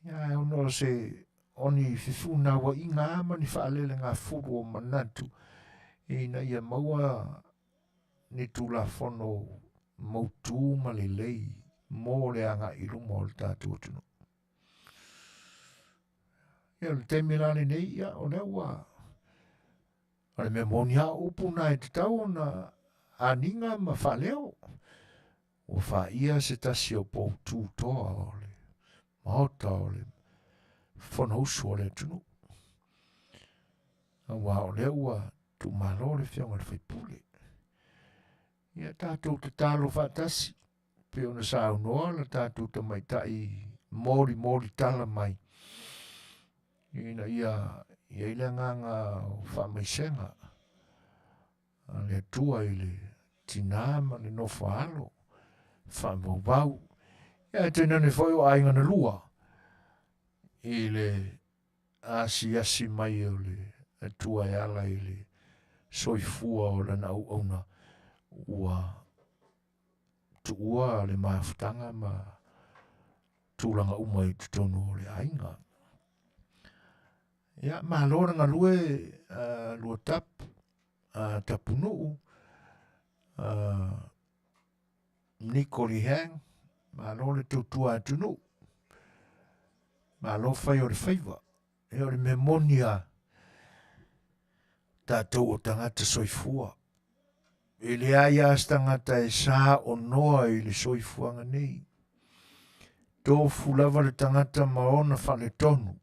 Ia ono se oni whiwhuna wa inga ama ni whaalele ngā furu o manatu ina ia maua ni tula whono mautu ma le lei mō le anga I lunga o le tātou tunu. Ia le temirane nei ia o lewa ale me moni a upu na te tau na aninga ma whaleo o wha ia se tasi o pou tū toa o le maota o le whanausu o le tunu. A wā o lewa tu malo le whionga le whaipule. Ia tātou te tālo whatasi pe ona sa unoa la tātou te maitai mori tala mai. Ina ia ile nganga o whamaisenga. Le tua ile tinama le no whaalo. Whamau. Ia tēnā ne whai o ainga na lua. Ile asi mai o le tua e ala ile soifua o lana au auna. Ua tuua le maafutanga ma tūlanga umai tutono o le ainga. Ia malora ngā lua tap tapunu Nikoli hang malora tutua atunu malo fai o le faiva e o le memonia tātou o tangata soifua e le aia as tangata e sā o noa I le soifuanga nei tō fulava le tangata maona whale tonu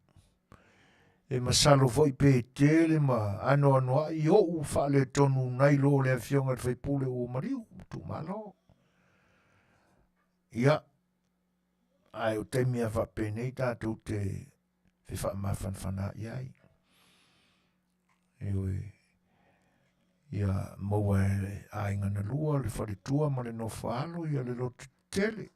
e masalo foi pe tele ma ano I o u whale tonu nai lo le awhionga le whaipule o mariu tu malo ia ai o te mea whapenei tātou te whiwha mawhanwhana iai e oi ia maua e ainga na lua le wharitua ma le no whaalo ia le lotu tele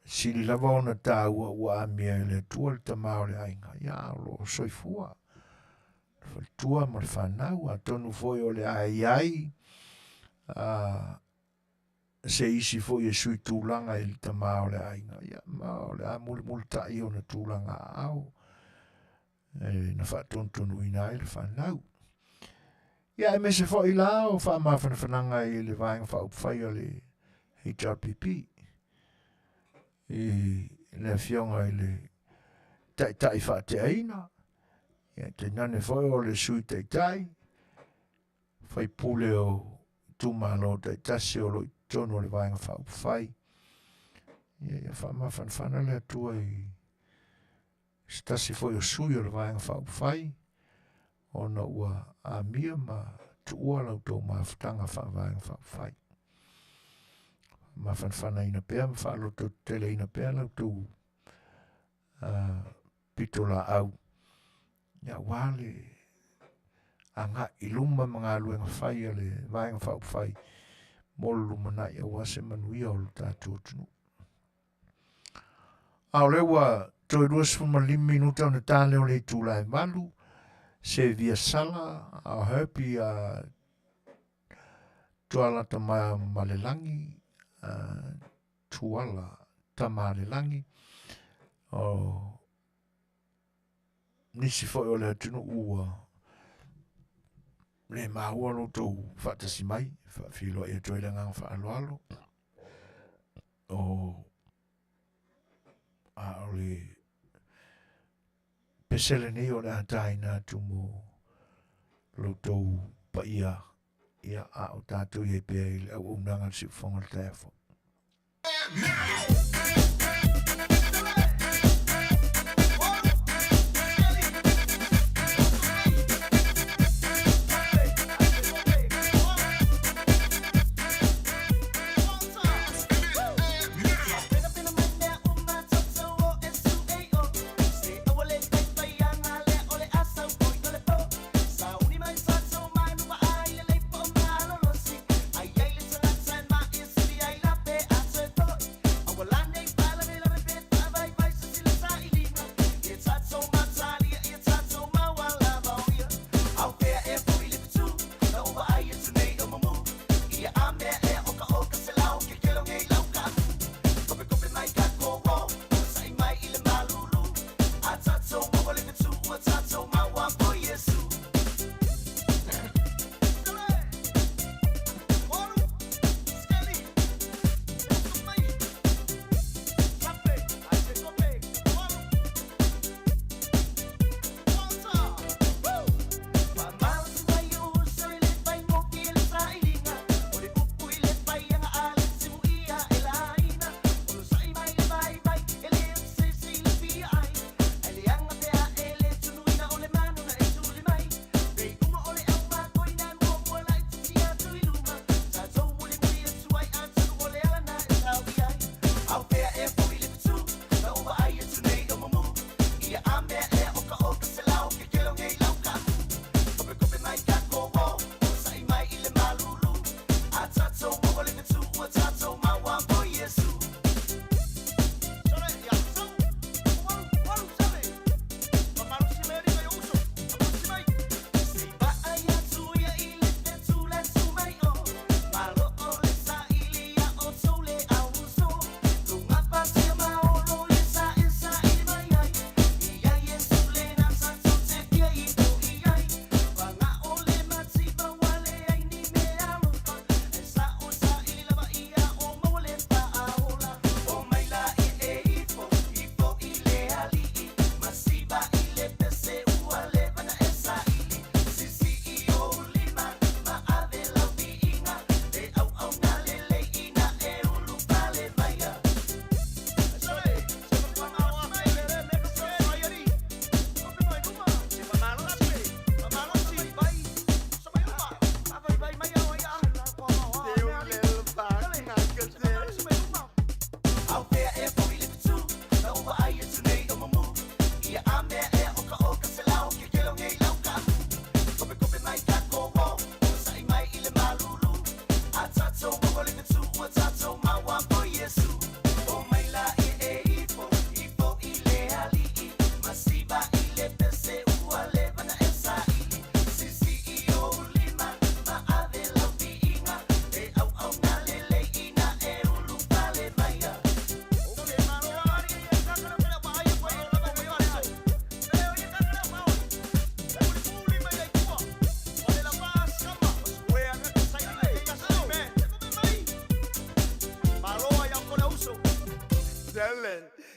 sili lava ona tāua ua amia le tua le tamao le ainga ia lo soifua le wharitua ma le whanau a tonu foi o le ai se isi foi e sui tūlanga I le tamao le ainga ia ma o le muli tai o na tūlanga au na whaatontonu ina I le whanau ia e me se foi la o wha mawhanawhananga I le vaenga whaupwhai o le HRPP le whionga I le tai whaate aina ia te nane foi o le sui tai whai pule o tūmalo tai tasi o lo tono le vaenga whaupwhai ia wha mawhanawhana le atua I stasi foi o sui o le vaenga whaupwhai ona ua a mia ma tuua lau tō mawhatanga whaavaenga whaupwhai mawhanawhana ina pēr ma whaaloto tele ina pēr lau tō pitola au ia wale anga iluma mga luenga whai le vaenga whaupwhai molu lumana ia wase manuia o tātou tunu. Au lewa toi 2 minuta ona tāle o le tūlai malu se via sala au happy tuala tama malelangi tuala tama malelangi o nisi foi o le tunu ua le maua lo tō whaatasi mai whaafilo e toi le ngang whaaloalo o a le pesele nei o le atai nā tumo lo tō pa ia a o tātou i e pēr I le au unanga si whonga le taefo.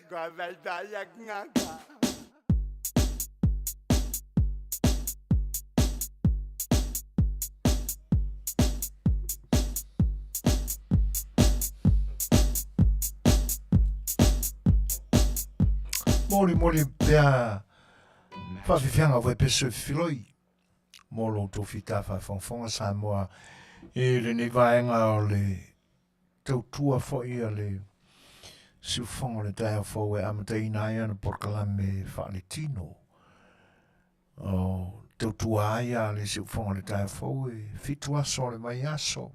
Kwa vaita ya ngaka. Mori pea whawhiwhianga wai peso whiloi. Molo tō whita whawhongwhonga Samoa e le ni vaenga o le tautua fwoi a le siuwhonga le tae whau e amataina ia na porkalame whaale tino. O tautua aia le siuwhonga le tae whau e fitu aso le mai aso.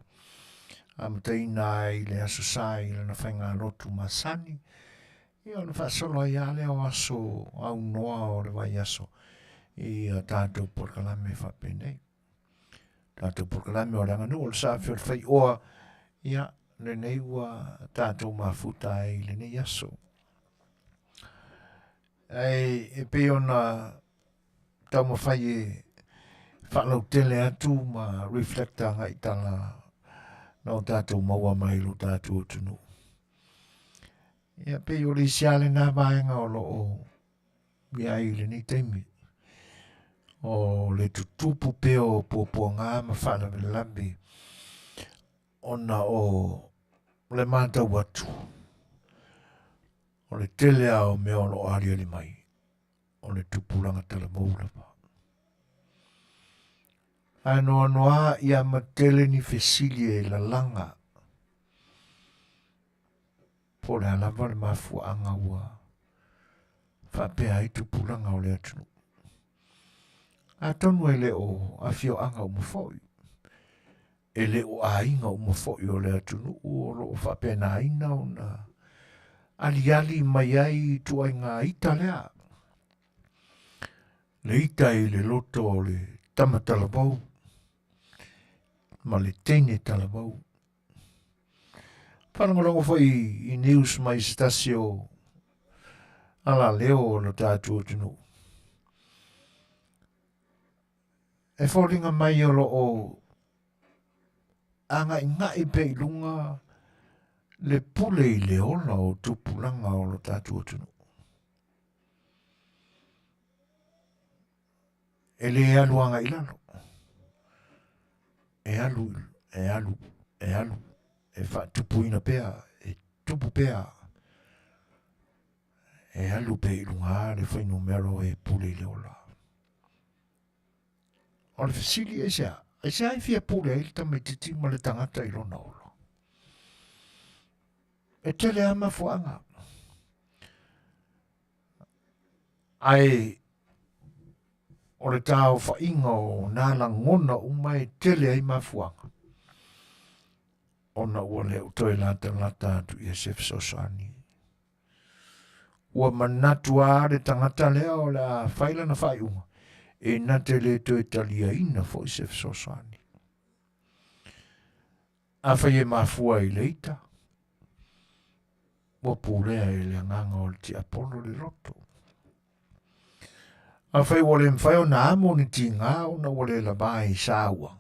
Amataina i le aso sai le na whainga lotu masani. Ia na whaasolo ia le o aso au noa o le vai aso. I tātou porkalame whapenei. Tātou porkalame o ranga nu o le sāwhio le Fai'oa. Ia, le nei ua tātou mafuta i le nei aso. E pe ona tau mawhai e whalau tele atu ma reflecta ngai tala na o tātou maua mai lo tātou tunu. Ia pe o le siale nā vaenga o lo o ia i le nei teimi. O le tutupu pe o popo ngā ma whana me lambi. Ona o le mātau watu. O le tele au me o lo aria li mai. O le tupulanga tala maula pa. Ano anoa ia ma tele ni fesili e la langa. Po le alava le mafua anga ua. Whapea i tupulanga o le atunu. A tonu e le o Afiafi o mawhoi. E le o ainga o mawhoi o le atunu o lo o whapena ina o na ali mai ai tua ngā ita lea. Le ita i le loto o le tamatalabau. Ma le teine talabau. Whanangolongo whai i news mai stasio ala leo o lo tātua tunu. E whoringa mai o lo o anga i ngai pe i lunga le pule i le ola o tupulanga o lo tātua tunu. E le aluanga i lalo. E alu. E wha tupuina pea, e tupu pea. E alu pe i lunga le whainu mero e pule i le ola. O le fasili e sea. E sea i fia pule e ta me titi ma le tangata i lona ola. E tele ama fuanga. Ai o le tau whainga o nāla ngona umai tele ai mafuanga. Ona ua le utoi lata atu i Sef Sosani. Ua manatu a le tangata lea o la whaila na whaiunga. E nate le toi talia ina fo i Sef Sosani. A whai e mafua i leita. Ua pūrea e le nganga o le ti apolo le roto. A whai wale mwhai o na amo ni ti ngā o na wale la bai sāuanga.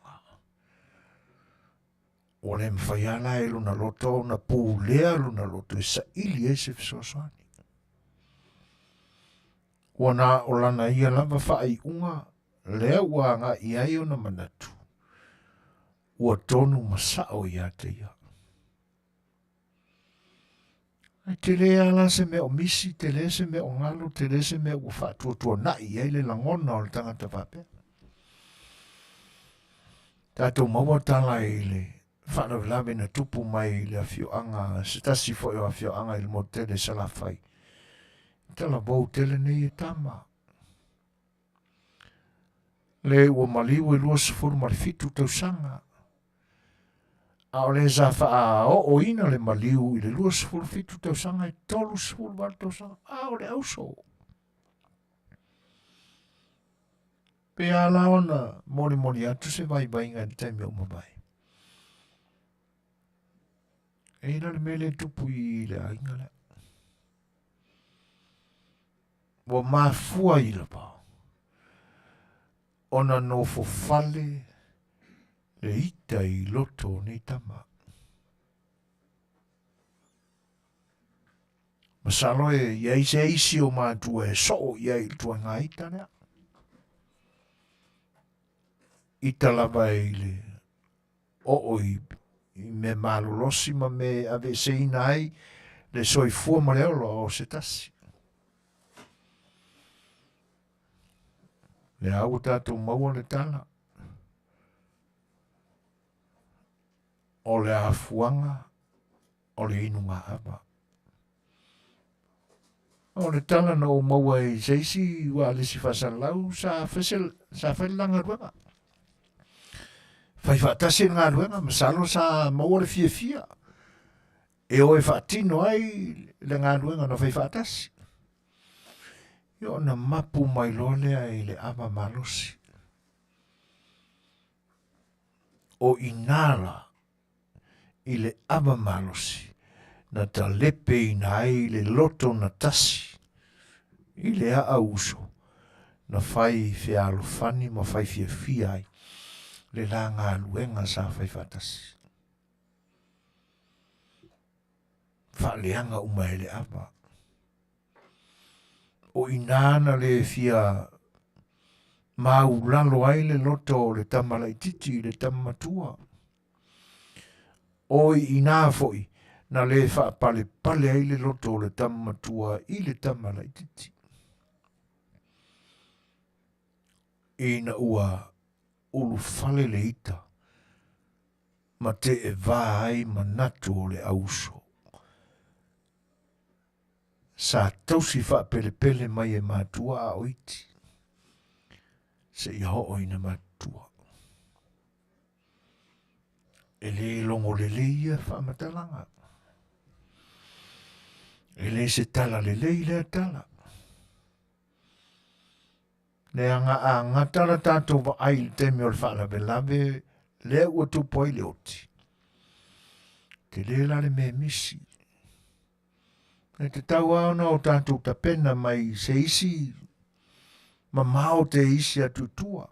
Wale mwhai ala e luna loto o na pūlea luna loto e sa ili e Sef Sosani. Wana o lana ia lava whai unga lea ua ngā iai o na manatu. Ua tonu masao i ate ia. Te lea la se me o misi, te lea se me o ngalo, te lea se me o whātua na i le langona o le tangata whapea. Tātou maua tala i le whanawelawe na tupu mai le Afioanga, setasi fo e Afioanga i le motele salawhai. Tala bau tele nei e tama. Le ua maliu e lua sifuru marifitu tausanga. A o le zafa a o ina le maliu i le lua sifuru fitu tausanga i tolu sifuru wala tausanga. A o le auso. Pe ala ona mori atu se vai ngai le taimi o mabai. E ina le mele tupu i le ainga le. Wa mafua i le pa. Ona no fofale le ita i loto ni tama. Masalo ia se isi o mātua e so ia i tua ngā ita nea. Ita lava e le i me malolosi ma me ave se ina ai le soifua ma le olo o se tasi. Le au tātou maua le tala. O le afuanga, o le inunga ava. O le tala na o maua i seisi wa le si fasalau sa whailanga ruanga. Fai whaatasi ngā ruanga, masalo sa maua le fia. E o e whaatino ai le ngā ruanga na fai whaatasi. Yo na mapu mai lolea i le ava malosi. O inala i le ava malosi na ta lepe ina ai le loto na tasi. I le a uso na fai fealofani ma fai fia ai le la ngā luenga sa fai whaatasi. Whaaleanga uma e le ava. O inana le fia maulalo ai le loto le tamalaititi le tamatua. O ina foi na le whaapale pale ai le loto le tamatua i le tamalaititi. Ina ua ulu fale le ita ma te e vai manatu o le auso. Sa tausi whaapele mai e matua a oiti. Se i ho ina matua. E le longo le leia whaamatalanga. E le se tala le le tala. Ne a ngatala tātou wa ai te me o le whaalawe le ua tupoi le oti. Te le la le me misi. E te tau aona o tātou ta pena mai se isi ma mao te isi atutua.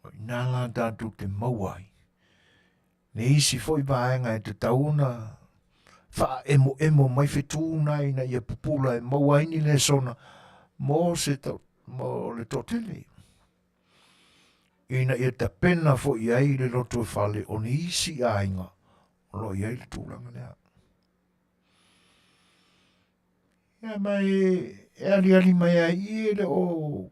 O inala tātou te mauai. Ne isi foi vaenga e te tauna wha emo mai whetūna ina ia pupula e mauai ni le sona mo le totele. Ina ia ta pena fo i ai le loto e whale o ni isi ainga o lo i ai le tūlanga lea. Ia mai e ali mai ai ele o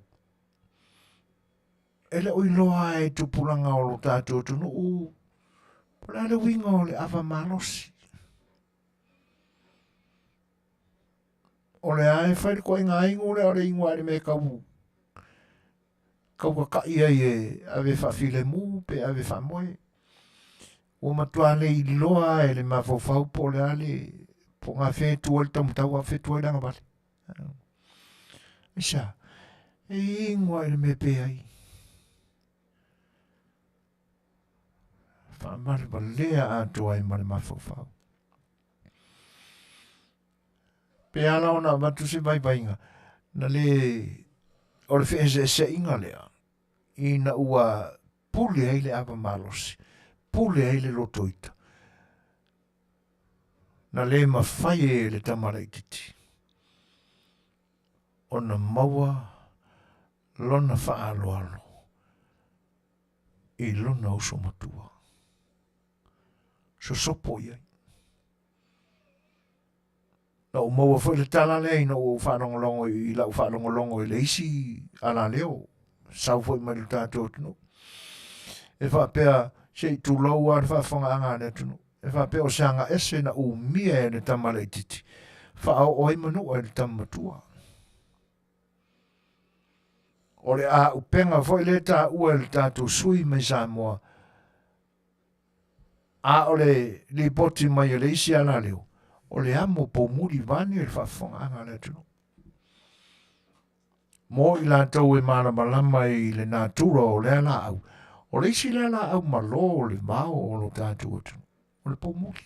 iloa e tupulanga o lo tātou tunu o pala le winga o le ava malosi. O le ae whaere koe ngā ingo le ore ingo are me kau ka ia e ave whawhile mu pe ave whamoe. O matua le iloa e le mawhawhau po le ale po ngā whetua le tamutau a whetua le anga wale. Isa, e ingo are me pe ai. Whamare pa lea atua e mare mawhawhau. Pe ala ona watu se vai vainga. Na le o le wheze se inga lea. Ina ua pule ai le ava malosi. Pule ai le lotoita. Na le mawhai e le tamaraititi. Ona maua lona whaaloalo. I lona uso matua. So sopo iai. Na o maua foi le tala lea ina o whanongolongo i lau whanongolongo i le isi ala leo. Sau foi mai le tātou tunu. E whapea se i tūlau a le whawhanga ne tunu. E whapea o seanga ese na u mia e le tamalaititi. Whao oi manu e le tamatua. O le a upenga foi le tā ua le tātou sui mai Samoa. A o le li poti mai le isi ala leo. O le amo po muri vani e le whawhanga ne tunu. Mo i la tau e malama i le natura o le ala au. O le isi le ala au malo o le mao o lo tātou atu. O le pomuri.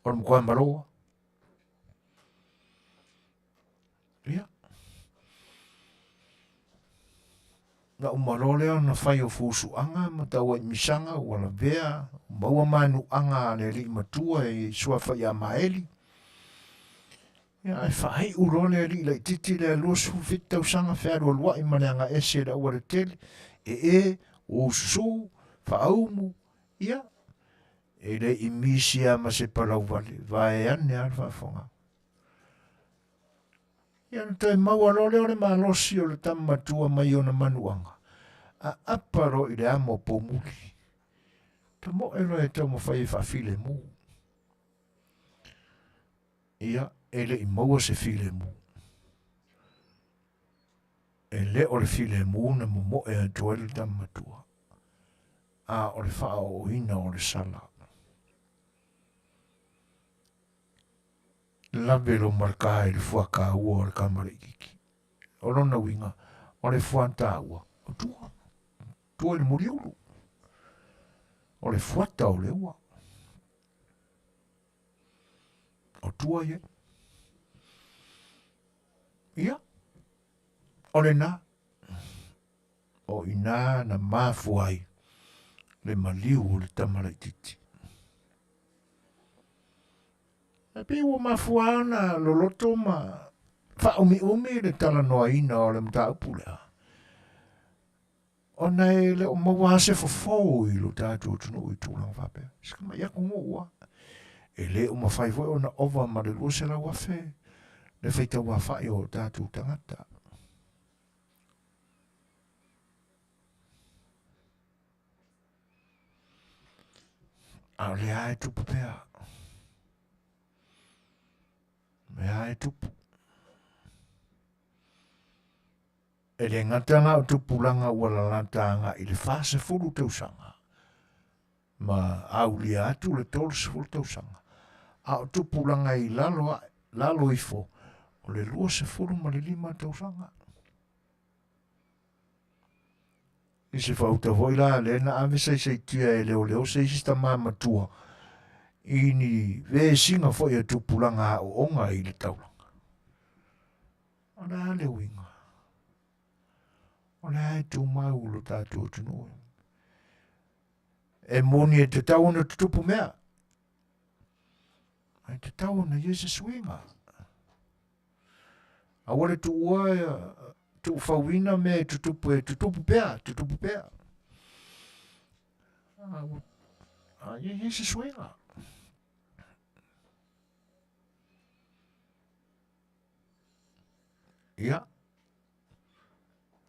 O le mkua maroa. Ia. na umarole na fai o fusuanga ma taua i misanga wala vea maua manu anga le li matua e sua fai a maeli ia e fai urole li le titi le losu fita usanga fea lua i mananga ese da ua le tele e o su fa aumu ia e le imisia ma se palau vale vai ane alfa fonga ia na tai maua lole o le malosi o le tamatua mai o na manuanga a aparo i le amo pomuli ta mo e loe tau mo fai fa file mu ia e le i maua se file mu e le o le file mu na mo e atoe le tamatua a o le faa o ina o le sala lave lo markai le fuaka ua o le kamare ikiki o lona winga o le fuanta ua o tua le muriulu o le fuata o le ua o tua ye ia o le na o ina na mafuai le maliu o le tamaraititi e pe ua mafuana loloto ma fa umi le tala noa ina o le mta upulea o nei le o maua se fofo i lo tātou tunu i tūlang whape. Sika mai ako ngō e le o mawhai voi o na ova ma le lua se la wafe. Le feita wawhai o tātou tangata. A le ae tupu pea. Me ae tupu. E le ngatanga o tupulanga ua la lantanga i le fase fulu tausanga. Ma au lia atu le tolu se fulu tausanga. A o tupulanga i lalo ifo o le lua se fulu ma le lima tausanga. I se fauta voi la le na ame sei tia e leo sei sista mama tua. I ni ve singa foi e tupulanga o onga i le taulanga. Ana le winga. O le hae tū mau lo tātou tunu. E moni e te tau na tutupu mea. Ai te tau na Yesu swinga. A wale tu ua tu fawina me tutupu pea. A Yesu swinga. Ia.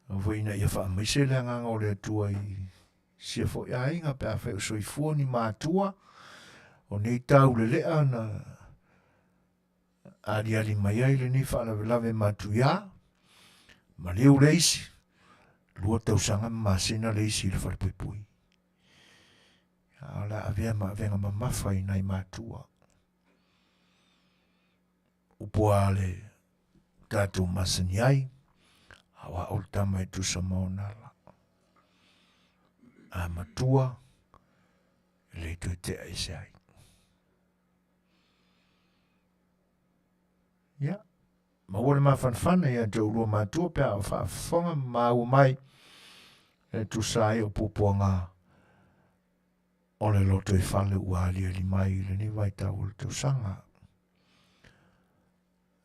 Voi na ia wha maise le nganga o le atua i sia fo ia inga pe a whai soi fua ni mātua o nei tau le lea na ali mai ai le ni wha lave mātu ia ma leo leisi lua tausanga masina leisi le whare ala avea ma venga ma mawhai nai mātua upua le tātou masani ai awa o tama e tu Samoa nala. A matua, le tu te aisai. Ya, ma wale ma fanfana ya te urua matua pe a whaafonga mau mai e tu sai o pupuanga o le loto e whale uali ali mai le ni vai tau le tu sanga.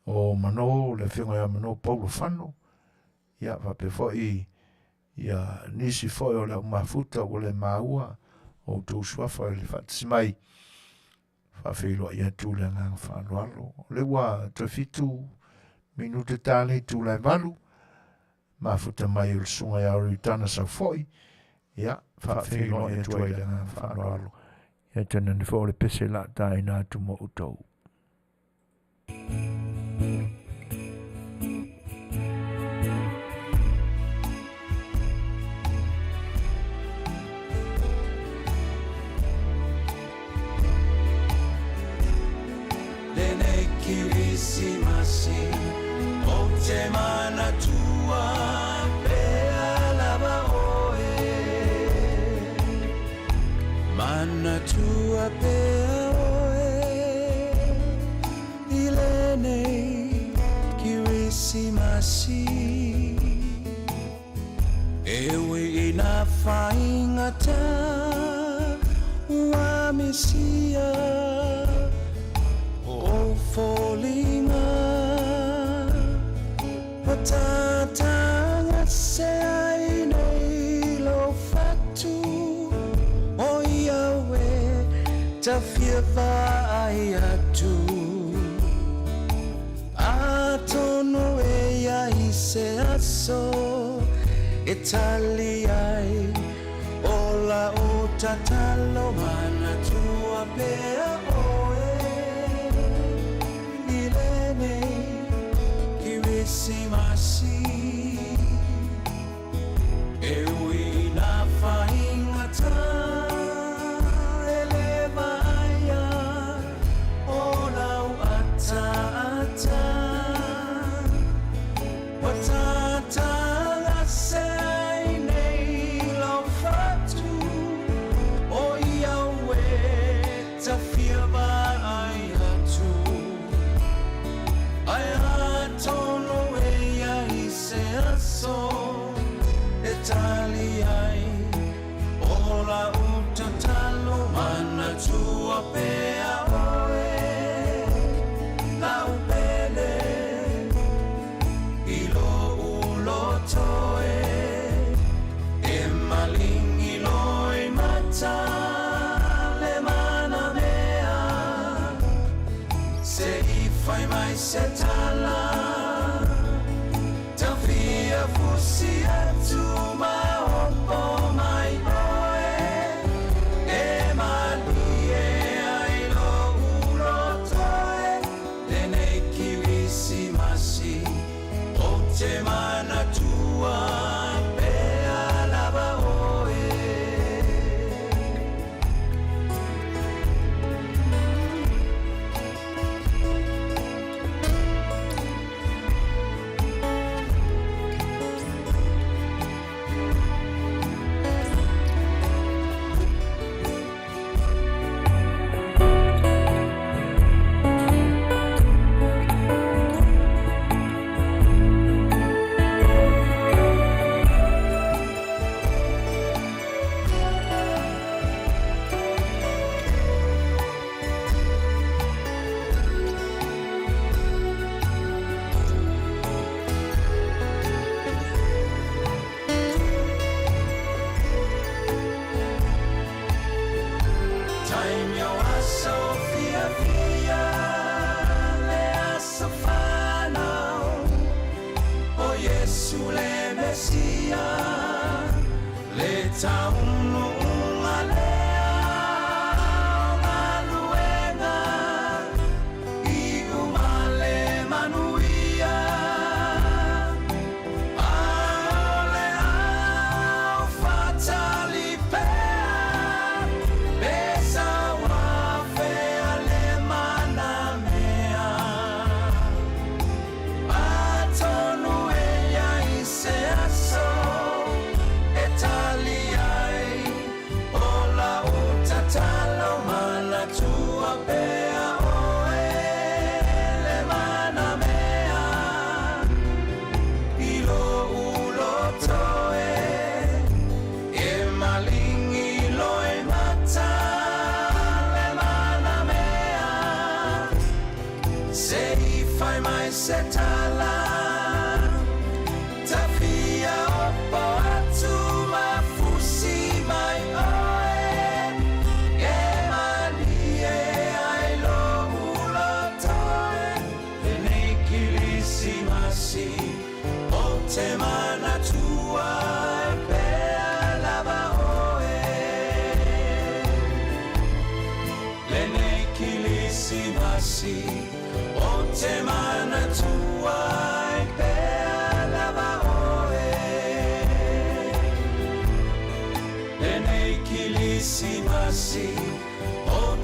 O mano, le whiunga ya mano Paulo whano, ia vape foi ia nisi foi o le mafuta o le maua o tu suafa le fatsi mai fa filo ia tu le ngang fa lo le wa trafitu minute tale tu le valu mafuta mai o sunga ya ritana sa foi ia fa filo ia tu le ngang fa lo ia tena ni fo le pese la tai na tu mo utou. O te mana tua pea lava oe mana tua pea oe ile nei kirismasi e faingata ua misia o folinga patata se ai nei lo fatu o iawe tafia vai atu atono e ai se aso Italiai ola o tatalo mana tua pea oe ilene kiwisi masi e ui na faingata eleva aia ola o ata ata watata Italiai ola utatalo mana tua pea oe la upele ilo ulo toe e malingi loi mata le mana mea se I fai mai se tala tafia fusi atu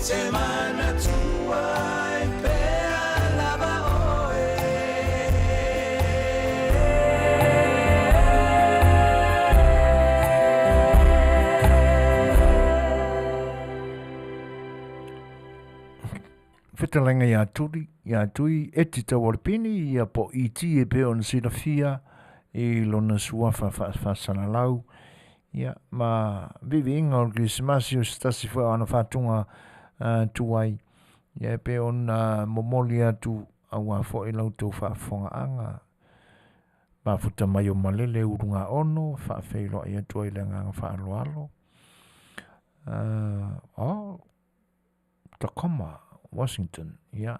Semana tua pea lava oe Fetalaiga ia tui e te tawalpini ia po iti e pe on sinafia e lona suafa whasalalau Ia, ma vivi inga o Krismasi o stasi fwea ana whatunga tuai. Ia pe on momoli atu awa fo e lautou Faafofoga'aga. Mafuta mai o malele urunga ono, Faafeiloa ia tuai le nganga whaaloalo. Tacoma, Washington, ia.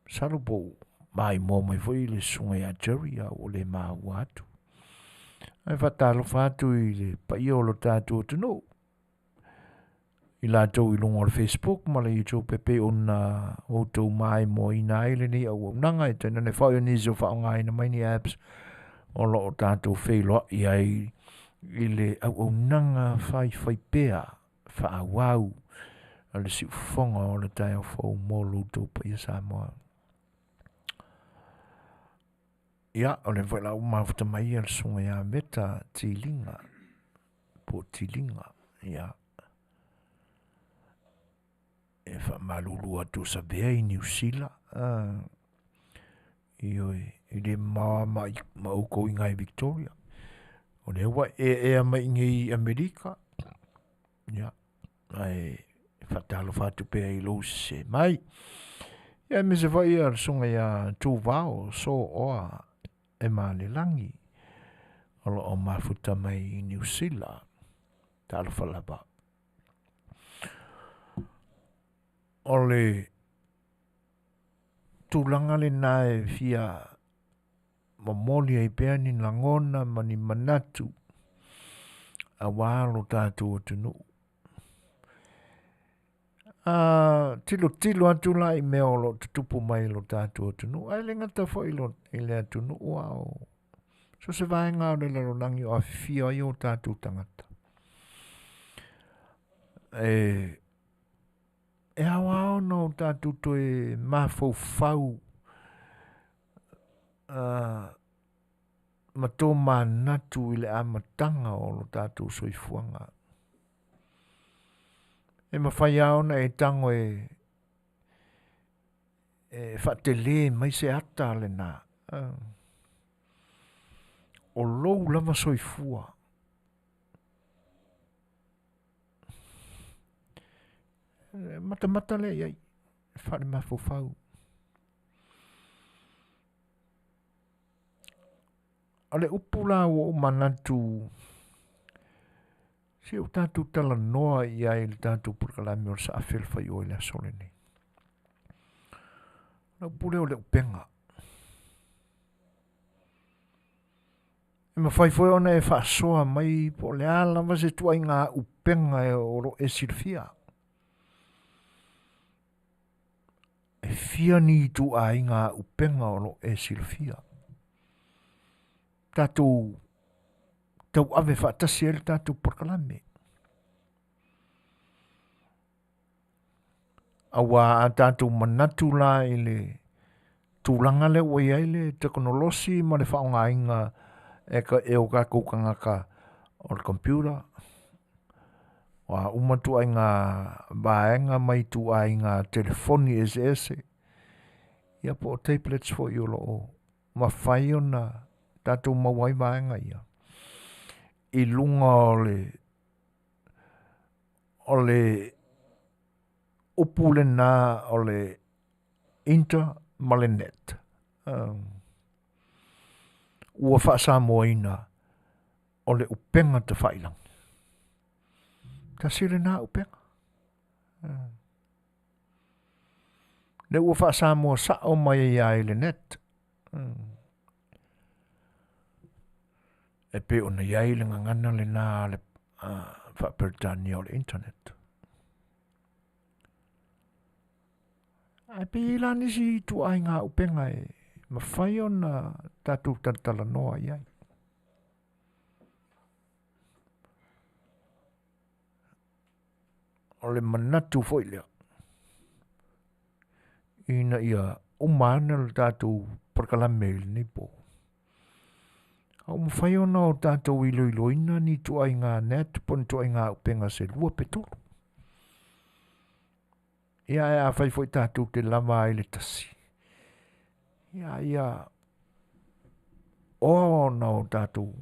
Salupo mai mo mai foi le sunga ia Jerry o le maua atu. Ai whatalo whatu i le paiolo tātua tunu. I lātou i lungo le Facebook, ma le YouTube pepe o na outou mai mo i na ele ni au nanga i tēnā ne whao nisi o whao ngai na mai ni apps o lo o tātou whailoa i ai i le au nanga whai pēa whaawau a le si ufonga o le tai au whao mō loutou pa i Samoa. Ia, o le whaila o mawhata mai al sunga ia meta tilinga. Po tilinga, ia. E wha malulu atu sa bea i New Zealand. I le maa mauko i ngai Victoria. O le wa e mai ngai Amerika. Ia. Ai, whatalo whatu pēa i lo se mai. Ia, me se whai al sunga ia tū vao so oa. E le langi o mafuta mai i New Zealand talo whalaba o le tūlanga le nae fia mamoli ai pēa ni langona mani manatu a wālo tātou tunu tilo atu la i mea o lo tutupu mai lo tātou tunu. Ai le ngata fo i le atunu ua o. So se vai ngā o le laronangi o Afia i o tātou tangata. E awa o no tātou to e mafau fau ma tō manatu i le amatanga o lo tātou soifuanga. E mawhai aona e tango e whatele mai se ata le nā. O lou lama soifua. Mata le iai. Whare mawhau. Ale upula o manatu si o tātou tala noa i ai le tātou purkalami o sa awhelwhai o le asole nei. Na upule o le upenga. E mawhaifoe ona e whaasoa mai po le ala wase tua i ngā upenga e oro e silfia. E fia ni tu a i ngā upenga oro e silfia. Tātou tau ave whaatasi ele tātou porkalame. Awa a tātou manatu la ele tūlanga le oi ele teknolosi ma le whaonga inga e o ka koukangaka o le computer. Wa umatu ai ngā baenga mai tu ai ngā telefoni SS. Ia po tablets fo i olo o. Ma whai ona tātou mawai baenga ia. I lunga o le upule nā o le inter ma le net. Ua whaasamoina o le upenga te whailang. Ta sire nā upenga. Le ua whaasamoa sa o mai ai le net. E pe ona iai le ngangana le nā le whaaperitani o le internet. E pe ila nisi tu ai ngā upenga e mawhai ona tātou tatala noa iai. O le manatu foilea. Ina ia umana le tātou perkalame ili nipo. Au mawhai ona o tātou iloiloina ni tu ai ngā net, pon tu ai ngā upenga se lua petolo. Ia e a whai foi tātou te lama ai le tasi. Ia o na o tātou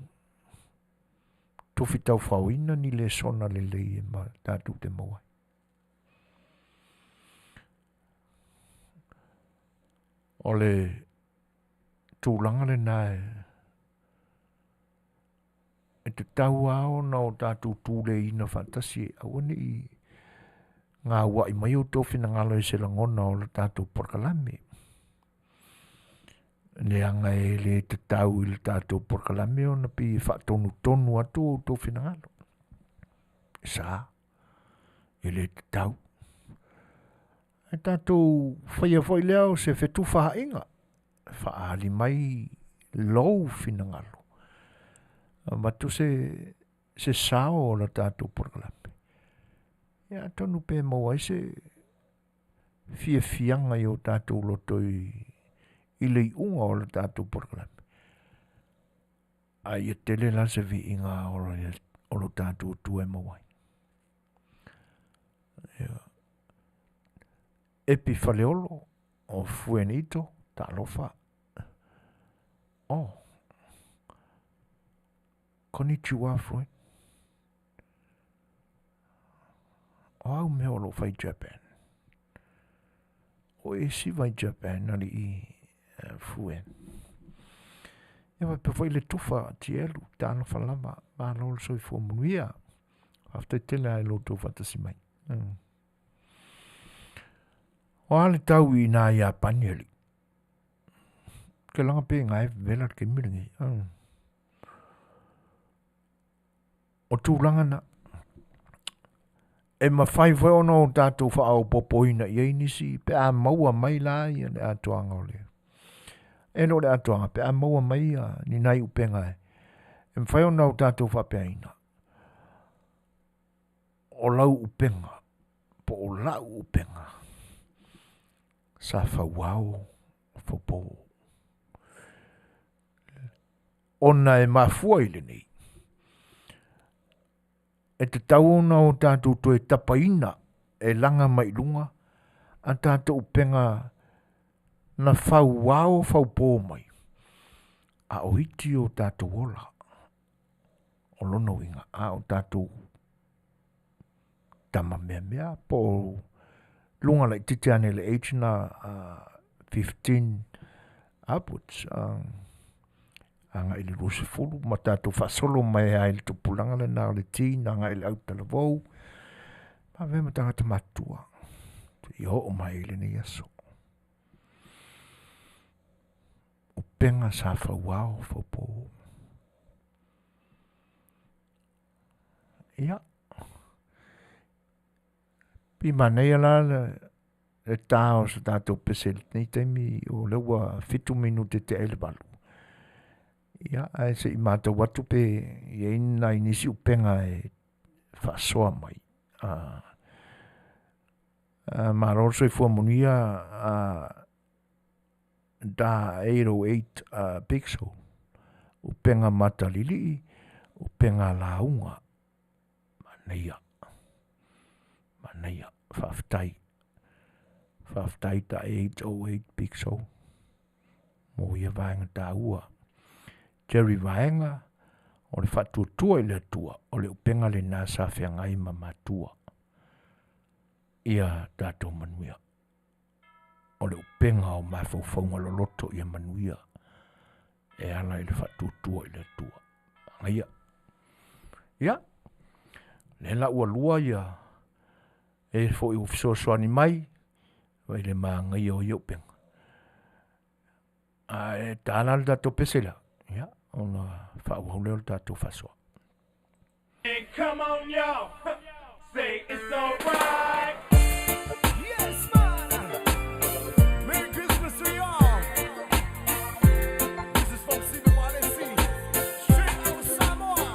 tofi tau whauina ni le sona le lei e ma tātou te maua. O le tūlanga le nae e te tau ao na o tātou tūle ina fantasi awane i ngā wai mai o tō whina ngalo e se langona o le tātou porkalame. Le anga e le te tau i le tātou porkalame o na pi whaatonu tonu atu o tō whina ngalo. Sa, e le te tau. E tātou whaia whai leo se whetu wha inga. Whaali mai lou whina ngalo. Matu se sao o la tātou porkalame. Ia tonu pe maua se fianga i o tātou loto i lei unga o la tātou porkalame. Ai e tele la se vi inga o lo tātou tu e maua. Epi whaleolo o fuenito ta lofa. Konnichiwa Freud. O au mea o lo whai Japan. O e si vai Japan nari i fuen. E wai pe whai le tufa ti elu tāna whalama ma lolo soi fua Manuia. After tele ai lo tu whatasi mai. O ale tau i nā ia panieli. Ke langa pe ngai vela ke miringi. O tūlanga na. E ma whai whai ono o tātou whaau popoina i einisi, pe a maua mai la i le atuanga o leo. E no le atuanga, pe a maua mai ni nai upenga e. E ma whai ono o tātou whapeaina. O lau upenga, po o lau upenga. Sa whauau, whapo. Ona e mafua i le nei. E te tauona o tātou to e tapaina e langa mai lunga, a tātou penga na whauao whaupō mai. A oiti o tātou ola. O lono inga, a o tātou tama mea po lunga lai tite ane le age na 15 upwards. Anga ili rose fulu, ma tātou whasolo mai a ili tupulanga le nā le tīna, anga ili au talavou. Ma vema tangata matua. I ho o mai ili ni aso. O penga sa whauao, whaupo. Ia. Pi manei ala le tāo sa tātou pesel. Nei taimi o lewa 7 minute te ele balu. Ia, ai se i mātou watu pe i eina inisi upenga e whasoa mai. Maroro i fua Manuia da 808 pixel. Upenga matalili, upenga launga. Manuia, whaftai. Whaftai da 808 pixel. Mo ia vaenga tā ua. Jerry vaenga, o le whatuatua i le tua, o le upenga le nasa whiangai ma matua. Ia tātou Manuia. O le upenga o mawhauwhaunga loloto i a Manuia. E ala i le whatuatua i le tua. Ia. Ia. Le la ua lua ia. E fo i ufisoa ni mai. Vai le maanga i o i upenga. E tāna le tātou pesela. Ia. Ona whaau leo tātou whasoa. Hey, come on, y'all. Say it's alright. Yes, man. Merry Christmas to y'all. This is from Samoa. Straight out of Samoa.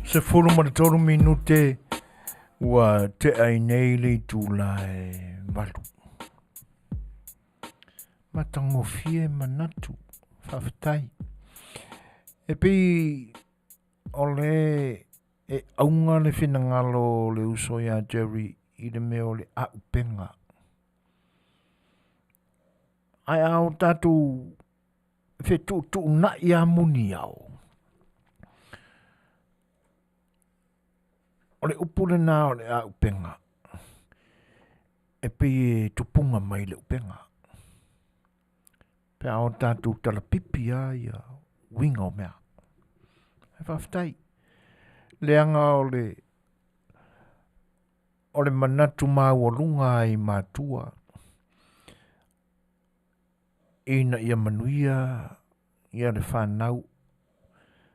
Se fulu ma tolu minute ua te ai nei le tūlai walu. Matango fie manatu, whawhetai. E pi ole e aunga le whinangalo le uso ia Jerry I le meo le a upenga. Ai au tatu whetu tu na ia muni au. Ole upule nā ole a upenga. E pi e tupunga mai le upenga. Pe au tatu tala pipi a ia winga o mea. E whawhetai. Leanga ole manatu māualunga I mātua. Ina ia Manuia, ia le whanau.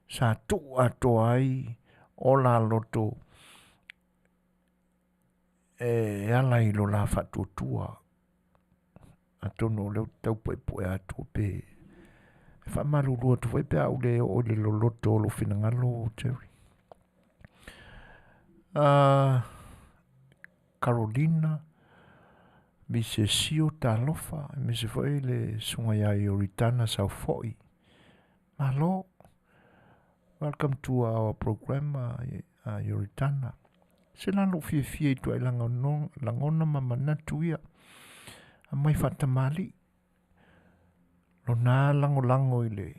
Sa tu atoa ai o la loto. E ala I lo la whatutua. Atono leo taupo e poe atu pe. E whamaru rua tu waipe au le o le lo loto lo whinangalo Jerry. Carolina. Mi se sio ta lofa. Mi se foi le sunga ia Ioritana sau foi. Malo. Welcome to our program, Ioritana. Se lalo fie tu ai langona mamanatu ia. A mai whatamali. Lo nā lango I le.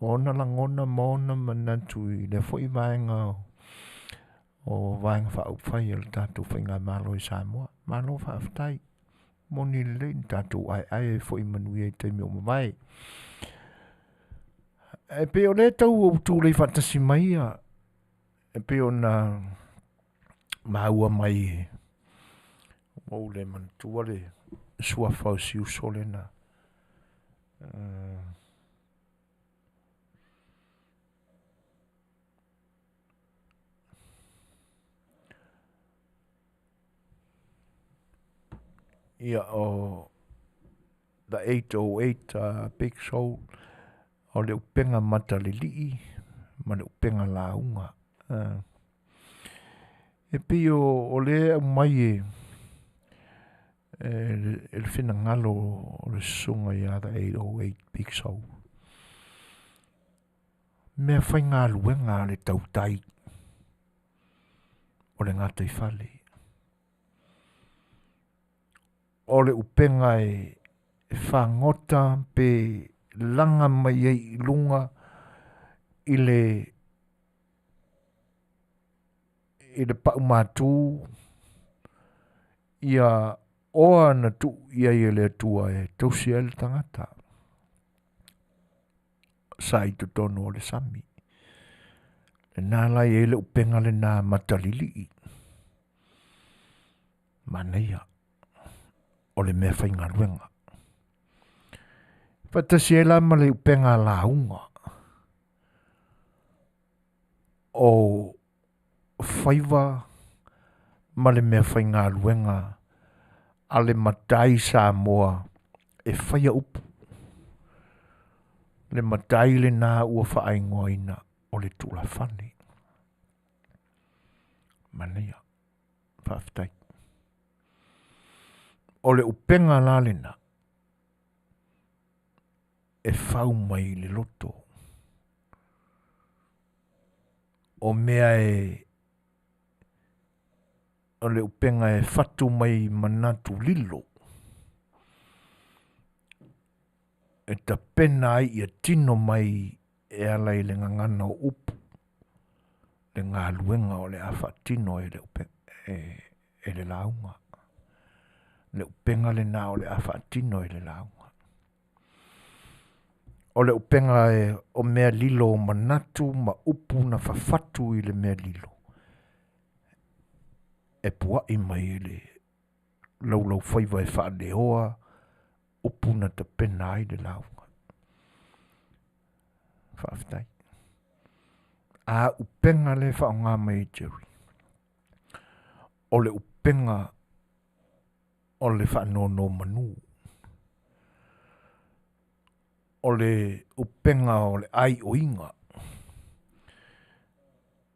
Ona langona maona manatu I le foi vaenga o vaenga whaupwhai el tātou whainga malo I Samoa. Malo whaaftai. Moni le tātou ai foi Manuia I te meo mawai. E pe o le tau o tu le whatasi mai a. E pe o na maua mai. O le mantua le suafau siu sole na. Ia o the 808 Big Soul o le upenga matalilii ma le upenga launga. E pi o le mai e le whinangalo o le sunga ia the 808 Big Soul. Mea whainga luenga le tautai o le ngata I whale. O le upenga e whangota pe langa mai I lunga I le pau mātū ia oa na tu ia I le atua e tausia le tangata. Sa I tutono o le sami. Le nālai e le upenga le nā matalili. Manuia. O le mea whainga luenga. Whatasi e la ma le upenga launga. O whaiva ma le mea whainga luenga a le matai Samoa e whaia upu. Le matai le nā ua whaingoina o le tula whane. Manuia. Whaftai. O le upenga la lena e whau mai le loto. O mea o le upenga e whatu mai manatu lilo. E ta pena ai ia tino mai e ala I le ngangana o upu. Le ngā luenga o le awhatino e le upenga e le launga. Le upenga le nā o le awhatino e le launga. O le upenga e o mea lilo o manatu ma upu na whawhatu I le mea lilo. E pua I mai le lau whaiva e whaaleoa upu na ta pena ai le launga. Whaaftai. A upenga le whaonga mai Jerry. O le upenga o le whanono manu. O le upenga o le ai o inga.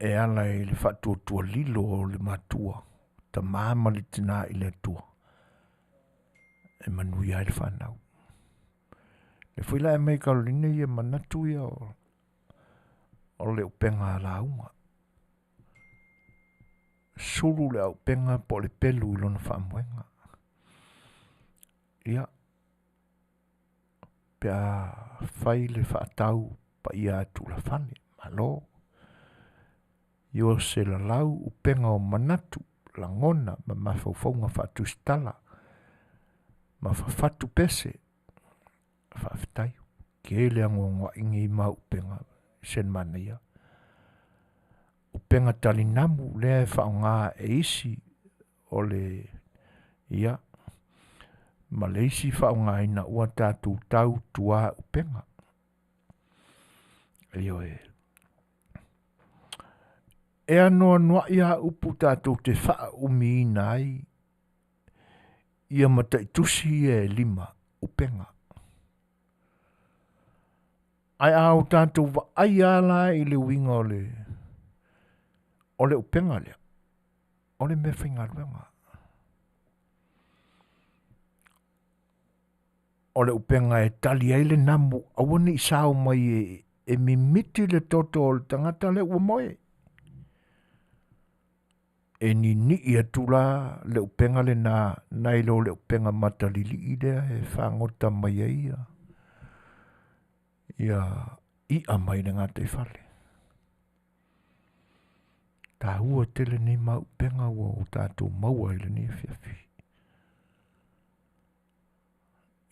e ala i le whatuatua lilo o le matua, ta māma le tina i le atua. E Manuia i le whanau. Le whaila e mei Karolina i e manatu ia o le upenga la unga. Suru le upenga po le pelu i lona whaamwenga. Ia. Pea whai le whaatau pa ia atu la whane. Malo. Io se la lau upenga o manatu la ngona ma mawhauwhaunga whaatu stala. Ma whawhatu pese. Whawhitai. Ke le angonga ingi ma upenga sen Manuia. Upenga talinamu lea e whaonga e isi o le ia. Ma le isi whaonga ina ua tātou tau tua upenga. Io e. E anoa noa ia upu tātou te wha umi nai. Ia mataitusi e 5 upenga. Ai au tātou wa ai ala i le winga o le upenga lea. O le me whainga ruenga. O le upenga e tali ai le namu. Awane i sao mai e mimiti le toto o le tangata le ua moe. E ni i atula le upenga le na ilo le upenga matalili i lea e whangota mai ia. Ia i amai le ngata i whale. Tā ua tele ni ma upenga ua o tātou maua i le ni Afiafi.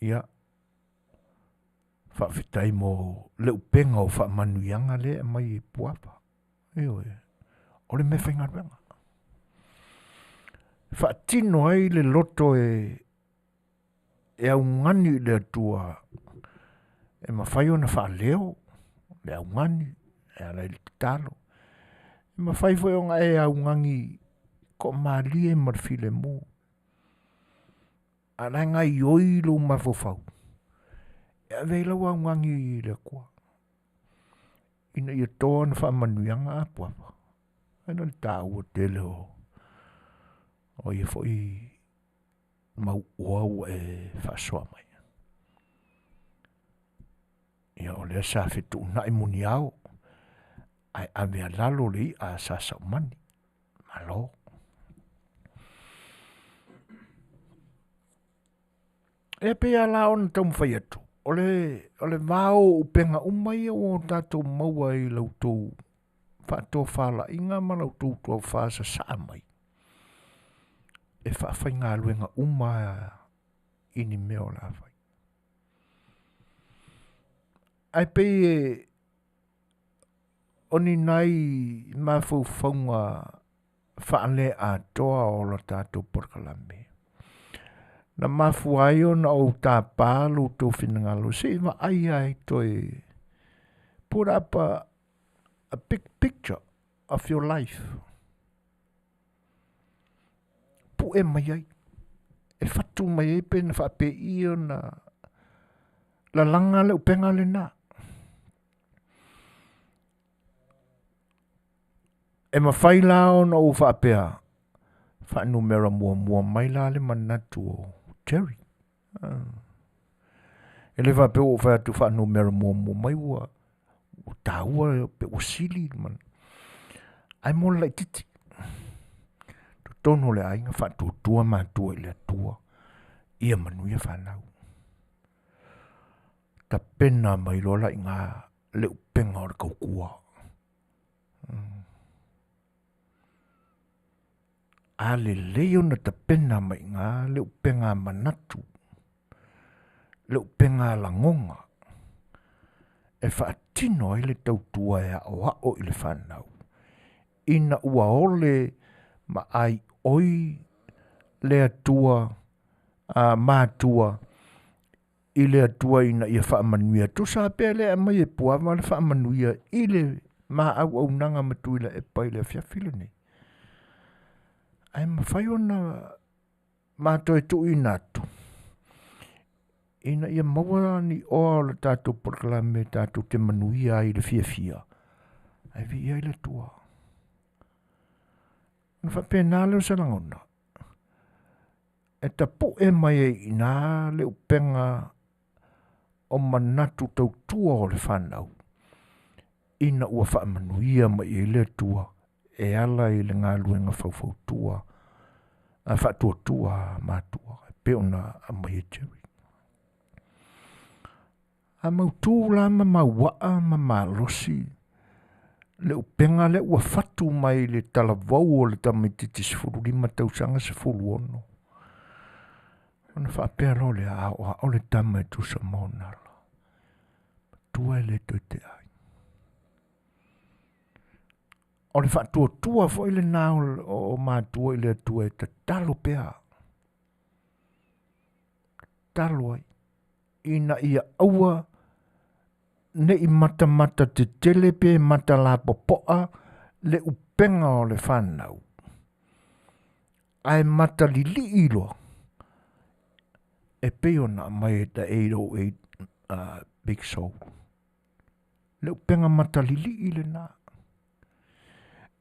Ia. Whawhitai mo le upenga o whaamanuianga le mai e puapa. Io e. O le me whainga ruenga. Whaatino ai le loto e au ngani le atua e mawhai ona whaaleo le au ngani e ala i talo e mawhai foi onga e au ngangi ko maali e marfile mo ana ngai oi lo mafofau e aveila au ngangi le kua ina ia toa na whaamanuianga apuapa ana le tāua tele o ia foi mau uau e whasoa mai. Ia o lea sa whetu na i muni au. Ai avea lalo lei a sa saumani. Malo. E pea la ona tau mwhai atu. O le vāo upenga umai o tātou maua i lautou whātua whala inga ma lautou tua whāsa sa mai. E whawhai ngā luenga ini meo la whai. Ai pei e oni nai mawhau whaunga whaale a toa o la tātou porkalame. Na mawhu ai o na o tā pālu tō whinangalo. Se iwa ai toi put up a big picture of your life. Pu e mai ai. E whatu mai ai pēna whape i o na la langa le upenga le na. E ma whai la o na o whapea. Whanumera mua mai la le manatu o Terry. E le whapea o whatu whanumera mua mai ua. O tā ua pe o sili man. Ai mo lai titi. Tono le ainga whatu tua mātua i le tua. Ia Manuia whanau. Ta pena mai lola i ngā le upenga o le kaukua. A le leo na ta pena mai ngā le upenga manatu. Le upenga langonga. E whaatino i le tautua e o i le whanau. Ina ua ole ma ai oi le atua mātua i le atua ina ia whaamanuia. Tu sa pēr le mai e puama le whaamanuia i le mā au nanga matuila e pai le Afiafi nei. Ai mawhai ona mātua e tu i nātu. Ina ia maua ni o le tātou porkalame tātou te manuia i le fiafia. Ai vi ia i le tua. Na whapena leo sa langona. E ta po e mai e ina le upenga o manatu tau tua o le whanau. Ina ua wha manuia mai e le tua. E ala i le ngā luenga whauwhau tua. A wha tua tua mātua. Pe ona a mai e Jerry. A mautu la ma mawaa ma malosi. Le upenga le ua fatu mai le talavau o le tamititi sifuru lima tausanga sifuru ono. Ona whaapea lo le a o le tama e tu Samoa. Tua le toi te ai. O le whaatua tua fo ile nao o mātua ile tua e te talo pea. Talo ai. Ina ia aua ne i mata te telepe mata la popoa le upenga o le whanau. Ai mata li ilo. E peona mai e ta 808 Big Soul. Le upenga mata li ile na.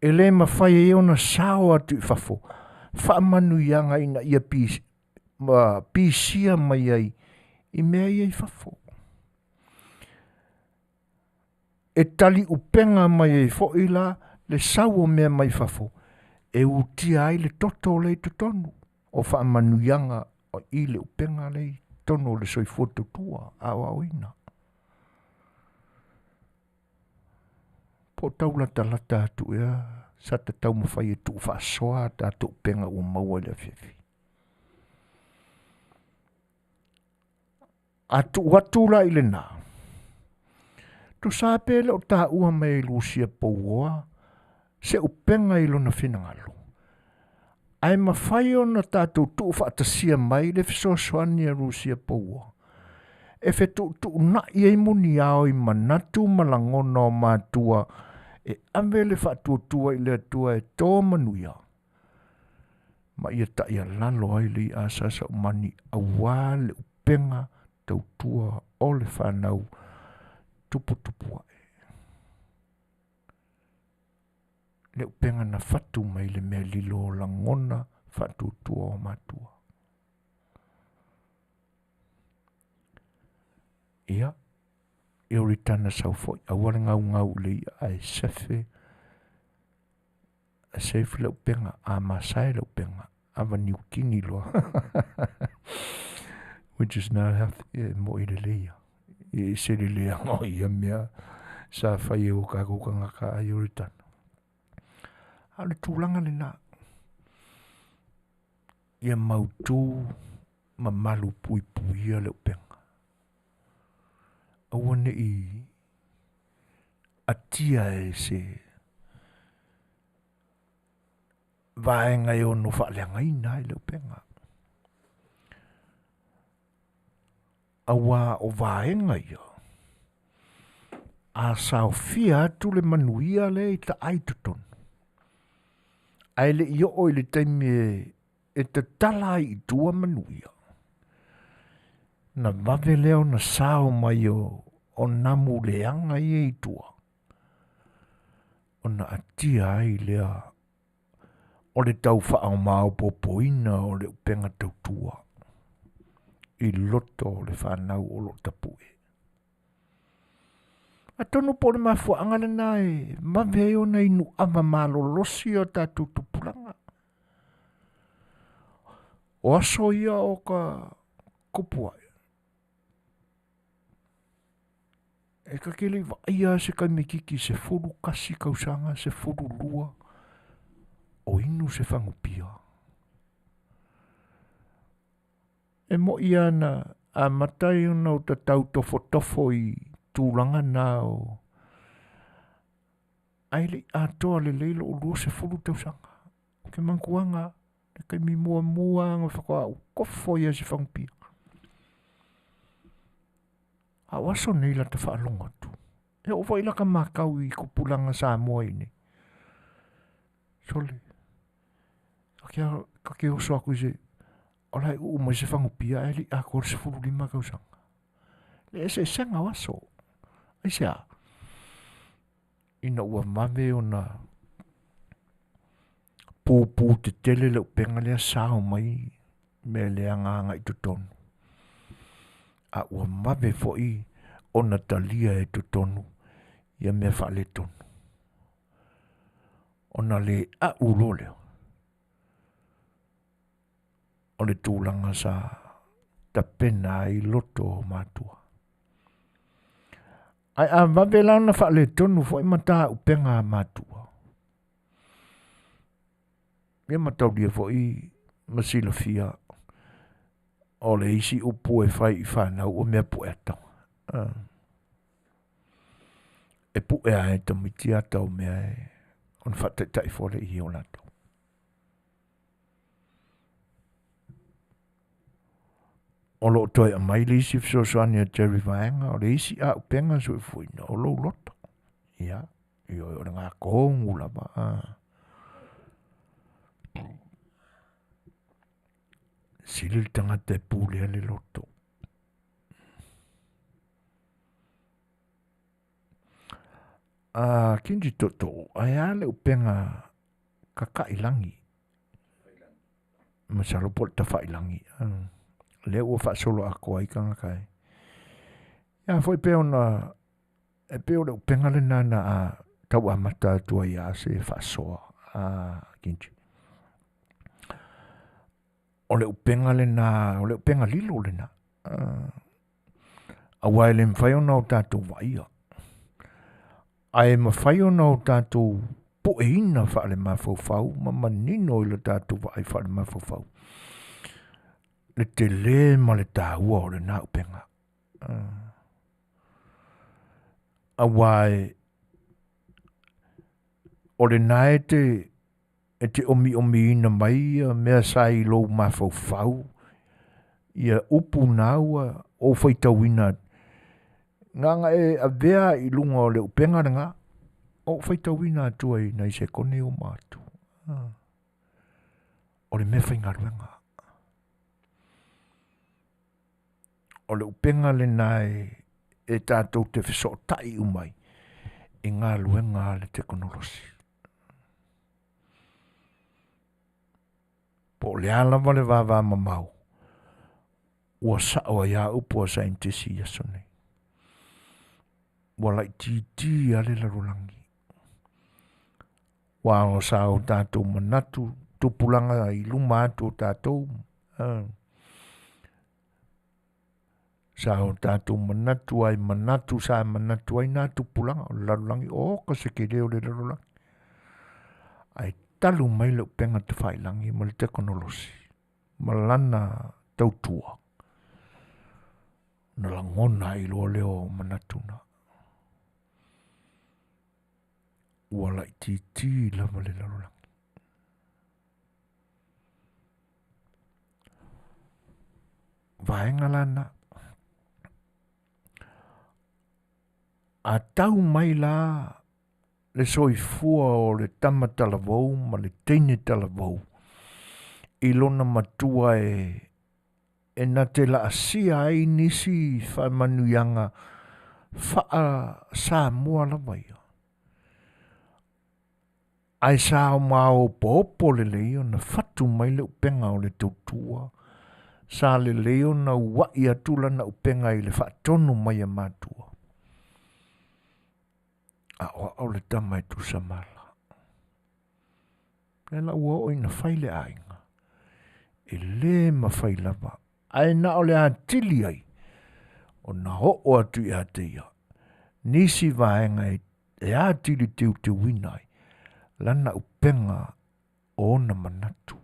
E le mawhai e ona sao atu i whafo. Whaamanuianga ina ia pisia mai ai. I mea i whafo. E tali upenga mai e foila le sau o mea mai whafo. E utia ai le toto le tonu. O whaamanuianga o i le upenga le tono le soifoto tua. Awa oina. Po taula talata atu ea. Sa te tau mawhai e tu whaasoa ta tu upenga o maua le Afiafi. Atu watula ile na. Tu sape le o ta ua mai lusia pouoa. Se upenga ilo na finangalo. Ai mawhai o na tātou tu whaatasia mai le fisosoani a lusia pouoa. E fe tu na i muni ao i manatu malangona o mātua. E amele whaatuatua i le atua e tō Manuia. Ma ia ta ia lalo ai li asasa umani awa le upenga tautua o le whanau tupu ai. Le upenga na whatu mai le mea lilo o langona whaatuatua o mātua. Ia. E ori tana sau foi. Awara ngau le ai sefe. A sefe le upenga. A masai le upenga. Awa niukini loa. Which is now healthy. Mo i le leia. E se le lea mo ia mea. Sa whai e o kako ngaka ai ori tana. A le tūlanga le na. Ia mautu ma malu pui puia le upenga. Awane i atia e se vaenga e ono whaaleanga ina i leo penga. Awa o vaenga ia. A sao fia atu le Manuia le i ta aituton. Ai le i o le taimi e te tala i tua Manuia. Na vave leo na sao mai o namu leanga i e tua. O na atia ai lea o le tau whaau mao popoina o le upenga tau tua. I loto o le whanau o lo tapue. A tono po le mafuanga le nai, mave o na inu ama malo losi o tatu tupulanga. O aso ia o ka kupuai. E ka kele ia se kai mekiki se furu kasi kausanga, se furu lua. O inu se whangupia. E mo ia na a matai una o ta tau tofo i tūlanga nā o. Aile atoa le leilo o lua se furu tausanga. Ke mankuanga, ne kai mi mua ngā whakoa o kofo ia se whangupia. A waso nei la te whaalonga tu. E o whaila ka makau i kupulanga Samoa ini. Sole. Ka ke oso aku se. Olai mai se whangupia e li a kore se furu lima kausanga. Le e se senga waso. Ai sea. Ina ua mame o na pūpū te tele le upenga lea sao mai me lea nganga i tutonu. A ua mawe foi o na talia e tutonu ia mea whaale tonu. O na le a ulo leo. O le tūlanga sa ta pena i loto o mātua. Ai a mawe lau na whaale tonu foi mata upenga mātua. Ia matau dia foi masila fia o le isi upu e whai i whanau o mea pu e atau. E pu e ae tamiti atau mea e on whataitai fore i o lato. O lo toi a mai le isi fisosoani a Jerry Vaenga o le isi a upenga so e fuina o lo loto. Ia, i o le ngā kongu lava. Sili le tangata e pūlea le loto. Kinji toto, ai ale upenga kakailangi. Masalo po ta whailangi. Le ua whaasolo a koa i kanga kai. Ia foi peo na, e peo le upenga le nana a tau amata tua ia se whaasoa. Kinji. O le upenga le na, o le upenga lilo le na. A wai le mwhai ona o tātou waia. Ai mwhai ona o tātou po e ina whaale mawhauwhau, ma manino i le tātou wai whaale mawhauwhau. Le te le ma le tāua o le nā upenga. A wai o le nae te omi ina mai mea sai lo mawhauwhau. Ia upu naua o whaitawina. Nganga e a vea i lunga o le upenga nga. O whaitawina atua i nei se kone o mātu. O le mea whaingaruenga. O le upenga le nai e tātou te wheso tai umai. I ngā luenga le teknolosi. Po le alawa le wawa mamau. Ua sao ia upo a saintesi yasone. Ua lai titi ale larulangi. Ua o sao tātou manatu, tupulanga i luma atu tātou. Sao tātou manatu ai manatu sa manatu ai nā tupulanga o larulangi. O ka seke leo le larulangi. Ai talu mai le upenga te whailangi ma le teknolosi. Ma lana tautua. Na langona i loa leo manatuna. Ua lai titi lama le larulangi. Vaenga lana. A tau mai la le soifua o le tama talavou ma le teine talavou. I lona matua e na te la asia ai nisi wha manuianga wha Samoa la waia. Ai sao mao popo le leo na whatu mai le upenga o le tautua. Sa le leo na wai atula na upenga i le whatonu mai a mātua. A oa o le tama e tu samala. Le la ua o ina whaile ainga. E le ma whailava. Ai na o le atili ai. O na ho o atu i ateia. Nisi vaenga e atili te winai. Lana upenga o na manatu.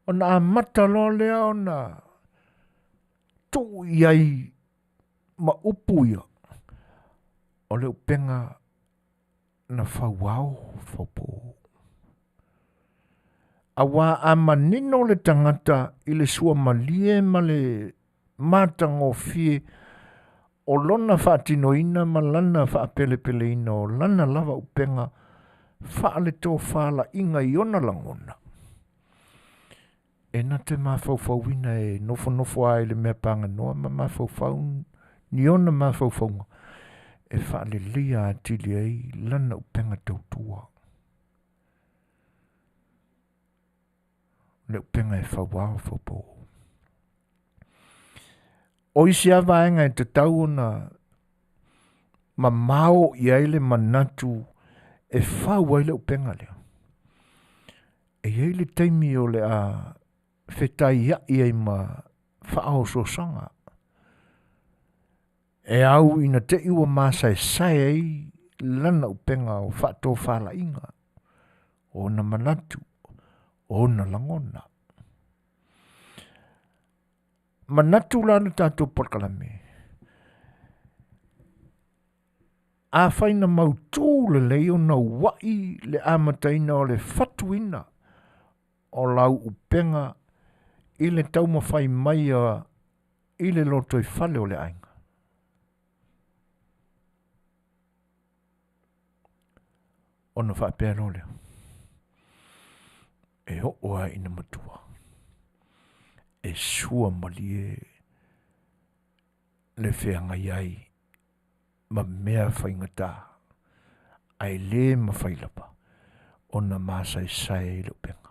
O na amata lo lea o na tu iai ma upu ia. O le upenga na whauau whaupo. Awa a manino le tangata i le sua malie ma le mātango fie o lona whaatinoina ma lana whaapelepeleina o lana lava upenga whaale tō whaala inga i ona langona. E na te mawhauwhauina e nofo ai le mea panga noa ma mawhauwhau ni ona mawhauwhaunga. E whaale lia atili ai lana upenga tautua. le penga e Fai'oa fopo. O isi a vaenga e te tau na ma mao i aile manatu e Fai'oa i le penga lea. E aile taimi o le a Fetalaiga i ai ma Faafofoga'aga. E au ina te iwa masa e sai ai lana upenga o Faafofoga'aga. O na manatu, o na langona. Manatu lana tātou porkalame. A whaina mautū le leo na wai le amataina o le fatuina o lau upenga i le tau mawhai mai i le loto i whale o le ainga. O na whapea no leo. E ho oa ina matua. E sua malie le whianga iai ma mea whaingata ai le ma whailapa o na masai sai le upenga.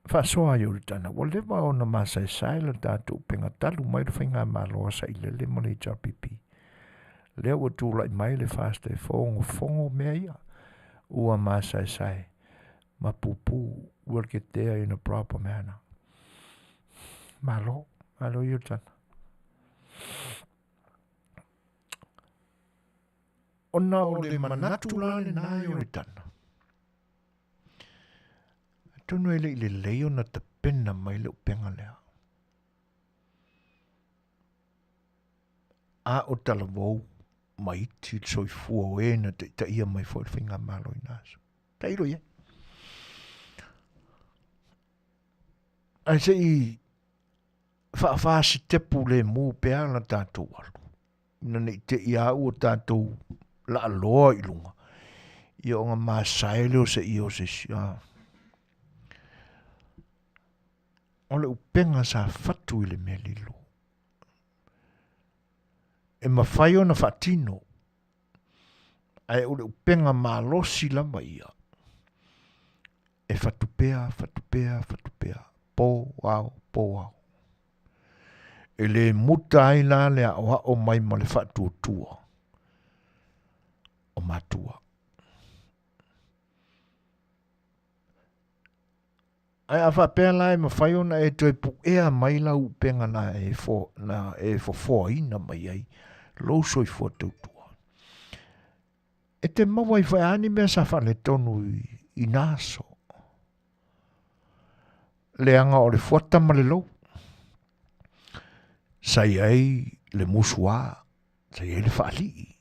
Whasoa i uri tana, wa lewa o na masai sai le tātou upenga talu mai le whainga maloa sa i le mo le JPP. Lea wa tūla i mai le whaasta e fongo mea ia. Ua masai sai. Ma pupu will get there in a proper manner. Malo i uri tana. Ona o le manatu lane nā i uri tana. Tunu ele i le leo na te pena mai le upenga lea. A o tala wau mai ti soi fua o e na te ia mai fo le whinga malo i naso. Tairo ia. Ai se i whaafasi tepu le mū pēa na tātou alu. Ina nei te ia o tātou la aloa i lunga. I o ngā māsai leo se i o se sia. O le upenga sa fatu i le mea lilo. E mawhai o na whatino. Ai o le upenga malosi lama ia. E fatupea. Po wau. E le muta ai la le awa o mai ma le whatuotua. O matua. Ai a whapea lai ma whaiona e toi pu ea mai la upenga na e fofogaina mai ai. Lou soi fua tautua. E te maua i whaiani mea sa whale tonu i naso. Leanga o le fuata ma le lou. Sai ai le musua. Sai ai le whaali.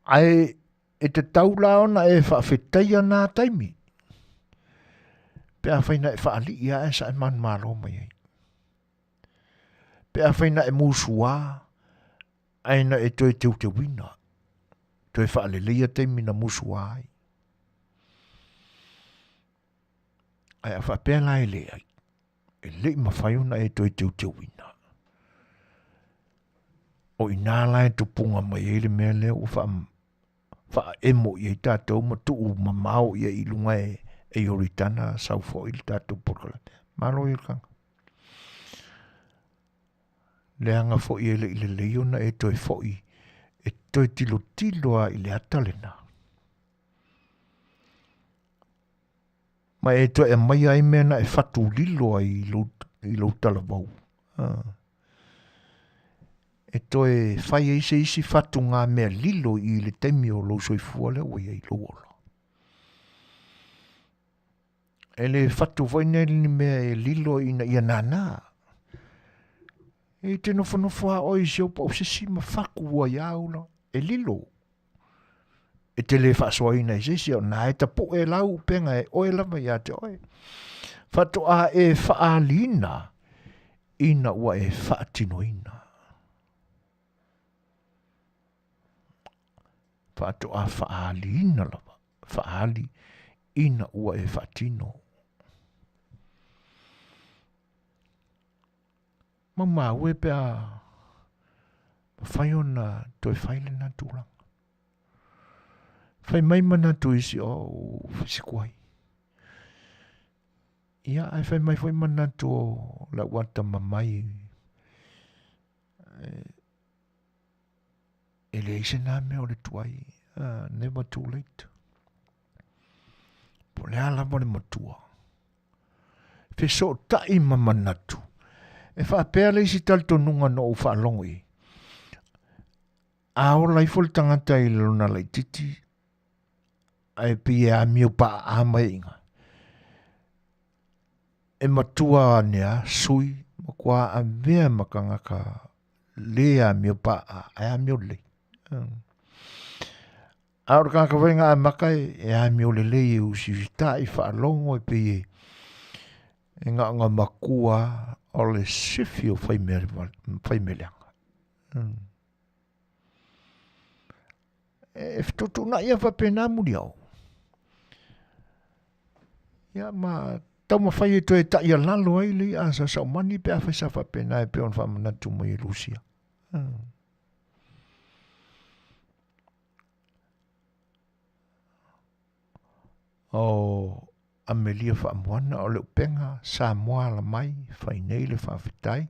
Ai e te taula ona e whaafetaia nā taimi. Pea whaina e whaali ia e sa e man malo mai ai. Pea whaina e musua. Aina e toi te wina. Toi whaale leia taimi na musua ai. Ai a whapea lai le ai. E lei mawhaiona e toi te wina. O ina lai tupunga mai e le mea leo wha emo i e tātou ma tuu ma mao i e ilunga e oritana sau fo i tātou porkala. Malo i kanga. Leanga fo i ele i le leiona e toi fo i e toi tiloa i le atalena. Ma e toi e mai ai mena e fatu liloa i lo talavau. E toi fai e isi fatu ngā mea lilo i le temi o lo soifua le oi ai lo ola. E le fatu voine ni mea e lilo i na ia nana. E te nofo a oi si opa o se si ma faku ua iaula. E lilo. E te le whasoa ina i sesi o nā e ta po e lau penga e oe lama ia te oe. Fatu a e whaalina ina ua e whaatino ina. Fatu a whaalina lava. Whaali ina ua e whaatino. Mama ue pe a whaiona toi whaile na tūranga. Fai mai mana tu isi o fisikuai. Ia ai fai mai fai mana tu o la wata mamai. Ele ise nā mea o le tuai. Never too late. Po le ala mo le matua. Fe so tai mamanatu. E wha pēr le isi tal tonunga no u wha longo i. A o lai fol tangata i lona lai titi. Ai pia a miu pa a mai inga. E matua nea sui. Makua a mea makangaka. Le a miu pa a miu le. A ora kanga wenga a makai. E a miu le le i usi vita i wha longo i pia. E nga makua o le sifi o whai meleanga. E ftoto na ia whapena muri au. Ia ma tau ma whai e toi ta ia lalo ai li a sa mani pe a whai sa whapena e pe on whamanatu mai Rusia. O Amelia whaamuana o le upenga Samoa la mai whai nei le whawhitai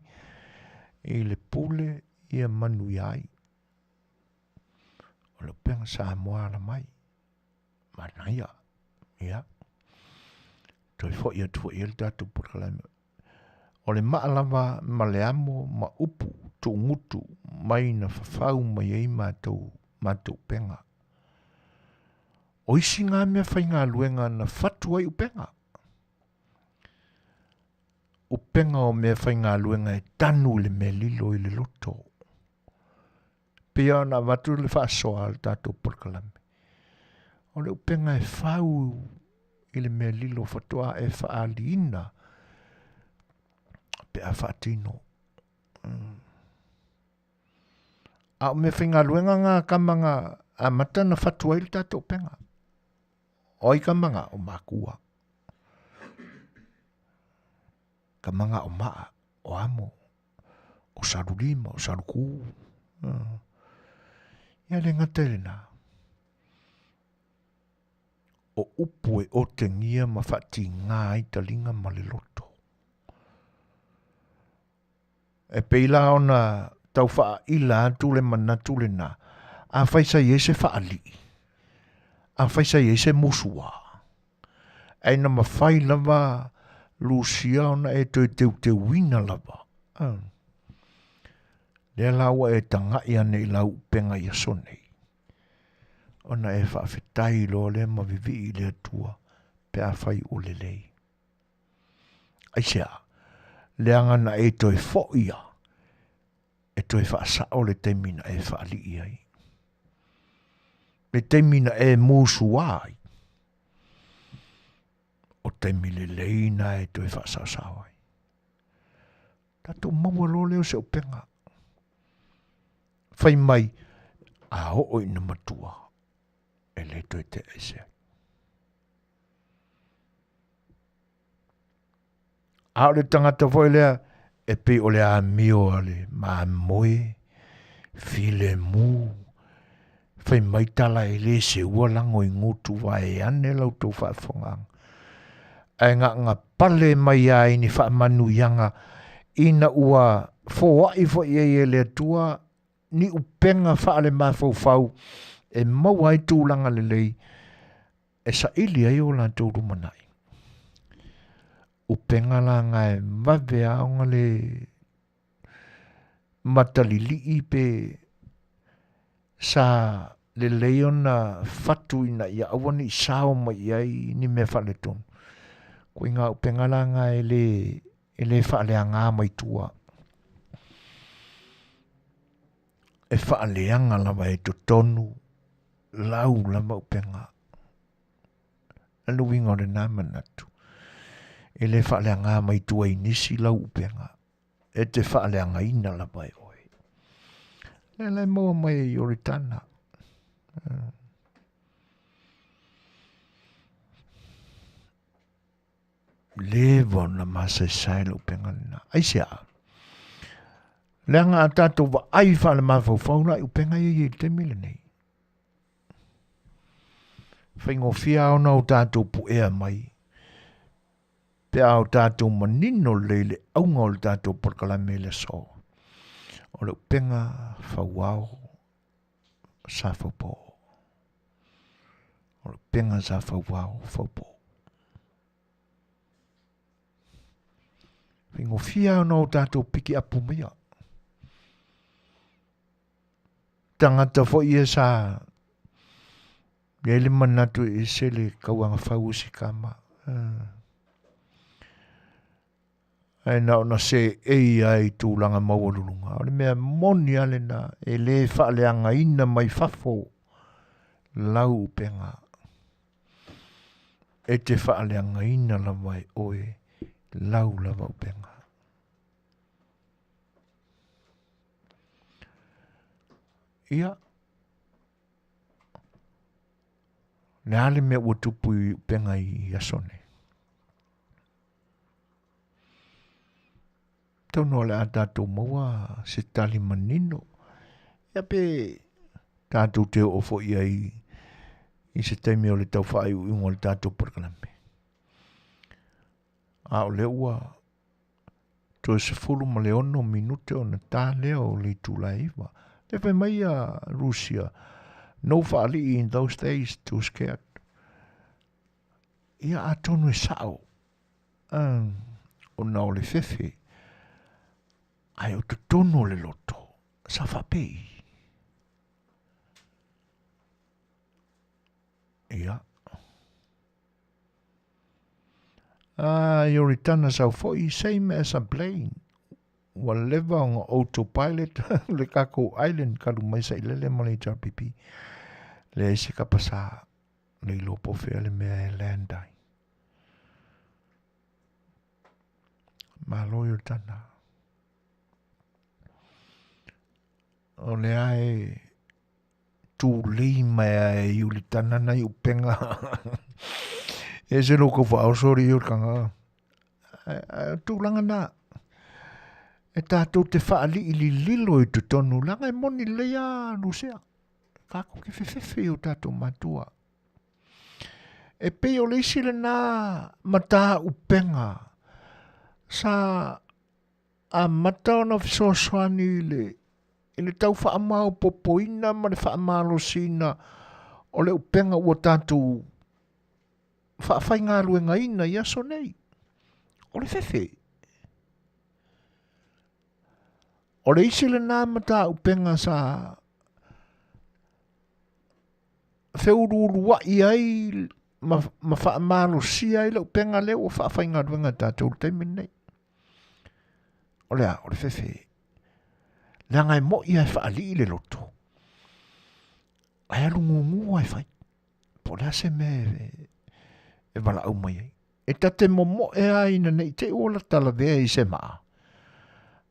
i le pule i a Manuia ai. O le upenga Samoa la mai Manuia. Ia. Toi fo ia tu ia le tatu purkalame. O le maalama ma le amo ma upu tu ngutu mai na whawhau mai ei mātou upenga. O isi ngā mea whai ngā luenga na whatu ai upenga. Upenga o mea whai ngā luenga e tanu le mea lilo i le loto. Pea na watu le whaasoa le tātou purkalame. O le upenga e whau i le mea lilo whatua e whaaliina pe a whaatino. A o mea whai ngā luenga ngā kamanga a mata na whatua i le tātou upenga. Oi kamanga o makua. Kamanga o maa, o amo, o sarulima, o saruku. Ia le ngata elena. O upu e o te ngia ma whati ngā i talinga ma le loto. E peila ona tau wha ila atu le manatu le na. A whaisa iese whaali. A whaisa iese musua. Aina ma whai lava Lucia ona e te wina lava. Lea lawa e tangai ane i lau penga i asonei. Ona e whaafetai lo le ma vivi i le atua pe a whai o le lei. Aisea, leanga na e toi foia. E toi whaasao le teimina e whaali i ai. Le teimina e musuai. O teimile leina e toi whaasao ai. Tato maua lo leo se upenga. Whai mai a o ina matua. E le toi te ese. A o le tangata foi lea e pe o le a mio ale ma moe file mu. Whai mai tala e le se ua lango i ngutu vai ane lau tau whaafongang. E ngā pale mai ai ni whaamanuianga ina ua fōa i fo i e le atua ni upenga whaale mawhau e mau ai tūlanga le lei e sa ili ai o la tūru manai. Upenga la ngai mawe aonga le matalili i pe sa le leona fatu ina ia awani sao mai ai ni me whale tonu. Ko inga upenga la ngai e le whale a ngā mai tua. E whale anga lawa e to tonu lau lama upenga. Alu wingo le nā manatu. E le whale a ngā mai tua i nisi lau upenga. E te whale a ngā ina lawa e oi. Le mua mai e yoritana. Levo na masa sai lo penga na. Aisia. Le anga atato wa ai whale mawhau whauna i upenga i te mile nei. whaingofia ona o tātou puea mai. Pea o tātou manino leile aunga o tātou porkalame le so. O le upenga whauao sa whaupo. O le upenga sa whauao whaupo. Whaingofia ona o tātou piki apu mea. Tangata fo ia sa ele manatu e sele kauanga whau si kama. Ai na ona se ai tūlanga mawalulunga. O le mea moni ale na e le whaaleanga ina mai fafo lau upenga. E te whaaleanga ina la mai oe lau lava upenga. Ia. Ne ale mea ua tupu i upenga i asone. Tau no le a tātou maua se tali manino. Ia pe tātou te ofo ia i se taimi o le tau whaai uingo le tātou porkalame. A o le ua to se fulu ma le ono minute o na tā leo le tūlaiwa. Te whai mai a Rusia. No whaali in those days too scared. Ia a tonu e sao. O na o le fefe. Ai o te tono le loto. Sa whapei. Ia. Yori tana sau foi, same as a plane. Whatever on Autopilot, le kako island kalu mai sa ilele mo le JRPP. Le ese ka pasa le lopo fea le mea e landai. Ma loyo tana. O le ai tu lei mai e iuli tana na upenga. E se loko whao sori iur kanga. Tu langa na. E tātou te whaali ili lilo i tu tonu langa e moni leia nusea. Kako ke whewhewhe o tātou matua. E peo le isile nā mata upenga. Sa a mata ona Suasua le. E le tau whaamau popoina ma le whaamalo sina. O le upenga ua tātou whaafai ngā luenga ina i aso nei. O le whewhe. O le isi le nāmata upenga sa whiururu wai ai ma whaamalo si ai le upenga leo o whaafai ngā luenga tātou teimi nei. O le whewhe. Lea ngai mo i ai whaali i le loto. Ai alungu ai whai. Po lea se me e wala au mai ai. E tate mo e ai na nei te ola tala vea i se maa.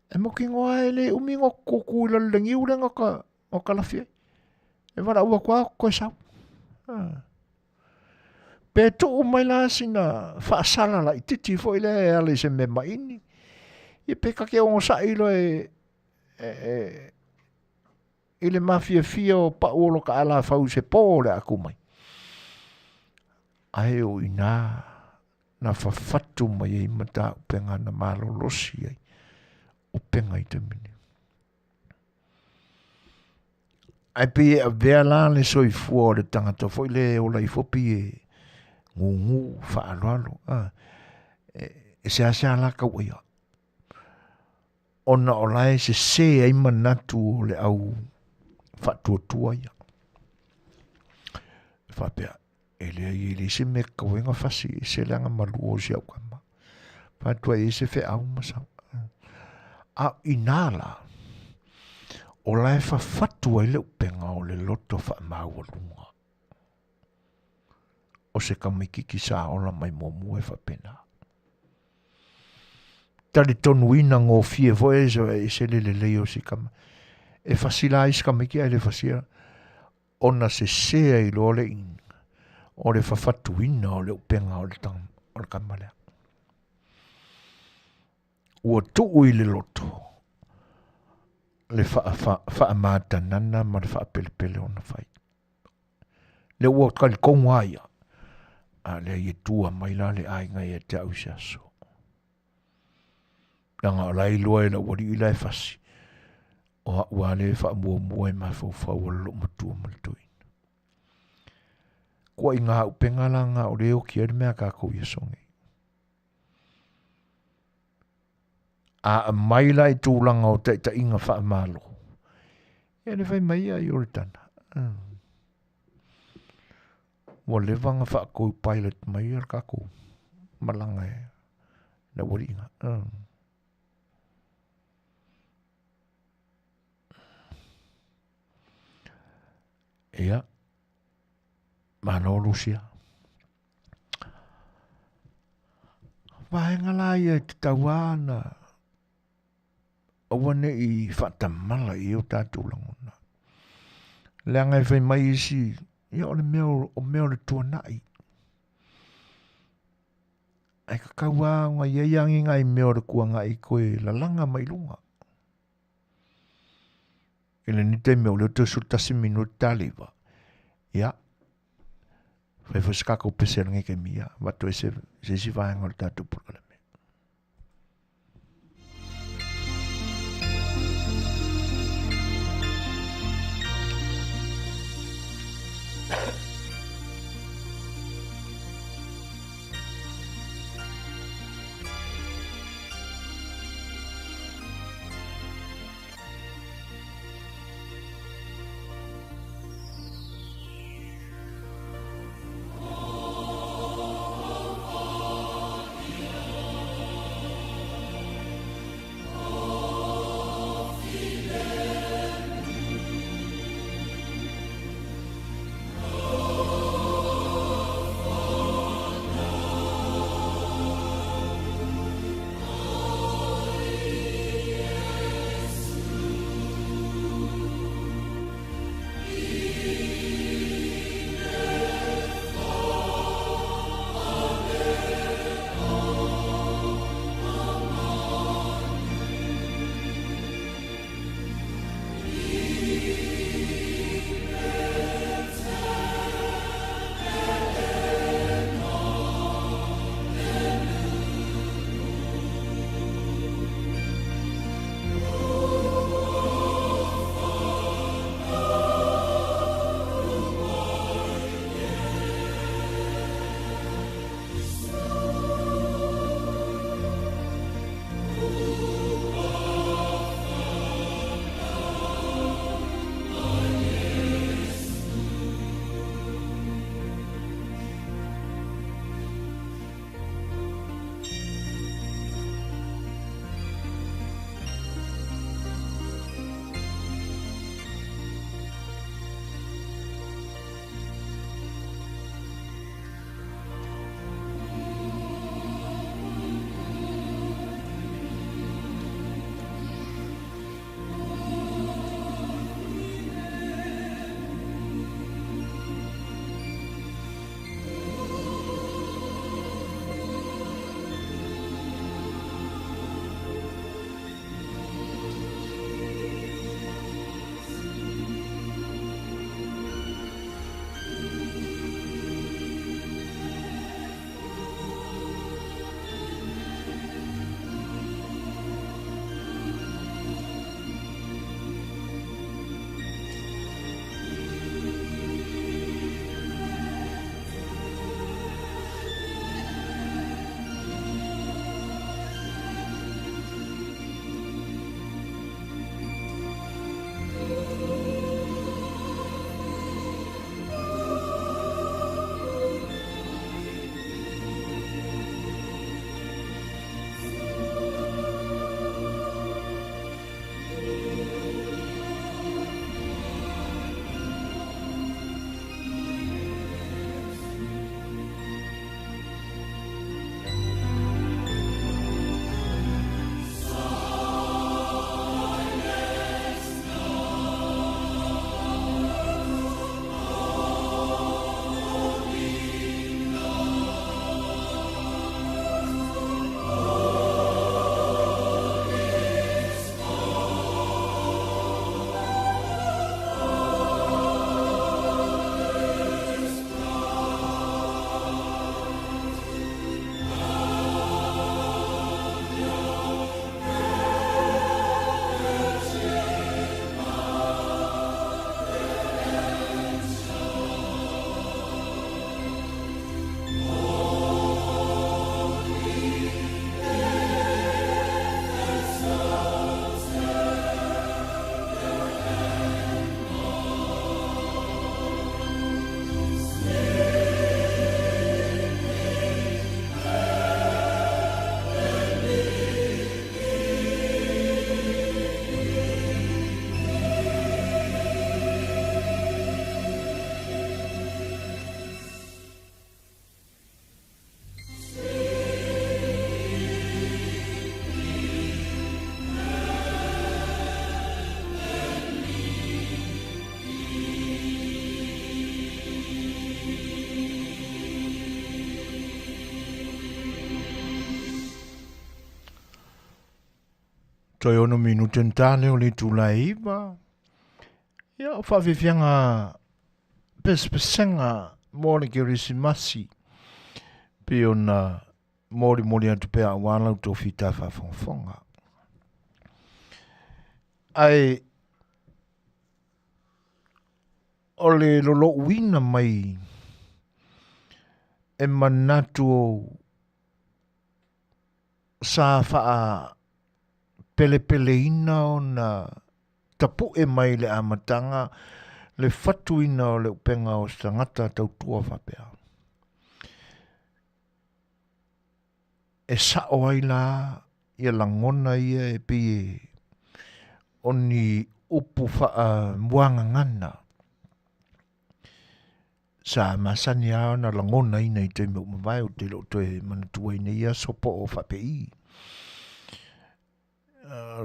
E mo ki ngoa e le umi ngoko kui la lengi ure ngoka la fie. E wala ua kua koe sau. Pe to o mai la sina whaasala la i titi fo i le e ale se me maini. I pe kake o ngosa ilo i le mafia fia o pa uolo ka ala fau se po le aku mai. Ai o ina na whawhatu mai e mata upenga na malo losi ai. Upenga i te mini. Ai pe a vea la le soi fua o le tangata foi le o lai fopi e ngungu whaaloalo. E se asea la kau ia. Ona o lai se ai manatu o le au whatuatua ia. Whapea. E lea i le se me kawenga fasi e se langa malu o si au kama. Whatua e se fe au masau. A inala. O lai whawhatua i le upenga o le loto whaamau alunga. O se kamikiki sa ola mai momu e whapena. Tali tonu ina ngō fie voe e se le leo si kama. E fasila is kamiki ai le fasila. Ona se sea i lo le in. O le whawhatu ina o le upenga o le tang. O le kamalea. Ua tuu i le loto. Le whaamata nana ma le whaapelepele o na whai. Le ua kali konga ia. A le i tua mai la le ai ngai e te au siaso. Nanga o lai loa e la wari i lai fasi. O ua le wha mua mua e mai fau lo matua maltui. Kua i ngā upenga la ngā o leo ki ere mea kako i songi. A mai la i tūlanga o te inga wha malo. E le whai mai a i oritana. Wa le vanga wha ko pilot mai ar kako. Malanga e. Na wari inga. Ia. Mano Rusia. Vahenga la ia te tawana. Awane i whatamala i o tātou langona. Leanga e whai mai isi. Ia o le meo le tuanai. Ai ka kaua nga iaiangi ngai meo le kua ngai koe la langa mai lunga. Ile ni te meo le te sultasi minuti taliwa. Ia. Fai fuskako pese ngai ke mia. Wato e se si vaenga le tātou purkala. Toi ono minu tentale o le tulaiva. Ia o whawhiwhianga pespesenga mōre ke resimasi. Pe ona mōre atu pēa wālau tō whita whawhonga. Ai o le lolo uina mai e manatu o sa faa pele ina o na tapu e mai le amatanga le fatu ina o le upenga o stangata tautua whapea. E sao ai la ia langona ia e pie o ni upu faa muanga ngana. Sa masani ao na langona ina i te mawai o te lo toe manatua ina ia sopo o whapei.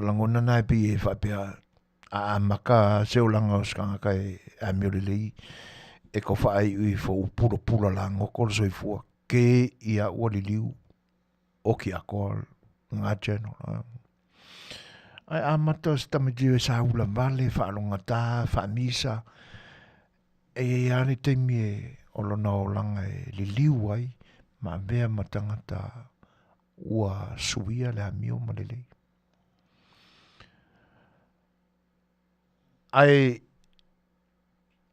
Langona nai pie whapea a maka seolanga o skanga kai a miorelei e ko whaai ui fo pura la ngoko le soifua ke ia ua liliu o ki a koal ngā channel. Ai a mata stamideo e sa ula vale whaalonga tā, whaamisa e ani teimi e olona o langa e liliu ai ma vea matangata ua suia le amio malelei. Ai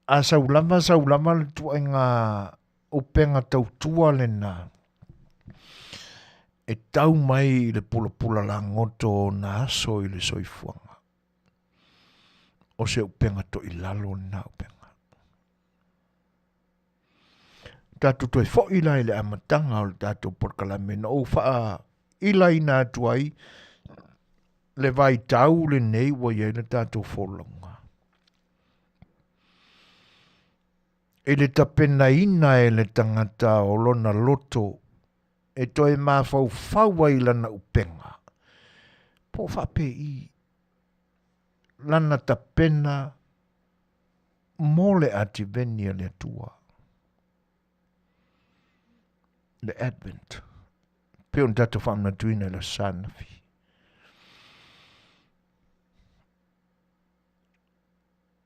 a saulama le tua ngā upenga tautua le nā e tau mai i le pula la ngoto na aso i le soifuanga. O se upenga to i lalo na upenga. Tātou toi fo ila i le amatanga o le tātou porkalame na o faa ila i nā tuai le vai tau le nei wa iei le tātou folonga. E le tapena ina e le tangata o lona loto e toi mā fau ai lana upenga. Po whape i lana tapena mole ati venia le tua. Le Advent. Pe on tata whamna tuina le sanafi.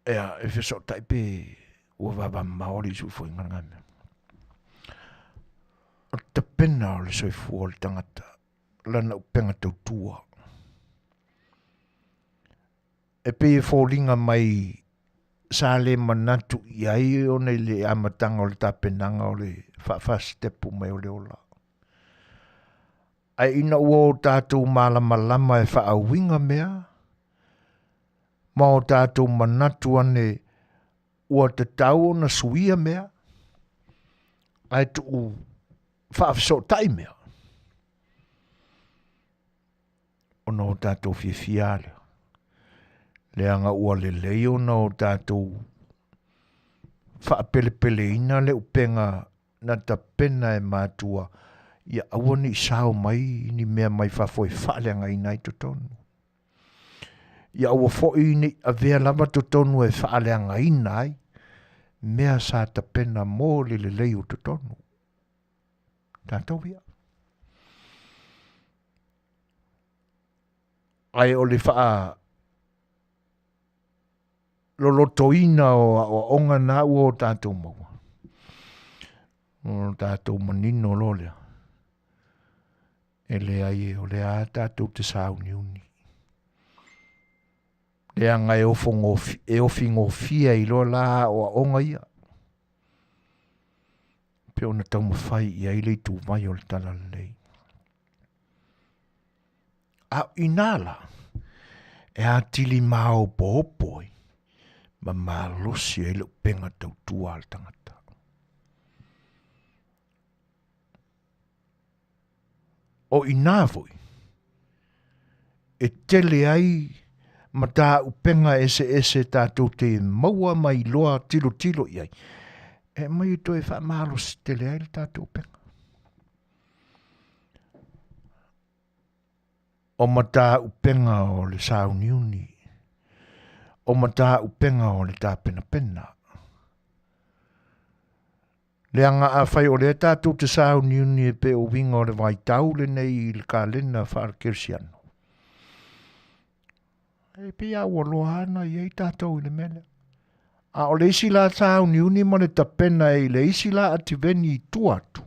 Ea, e wheso taipe ua wawa maori su fo ingangana. O te pena o le soifu o le tangata. Lana upenga tautua. E pe e fōringa mai sa le manatu iai o nei le amatanga o le tapenanga o le whaafastepu mai o le ola. Ai ina ua o tātou malama e whaawinga mea. Ma o tātou manatu ane ua te tau o na suia mea. Ai tu whaafso tai mea. Ona o tātou fiafiale. Le anga ua le leo na o tātou whaapele ina le upenga na ta pena e mātua ia aua ni sao mai ni mea mai whafoi whaaleanga ina i totonu. Ia aua foi ni a vea lava totonu e whaaleanga ina ai mea sa ta pena mō le leo totonu. Tātou ia. Ai o le wha lolotoina o onga na ua o tātou maua. O tātou manino lolea. E le ai o le a tātou te sauni uni. Le anga e ofi ngofia i lo la o onga ia. Pe ona tau mawhai i aile i tū mai o le tala lei. A inala e a tili mao popoi. Ma malosi e le penga tautua al tangata. O inavoi, e tele ai ma tā upenga ese tātou te maua mai loa tilo iai. E mai toi wha malosi tele ai le tātou upenga. O ma tā upenga o le sauniuni. O mata upenga o le tāpena. Le anga a whai o le tātou te sāu niuni e pe o winga o le vai tau le nei i le ka lena whaarkersiano. E pia ua loana i ei tātou i le mele. A o le isi la tāu ni uni mo le tapena e le isi la ati veni i tuatu.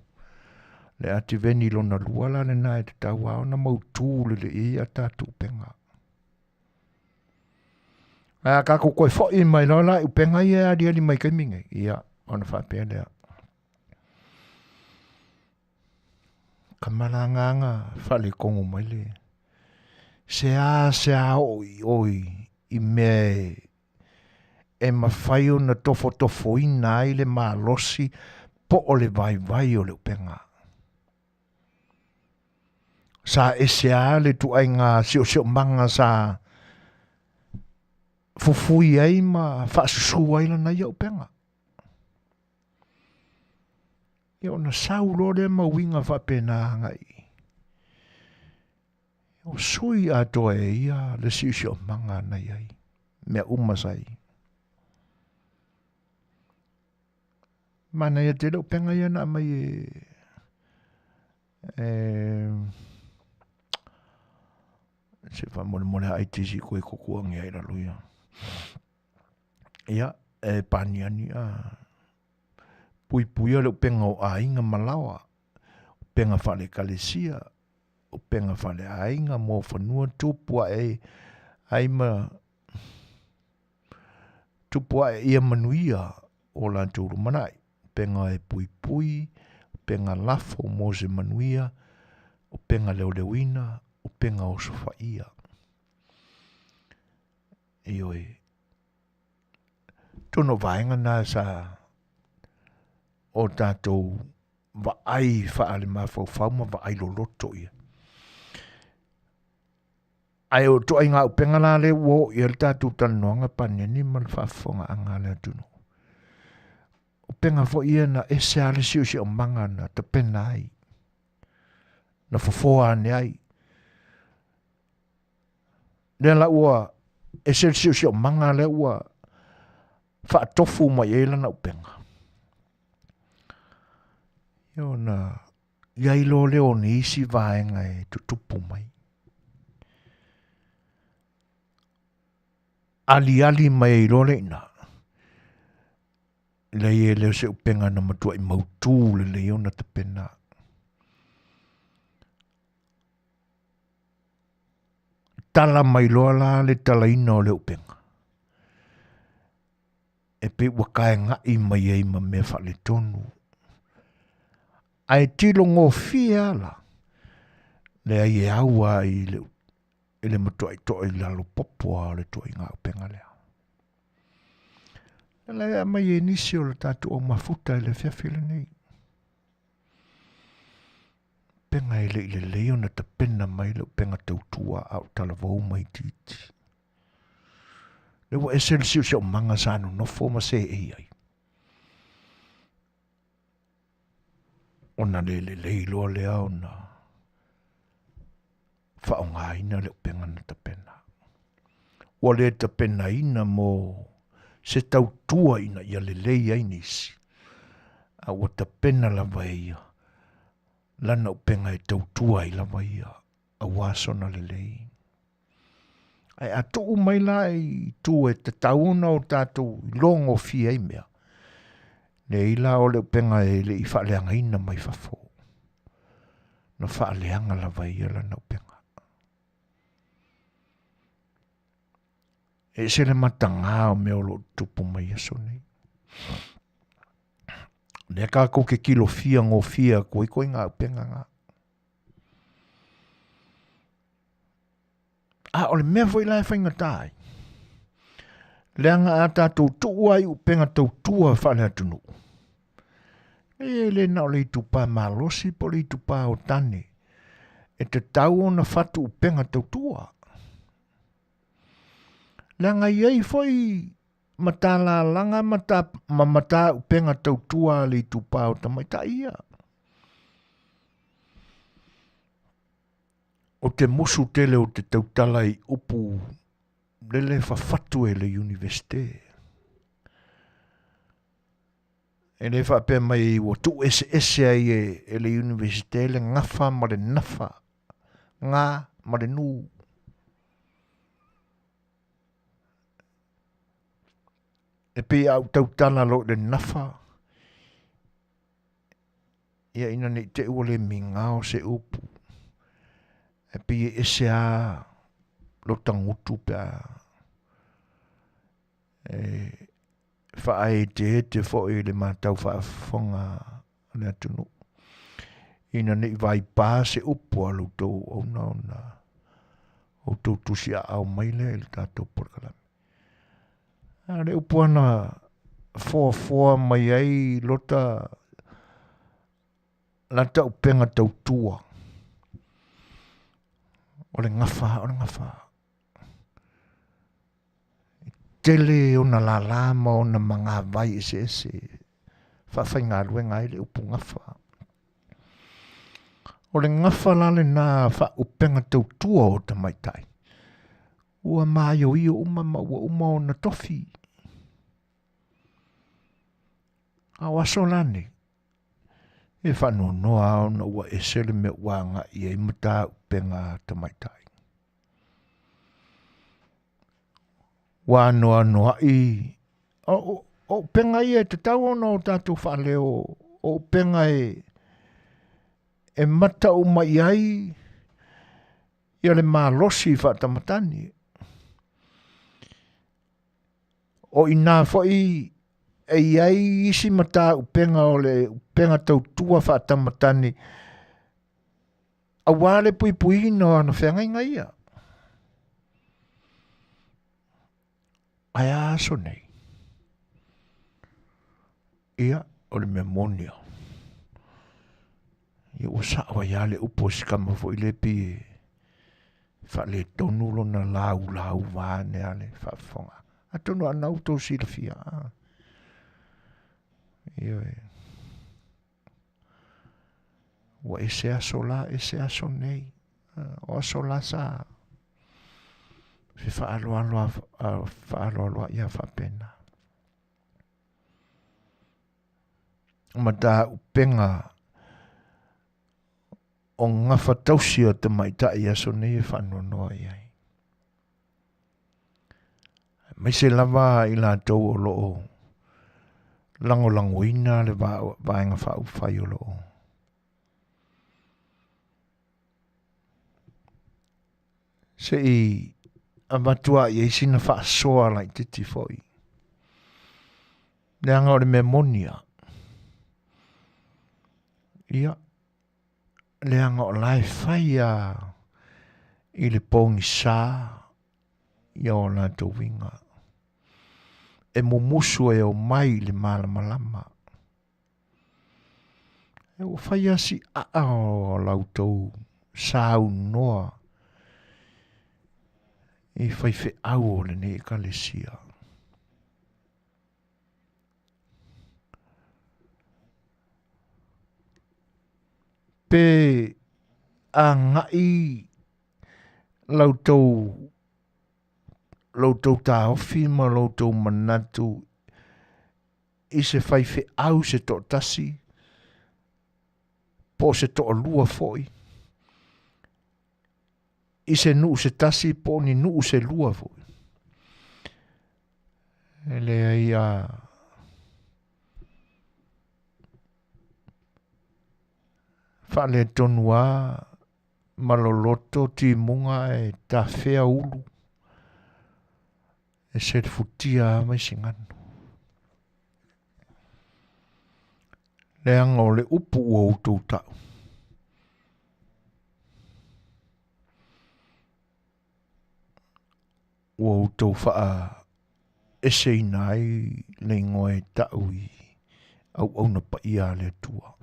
Le ati veni lona luala le na e te tau au na mautū le i a tātou penga. A kako koe fo i mai lola i penga i a ria li mai kaiminge. Ia, ona whapea lea. Kamalanganga whale kongo mai le. Se a oi i me e mawhai o na tofo ina ai le malosi po o le vai o le upenga. Sa ese a le tu ai ngā sio manga sa fufui ai ma whaasusu ai lana ia upenga. Ia na saulo le mawinga whapena ngai. O sui a toa e ia le sio manga na iai. Mea umasai. Mana ia te leo penga ia na mai se fa mole ai te si koe kokuangi ai ralo ia. Ia, paniani a pui leo penga o ainga malawa. Penga whale kalesia. O penga whale ainga mo whanua tupua ai ma tupua ia manuia o la tūru manai. Penga e pui, penga lafo mo se manuia, o penga leo-leuina, o penga o sofaia. Ioi. Tono vaenga na sa o tātou vaai whaale mawhauwhauma vaai loloto ia. Ai o toa inga o penga la le wo i el tātou tanoanga paniani man Faafofoga'aga le atunu. O penga fo ia na ese ale si o manga na te pena ai. Na fofoa ane ai. Le la ua ese si o manga le ua whaatofu mai eila na upenga. Io na iailo leo ni isi vaenga e tutupu mai. Ali mai ilo le ina. Le leo se upenga na matua i mautu le leo na te pena. Tala mai loa le tala ina o le upenga. E pe wakae ngai mai ei ma mea whale tonu. Ai tilo ngō fia la. Le ai e aua i le matua i toa i lalo popua le toa i ngā upenga lea. Le mai e nisi o le tatu o mafuta i le whiawhile nei. Penga i le leo na ta pena mai le penga tautua au talavau mai titi. Le wa esel si o manga sanu no foma se e ai. Ona le leilo le au na whaonga ina le penga na ta pena. Wa le ta pena ina mo se tautua ina ia le lei ai nisi. A wa ta pena la vaia. Lana upenga e tautua i la vaia. A wasona le lei. Ai atu mai la i tu e te tauna o tātou longo fia i mea. Le ila o le upenga e le i whaaleanga ina mai fafo. Na whaaleanga la vaia lana upenga. E se le matanga o mea o lo tupu mai aso nei. Le ka ko ke kilo fia ngō fia koi ngā upenga ngā. O le mea foi lai whainga tai. Le anga a tātou tua i upenga tautua whale atunu. E le nao le tupa malosi po le tupa o tane. E te tau o na whatu upenga tautua. Le anga iei foi matala langa mata upenga tautua le tupa o tamaita ia. O te musu tele o te tautala i upu lele whawhatu e le universite. E le whapea mai o tu ese ai e le universite le ngafa ma le nafa. Ngā ma le nū. E pe au tautala lo le nafa. Ia ina ni te ua le mingao se upu. E pe e se a lo tangutu pe a whae te fo e le matau whaafonga le atunu. Ina ni vai pā se upu a lo tau ona o tau tusi a au maile le tātou porkalame. Le upu ana foa mai ai lota la tau penga tau tua. O le ngafa. Tele o na la lama o na mga vai ese. Whawhai ngā ruenga i le upu ngafa. O le ngafa la le nā wha upenga tau tua o ta maitai. Ua māio i o uma o na tofi. A waso lane. E whano noa o na ua esele me wanga i e mata upenga ta maitai. Wa noa i. O penga i e te tau ona o tātou whaleo. O penga e mata o mai ai. Ia le mālosi whatamatani. O ina foi e iai isi mata upenga o le upenga tau tua whatamatani. A wale pui no ana whenga inga ia. Ai aso nei. Ia o le memonia. Ia o sawa ia le upo sikama fo i le pi whale tonu lo na lau vane ale whafonga. A tonu anau tō silafia. Ia e. Wa ese aso nei. O aso la sa. Fe whaaloa ia whapena. Mata upenga o ngā whatausia te maitai aso nei e whanonoa iai. Mai se lava i la tau o loo langoina le vaenga whau whai o loo. Se i a matua i eisina whaasoa lai titi foi. Le anga o le memonia. Ia. Le anga o lai whaia i le pongi sā ia o la tau winga. E mumusu e o mai le malama. E o whaia si o lautou sāu noa. I whaife au o le ne ekalesia. Pe a ngai lautou ta ofi ma lautou manatu i se whaife au se to tasi po se to lua foi. I se nuu se tasi po ni nuu se lua foi. Ele ai a whale tonua maloloto ti munga e ta whea ulu. E se futia mai singanu. Le anga o le upu o utou tau. O tau wha ese nai le ngoe tau i au na pa ia le tua.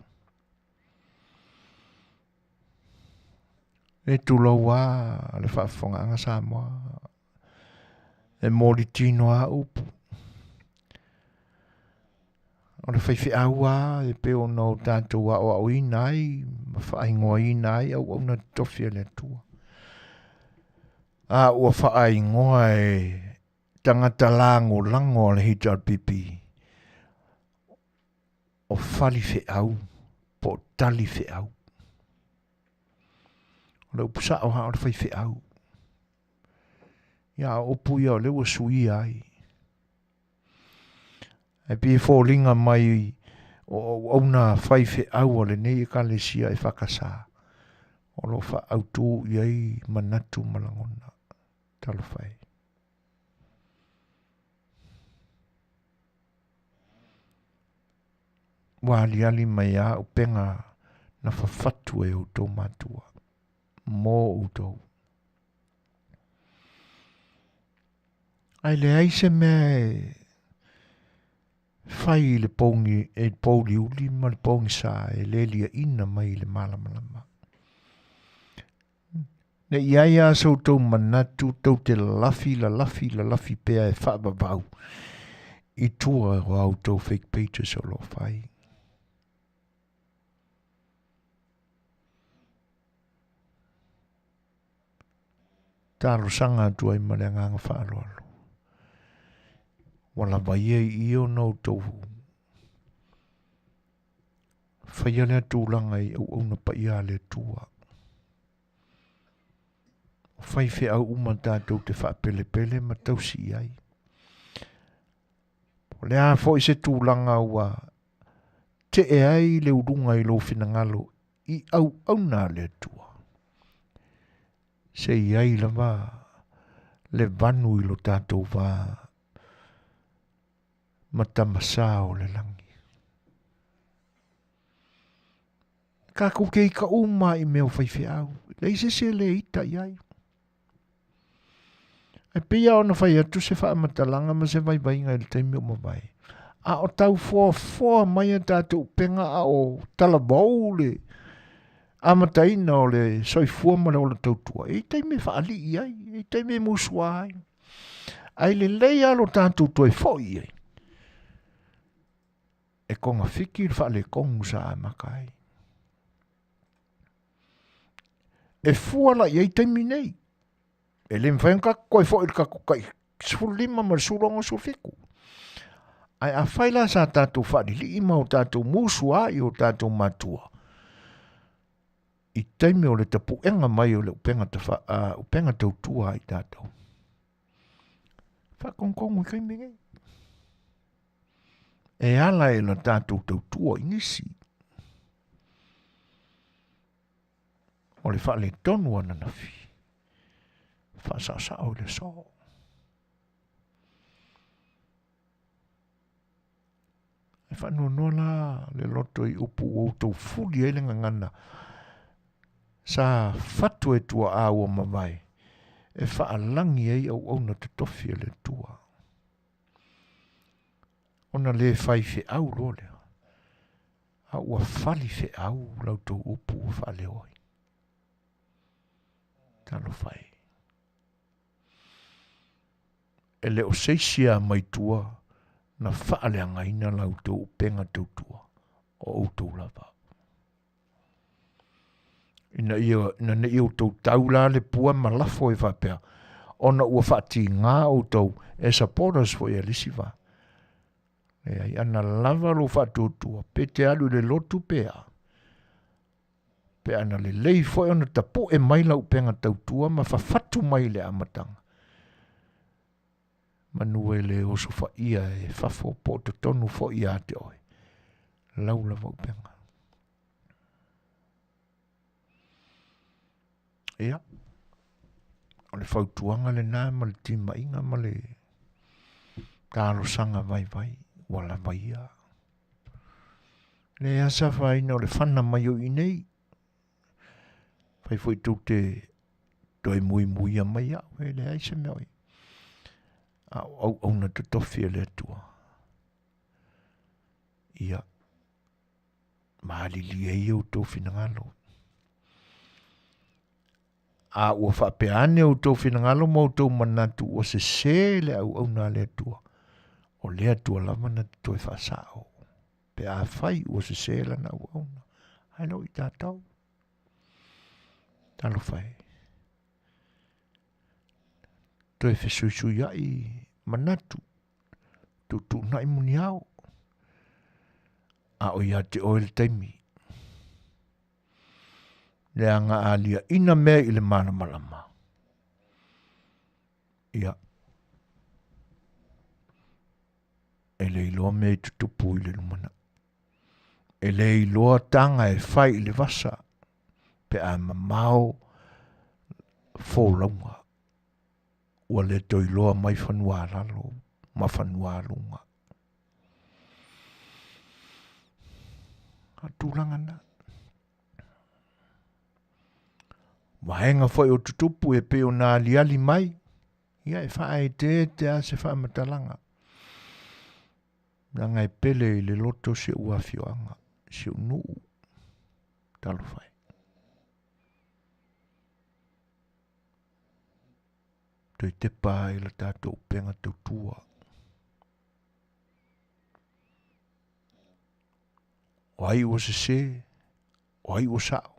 E tu laua le Faafofoga'aga Samoa. E mori tino a upu. O le whaiwhiaua e peo no tātou au inai, ma whaingoa inai au na tofi le tua. A ua whaingoa e tangata lango le hitar pipi. O whali whiau, po tali whiau. O le upusa o hao le whaiwhiau. Ia o pui o le ua sui ai. E pi fōlinga mai o na whaife au le nei ka le sia e whakasā. O lo wha autu iai manatu malangona. Talo whai. Wali ali mai a upenga na whawhatu e o tō matua. Mō utou. Ai le aise mea e whai le pongi e pōli uli ma le pongi sā e le lia ina mai le malamalama. Ne iai a sau tau manatu tau te lafi pea e whaababau. I tua o au tau fake pages o lo whai. Talo sanga tuai mareanganga whaaloalo. Wala vai e io no tau. Whaia lea tūlanga i au na pa ia le tua. Whai whi au umatātou te whaapele ma tau si ai. Lea fo i se tūlanga ua te e ai le urunga i lo whinangalo i au na le tua. Se i ai lava le vanu i lo tātou wā matamasa o le langi. Ka kuke i ka uma i meo whaiwhi au. Lei se le ita i ai. E pia ona whai atu se wha matalanga ma se vai ngai le taimi o mawai. A o tau fua mai a tātou penga a o talabou le amataina o le soifua ma le o le tautua. E taimi wha ali i ai. E taimi musua ai. Ai le lei alo tātou toi foi ai. E konga whiki le wha le kongu sa a makai. E fuala i ai taimi nei. E le mwhaenga koe fo i ka kukai sulima ma surongo sufiku. Ai a whaila sa tātou whari li ima o tātou musua i o tātou matua. I taimi o le tapu enga mai o le upenga tautua i tātou. Whakongkongu i kai mingei. E ala e la tātou tautua i nisi. O le wha le tonu ana na fi. Whasasa o le so. E whanonua la le loto i upu o tau fuli e lenga ngana. Sa fatu e tua awa mawai. E whaalangi ei au na te tofi e le tua. Ona le whai fe au lo lea. A ua whali fe au lau tau upu o whale oi. Talo whai. E leo seisia mai tua na whaale ngaina lau tau upenga tau tua o autou lava. Ina ne iau tau taula le pua malafo e whapea. Ona ua whati ngā autou e supporters fo e lisiva. E ai ana lava lo whatutua pe te alu le lotu pea. Pe ana le lei fo e ona tapo e mai lau upenga tau tua ma whawhatu mai le amatanga. Manuia le oso fa ia e fafo po te tonu fo ia te oi. Lau lava upenga. Ia. O le fautuanga le nā ma le tima inga ma le tālo sanga vai wala vai ia. Le asa whaina o le whana mai o inei. Whai fwoi tau te toi mui a mai au. E le aise me oi. Au na te tofi le tua. Ia. Maali li e iau tau finangalo. A ua whapeane au tau finangalo mau tau manatu o se le au na le tua. O le tua lama na te toi whasao. Pe a whai o se la na au na. Hai no i tātau. Talo whai. Toi whesuisu iai manatu. Tutu nai muni au. A o ia te oil taimi. Le anga alia ina mea i le mana malama. Ia. e le iloa me tutupu i le lumana. E le iloa tanga e fai le vasa, pe a mamao fōlaunga. Ua le to iloa mai whanua lalo, ma whanua lunga. A tūlanga na. Wahenga foi o tutupu e pe o nā liali mai, ia e whae te a se whae matalanga. Nanga e pele i le loto se ua Afiafi, se nuu, talo whae. Toi te pā i la tātou penga tau tua. O ai o se, o ai o sao.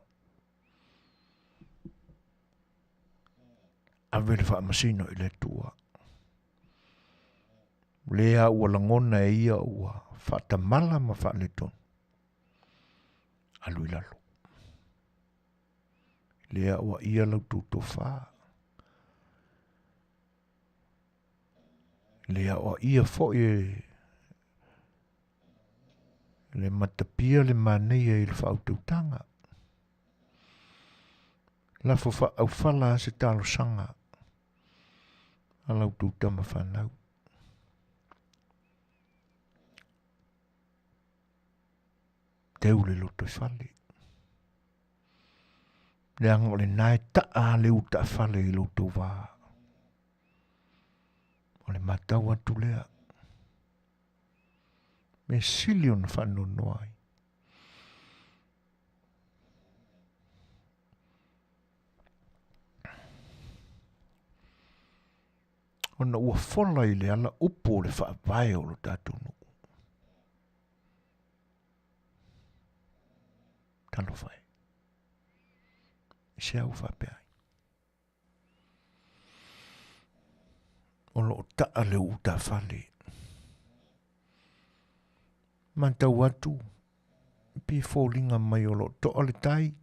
Awe le wha masino i le tua. Lea ua langona e ia ua whatamala ma wha le ton. Alu i lalo. Lea ua ia lau tūto wha. Lea ua ia fo e le matapia le manea i le whautautanga. La fofa au whala se talo sanga. Alau tūtama whanau. Teu le loto whale. Le ango le nai taa le uta whale i loto wā. O le matau atu lea. Me silion whanu noai. Ona ua whola i le ala upo le whaapaya o lo tātou no. Talo whai. Se au whapea. O lo taa le uta whale. Mantau atu. Pi fōlinga mai o lo toa le tai.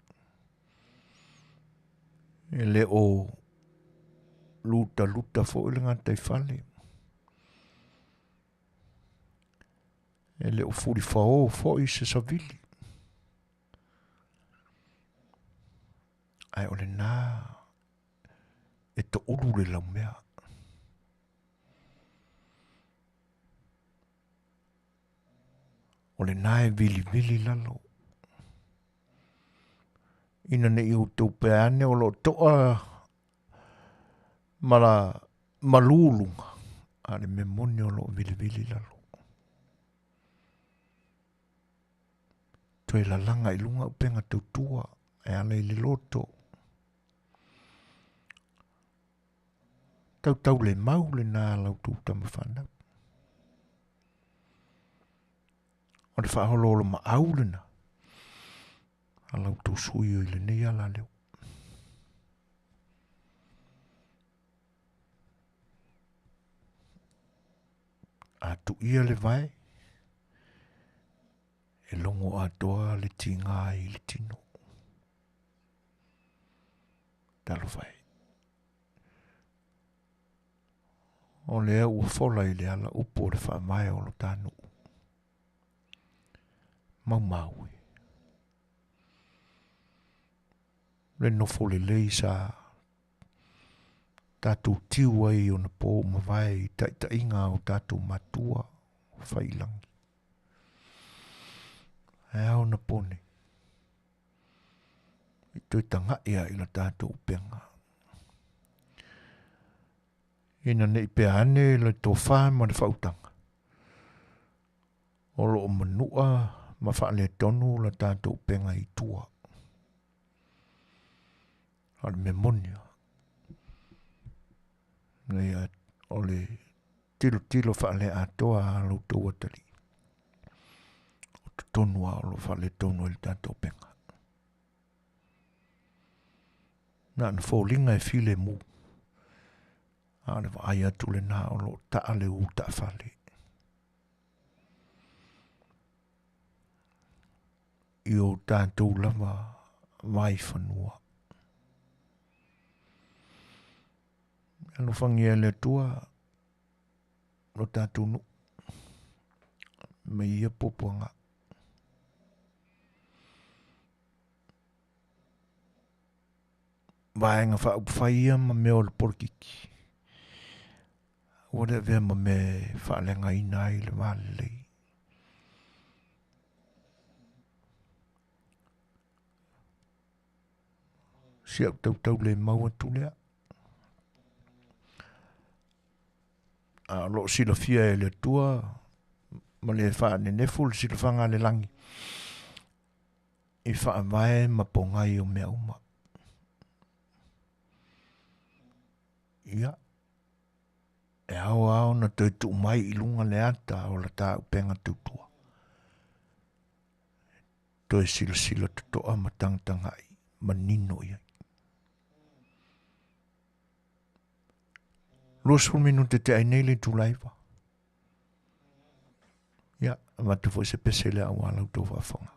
E le o luta fo i le ngatai whale. E le o furi whao fo i se savili. Ai o le nā e to uru le lau mea. O le nā e vili lalo. Ina ne i o tau peane o lo toa malulunga. Ale me moni o lo vili lalo. Toi la langa i lunga upenga tau tua. E ala i le loto. Tau le mau le nā lau tūtama whanau. O le whahololo ma au le na. A lau tū sui o i le nei ala leo. A tu ia le vai. E longo atoa le tinga i le tino. Talo vai. O lea ua whola i le ala upo le whaamai o lo tānu. Mau e. Le nofo le lei sa tātou tiwa i o na pō mawai ta inga o tātou matua o whailangi. E au na pone. I tui tanga ia i la tātou penga. Ina nei pea ane le tō whae ma le whautanga. O lo o manua ma wha le tonu la tātou penga i tua. Al me monia. Nei o le tilo wha le atoa alo tō watali. O te tonua o lo wha le tonu i tātou penga. Nā na fōlinga e file mu. Ale wa ai atu le nā o lo taa le u ta whale. I o tātou lava vai whanua. Alo whangia le tua lo tātou nu. me ia poponga. Vaenga whaupwhaia ma meo le porkiki. Wada vea ma me whaalenga ina i le wale. Siau tau le maua tulea. Lo sila fia e le tua, ma le wha ne neful sila whanga le langi. I wha mai ma pongai o mea uma. Ia. E au na te tu mai i lunga le ata o la tā upenga tutua. Toi sila tutoa ma tangangai, ma nino ia. Los minuto te ai nei le tulaiva. Ja, ma te foi se pesele a wala to va fonga.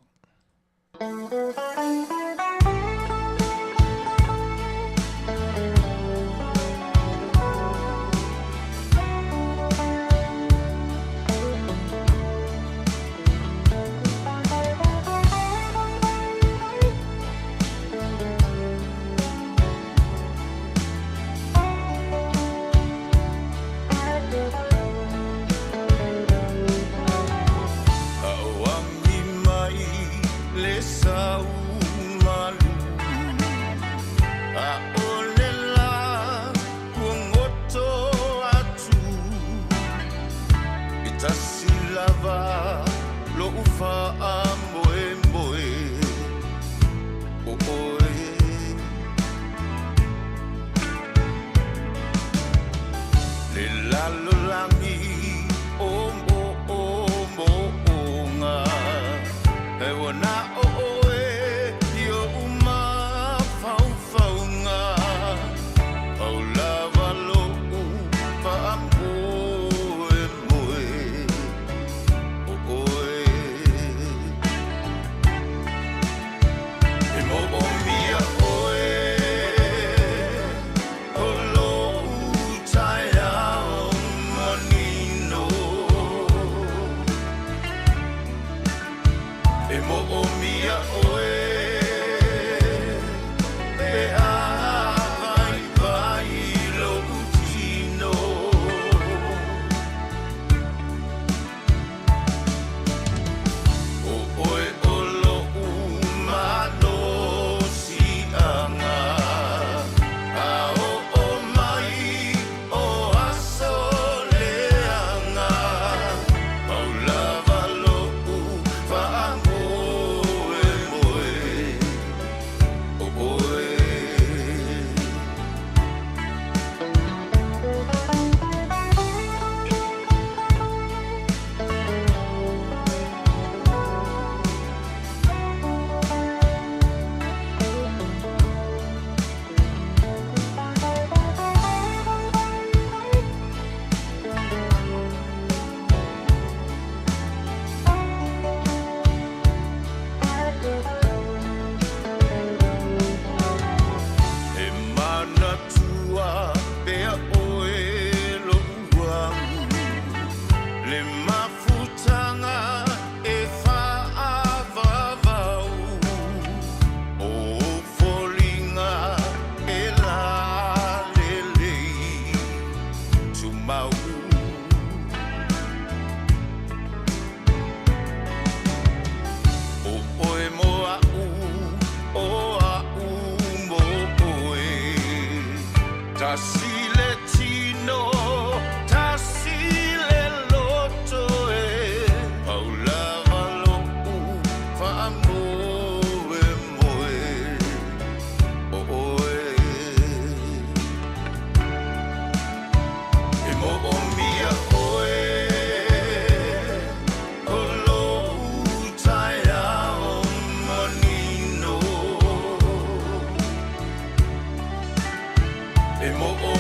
Mo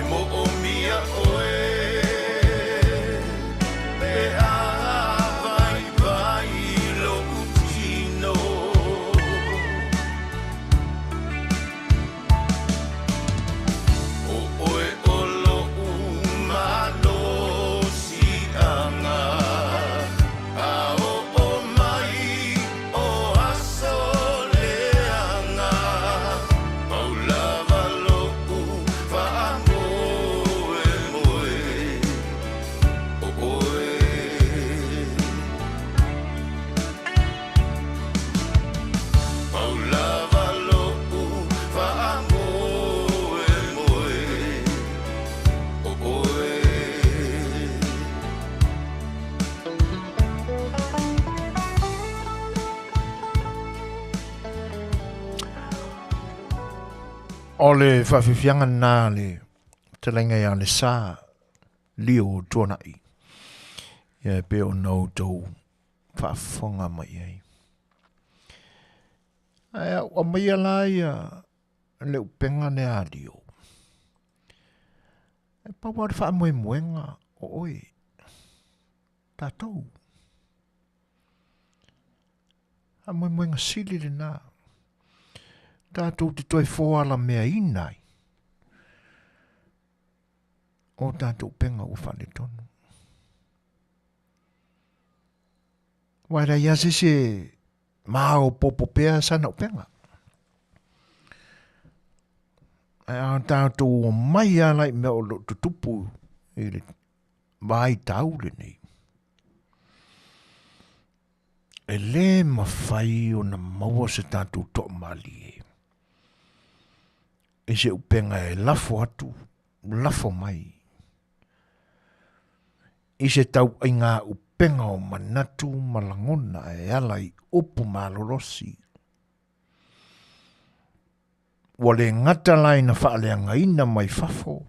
mo o mia oe pe a vai vai lo utino o oe o lo umano si anga a o mai o aso leanga paulava lo u fa moe moe o oe paulava lo u fa moe moe o oe O le whawhiwhianga nā le Fetalaiga ia le sā lio tuanai. Ia pe o nau tau whaafonga mai ai. Ai o mai ala ia le upenga ne a lio. E paua le wha moe moenga o oe. Tātou. A moe moenga sili le nā. Tātou te toi fōala mea inai. O tātou penga u whane tonu. Waira ia se mao popo pea sana u penga. Ai a tātou o mai alai mea o lo tutupu i le vai tau le nei. E le mawhai o na maua se tātou to mali e. E se upenga e lafo atu, lafo mai. I se tau ai ngā upenga o manatu malangona e alai upu malorosi. Wale ngata lai na whaaleanga ina mai fafo.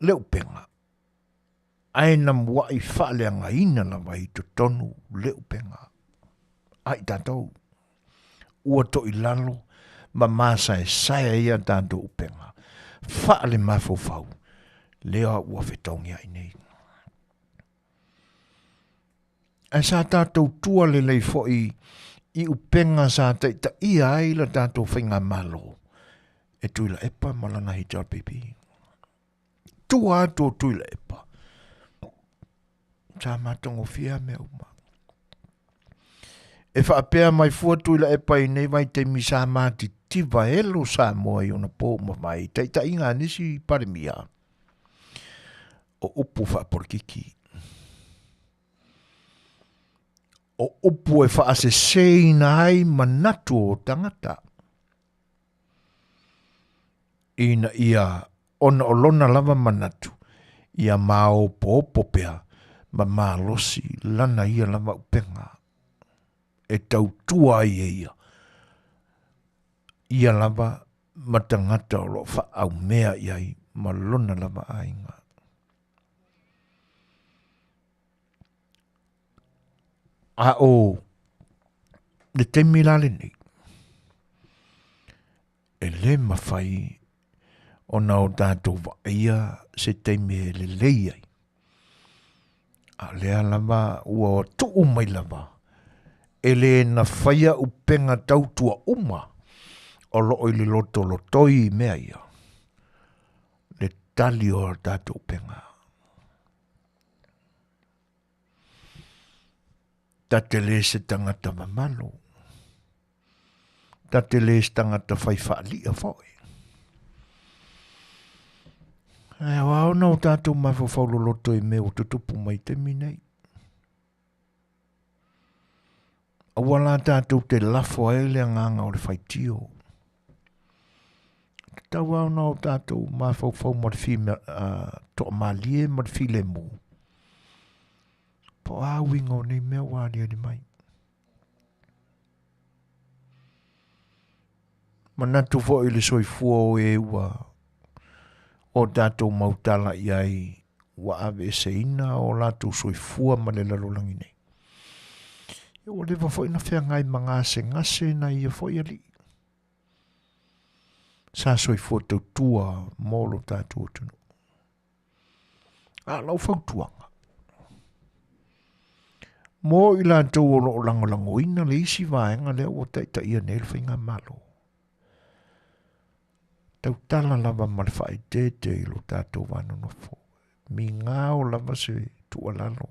Le upenga. Aina mua i whaaleanga ina na mai to tonu le upenga. Ai tātou. Ua to i lalo. Ma masa e saia ia tātou upenga. Whaale mafofau. Lea ua whetongia i nei. E sa tātou tua le lei foi i upenga sa ta ia ai la tātou whainga malo. E tuila epa malana hi jar pipi. Tua ato tuila epa. Sa matongo fia me uma. E whaapea mai fuatuila epa i nei vai te misa mati tiva elo Samoa i ona po ma mai. Ta inga nisi paremia. O upu whaaporkiki. O upu e whaase seina ai manatu o tangata. Ina ia ona o lona lava manatu. Ia mao po popea ma malosi lana ia lava upenga. E tau tua ia ia. Ia lava matangata o lo wha au mea iai ma lona lava ainga. A o le temi lale nei. E le mawhai o nao tātou wa ia se temi e le leiai. A lea lava ua o tuu mai lava. E le na whaia upenga tautua uma. O loo i le loto lotoi mea ia. Le tali o tātou upenga. Tate le se tangata mamalo. Tate le se tangata whaiwhaali a whoi. E wao nau tātou mawhawhaulo loto i mea o tutupu mai te minei. Awala tātou te lafo aile nganga o le whaitio. Tau wao nau tātou mawhawhau mo le whime to malie mo le while mu. Po a wingo ni mea wāria ni mai. Manatu fo i le soifua o e ua o tātou mautala iai wa ave se ina o lātou soifua ma le lalolangi nei. E o lewa fo ina whea ngai mga se ngase na ia fo i ali. Sa soi fo tau tua mo lo tātou tunu. Lau whautuanga. Mo i lātou o lo lango ina le isi vaenga lea o taita ia nei le whainga malo. Tau tala lava ma le whae tete i lo tātou wano no fo. Mi ngāo lava se tua lalo.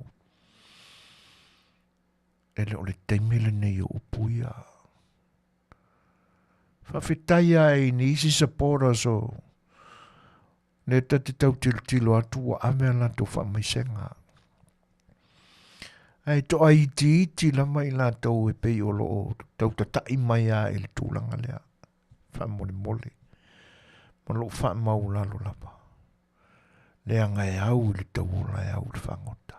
Ele o le teimele nei o upuia. Whawhetaia e ni isi sapora so. Ne tati tau tilo atua amea la tau whamaisenga. Ai to ai iti lama i la tau e pei o lo tau tatai mai a e le tūlanga lea. Whamole mole. Ma lo whamau lalo lapa. Lea ngai au i le tau ola e au le whangota.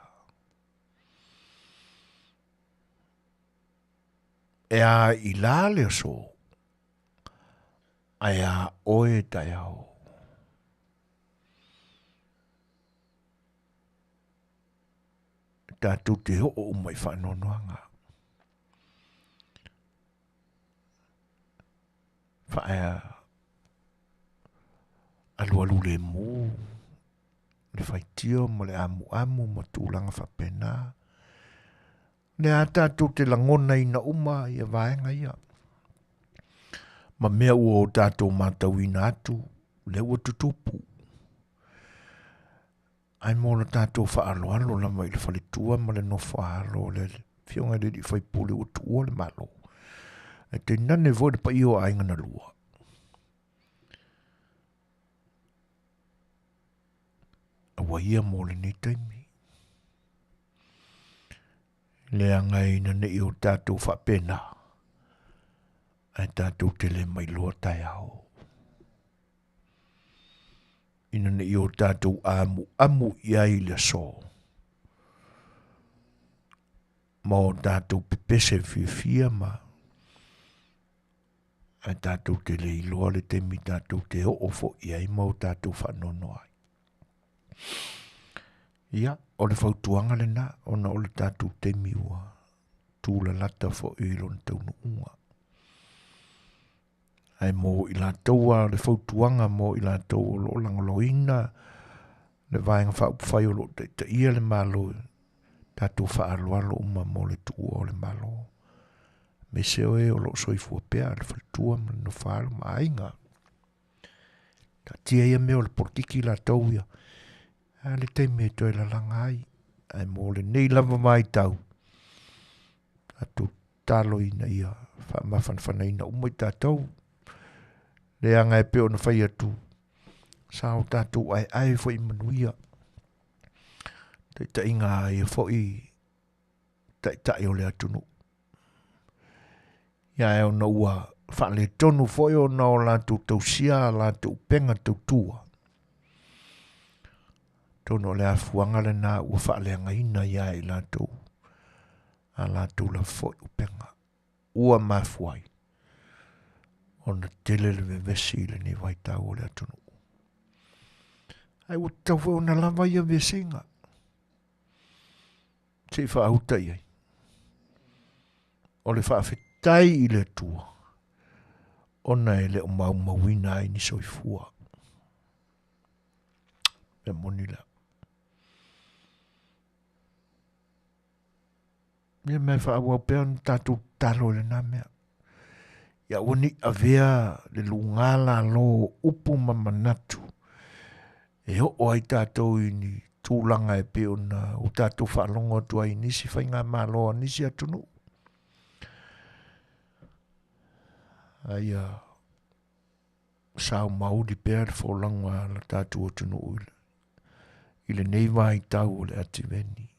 E a i la leo so. Ai a oe tai au. Tātou te ho o mai whanonoanga. Whaea alu le mū. Le whaitio mo le amu ma tūlanga whapena. Le a tātou te langona ina uma ia vaenga ia. Ma mea ua o tātou mātau ina atu, le ua tutupu. Ai mo na tātou whaaloalo la mai le whaletua ma le no whaalo le whionga le di whaipule o tuua le malo. E te nane vo le pa io a inga na lua. Awa ia mo le ni taimi. Le angai na ne i o tātou whapena. Ai tātou te le mai loa tai au. Ina ne i o tātou amu iai le so. Ma o tātou pepese fia ma. Ai tātou te le iloa le temi tātou te ho'ofo iai ma o tātou whanono ai. Ia, o le whautuanga le na, ona o le tātou temi ua. Tūla lata fo ilon taunu unga. Ai mo i la taua le whautuanga mo i la taua lo langoloina le vaenga whai o lo te ia le malo tātou whaalualo uma mo le tua o le malo me seo e o lo soifua pea le whaltua ma no whaalu ma ainga ka tia ia meo le portiki la tauia a le teime toi la langai ai mo le nei lava mai tau tātou talo ina ia whamawhanwhana ina umai tātou le anga e peo na whai atu. Sao tātou ai fo i manuia. Te inga ai fo i tai o le atunu. Ia e o na ua whale tonu fo i o na o lātou tausia, lātou penga tau tua. Tono le afuanga le nā ua whale anga ina ia e lātou. A lātou la fo i penga. Ua mafuai. Ona tele le vesi le ni vai tau o le atunu. Ai o tau fo na lava ia vesinga. Te wha auta iai. O le wha awhetai i le tua. Ona e le o mauina ai ni soifua. E monila. Ia me wha awau pēr tātou talo le nā mea. Ia wani avea le lungala lo upu mamanatu. E ho ai tātou i ni tūlanga e pe ona o tātou whaalongo atua i nisi whainga māloa nisi atunu. Ai sao mauri pēr whaolanga la tātou atunu uile. Ile neiva i tau o le ativeni.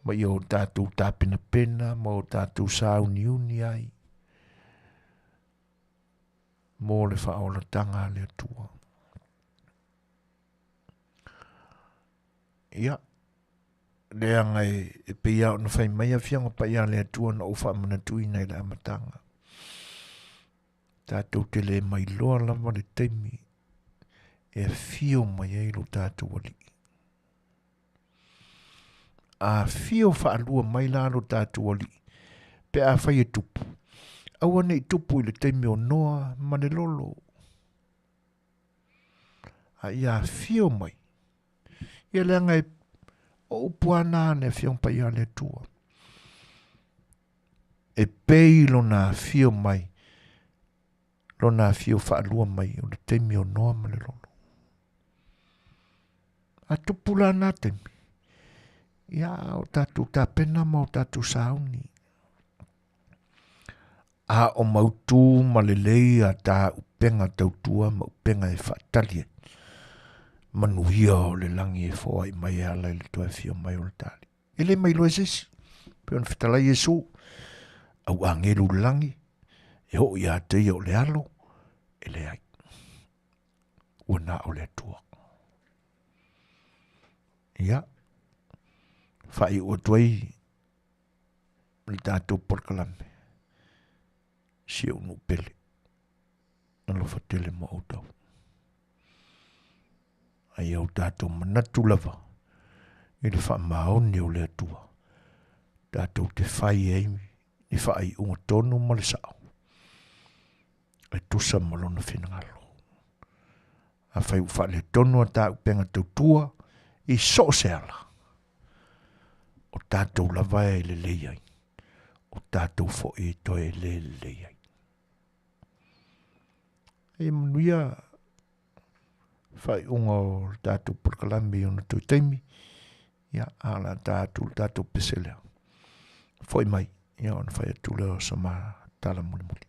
Ma i o tātou tāpina pena, ma o tātou sao niuni ai. Mo le whaola tanga le atua. Ia, le anga e peia o na whai mai a whianga pa ia le atua na o whamana tui nei le amatanga. Tātou te le mai loa lama le teimi e fio mai e lo tātou ali. A fio whaalua mai la lo tātou ali pe a whai e tupu. aua nei tupu i le teimi o noa ma le lolo. A ia fio mai. Ia le ngai o puana ne fiong pa ia le tua. E pei lo na fio mai. Lo na fio whaalua mai o le teimi o noa ma le lolo. A tupula na teimi. Ia o tatu ta pena ma o tatu sauni. A o mautu ma le lei a ta upenga tautua ma upenga e whaatalia. Manuia o le langi e fōa i mai ala i le toa fio mai o le tali. Ele mai loa sisi. Peo na Fetalaiga Jesu. Au angelu langi. E ho ia te o le alo. Ele ai. Ua na o le tua. Ia. Whai ua tuai. Le tātou porkalame. Si o nu pele. Nalo fatele mo au tau. Ai au tātou manatu lava. I le wha maoni o le atua. Tātou te whai eimi. Ni whai unga tonu ma le sao. E tusa malona whinangalo. A whai uwha le tonu a tā upenga tautua. I so seala. O tātou lava e le leiai. O tātou fo e toe le leiai. E manuia whai unga o tātou porkalami o na tui teimi. Ia ala tātou peselea. Foi mai. Ia ona whai atu leo sa ma tala muli muli.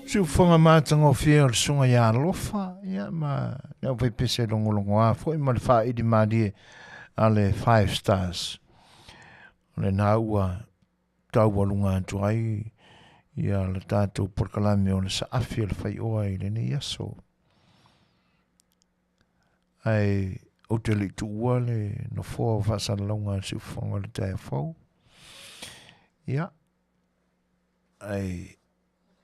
Siu whanga mātanga o whia o le sunga ia lofa, ia ma nea pai pese longolongo a fo I ma le wha idi maadie a le 5 stars. Le nā ua tau walunga atu ai ia le tātou porkalame o le Saafi A Le Fai'oa I le ne yaso. Ai o te li tu ua le no fōa o whaasalaunga siu whanga le tae whau. Ia. Ai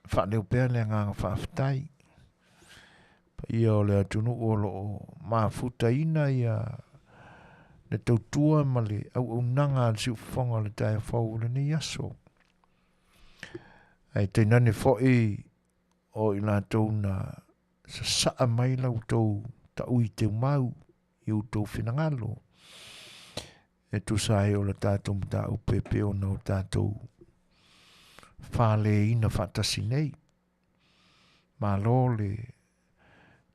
whaeleo pēr le ngā whaafetai. Pa ia o le atunu o lo mafuta ina ia le tautua ma le au nanga siu whanga le tae whau le ne yaso. Ai te nane fōi o I lātou na sa saa mai lau tau ta ui te mau I utou whinangalo. E tu sae o le tātou mta au pepe o na o tātou whāle ina whātasi nei. Mā lo le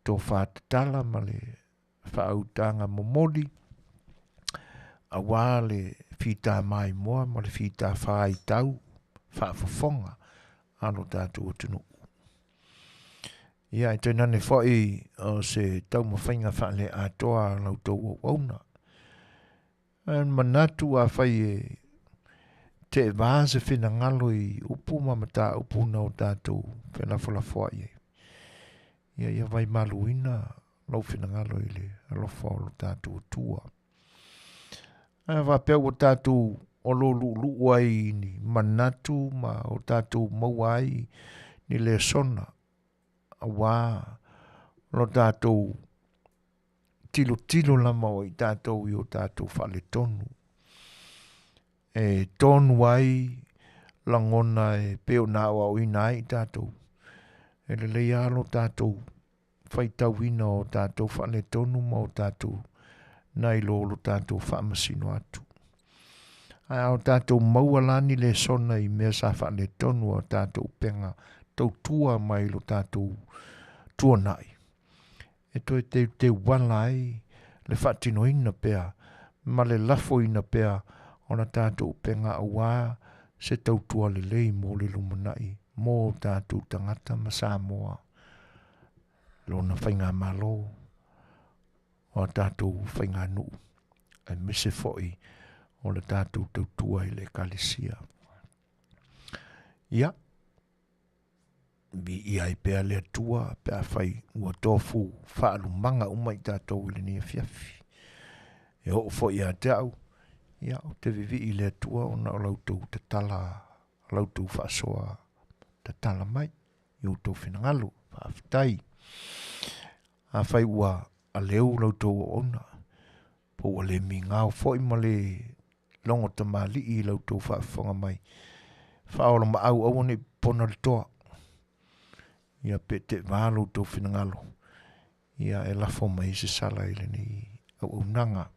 tō whātatala ma le whāutanga momoli. A wā le whita mai moa ma le whita whai tau Faafofoga alo tātou o tunu. Ia, te nane whai o se tau mawhainga whaale atoa lau tau o auna. Manatu a whai e te vāse whina ngalo I upu mamata upu na o tātou whenawhala whai e. Ia vai maluina lau whina ngalo I le alofa o tātou tua. Wapea o tātou o lo lu ai ni manatu ma o tātou mauai ni le sona. Wā lo tātou tilo lama o I tātou I o tātou whale tonu. E tonu ai langona e peo nā o ina I tātou. E le lei alo tātou whaitau ina o tātou whale tonu ma o tātou nai lo tātou whamasino atu. Ai o tātou maualani le sona I mea sa whale tonu o tātou penga tau tua mai lo tātou tua nai. E toi te walai le whatino ina pea, ma le lafo ina pea o na tātou penga awa se tau tua le lei mo le lumanai, mo tātou tangata ma Samoa. Lo na whainga malo o tātou whainga nuu. Ai mise foi o le tātou tau tua I le kalisia. Ia. Bi I ai pea le tua pea whai ua tofu whaalu manga umai tātou I le ni Afiafi. E o foi a te au. Ia o te vivi I le tua o na o lautou te tala, lautou whaasoa te tala mai. I o tau whinangalo, whaafetai. A whai ua a leo lautou o ona. Po ua le mi ngāo foi ma le longo tamali I lautou whaafonga mai. Whaola ma au au ne pona le toa. Ia pe te vālo tō whinangalo. Ia e lafo mai se sala I le ni au nanga.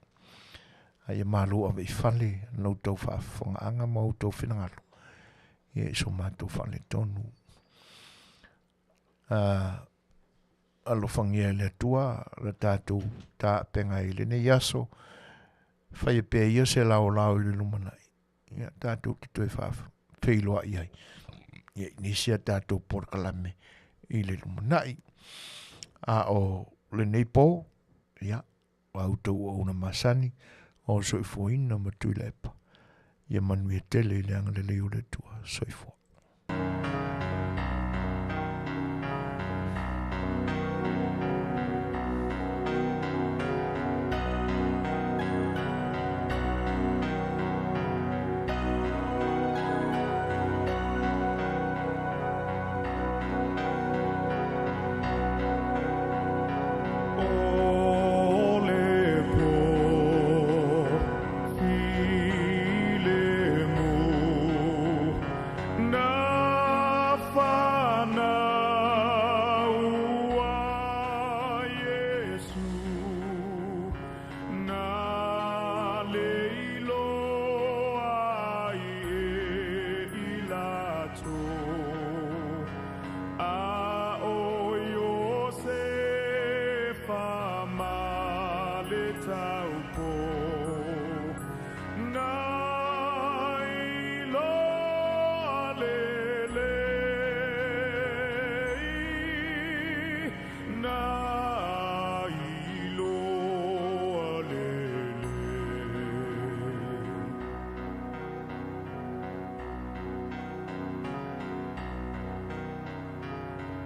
Ia mālo a wei whale nau tau Faafofoga'aga mau tau whinangalo. Ia iso mātou whale tonu. Alofangia le tua, le tātou tā penga I le ne yaso. Whai e pēa ia se lao I le lumanai. Ia tātou ki toi whailoa iai. Ia inisia tātou porkalame I le lumanai. A o le neipo, ia, au tau o una masani, o soifoina matui lepa. Ia Manuia tele I le anga le leo le tua, soifo.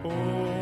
Oh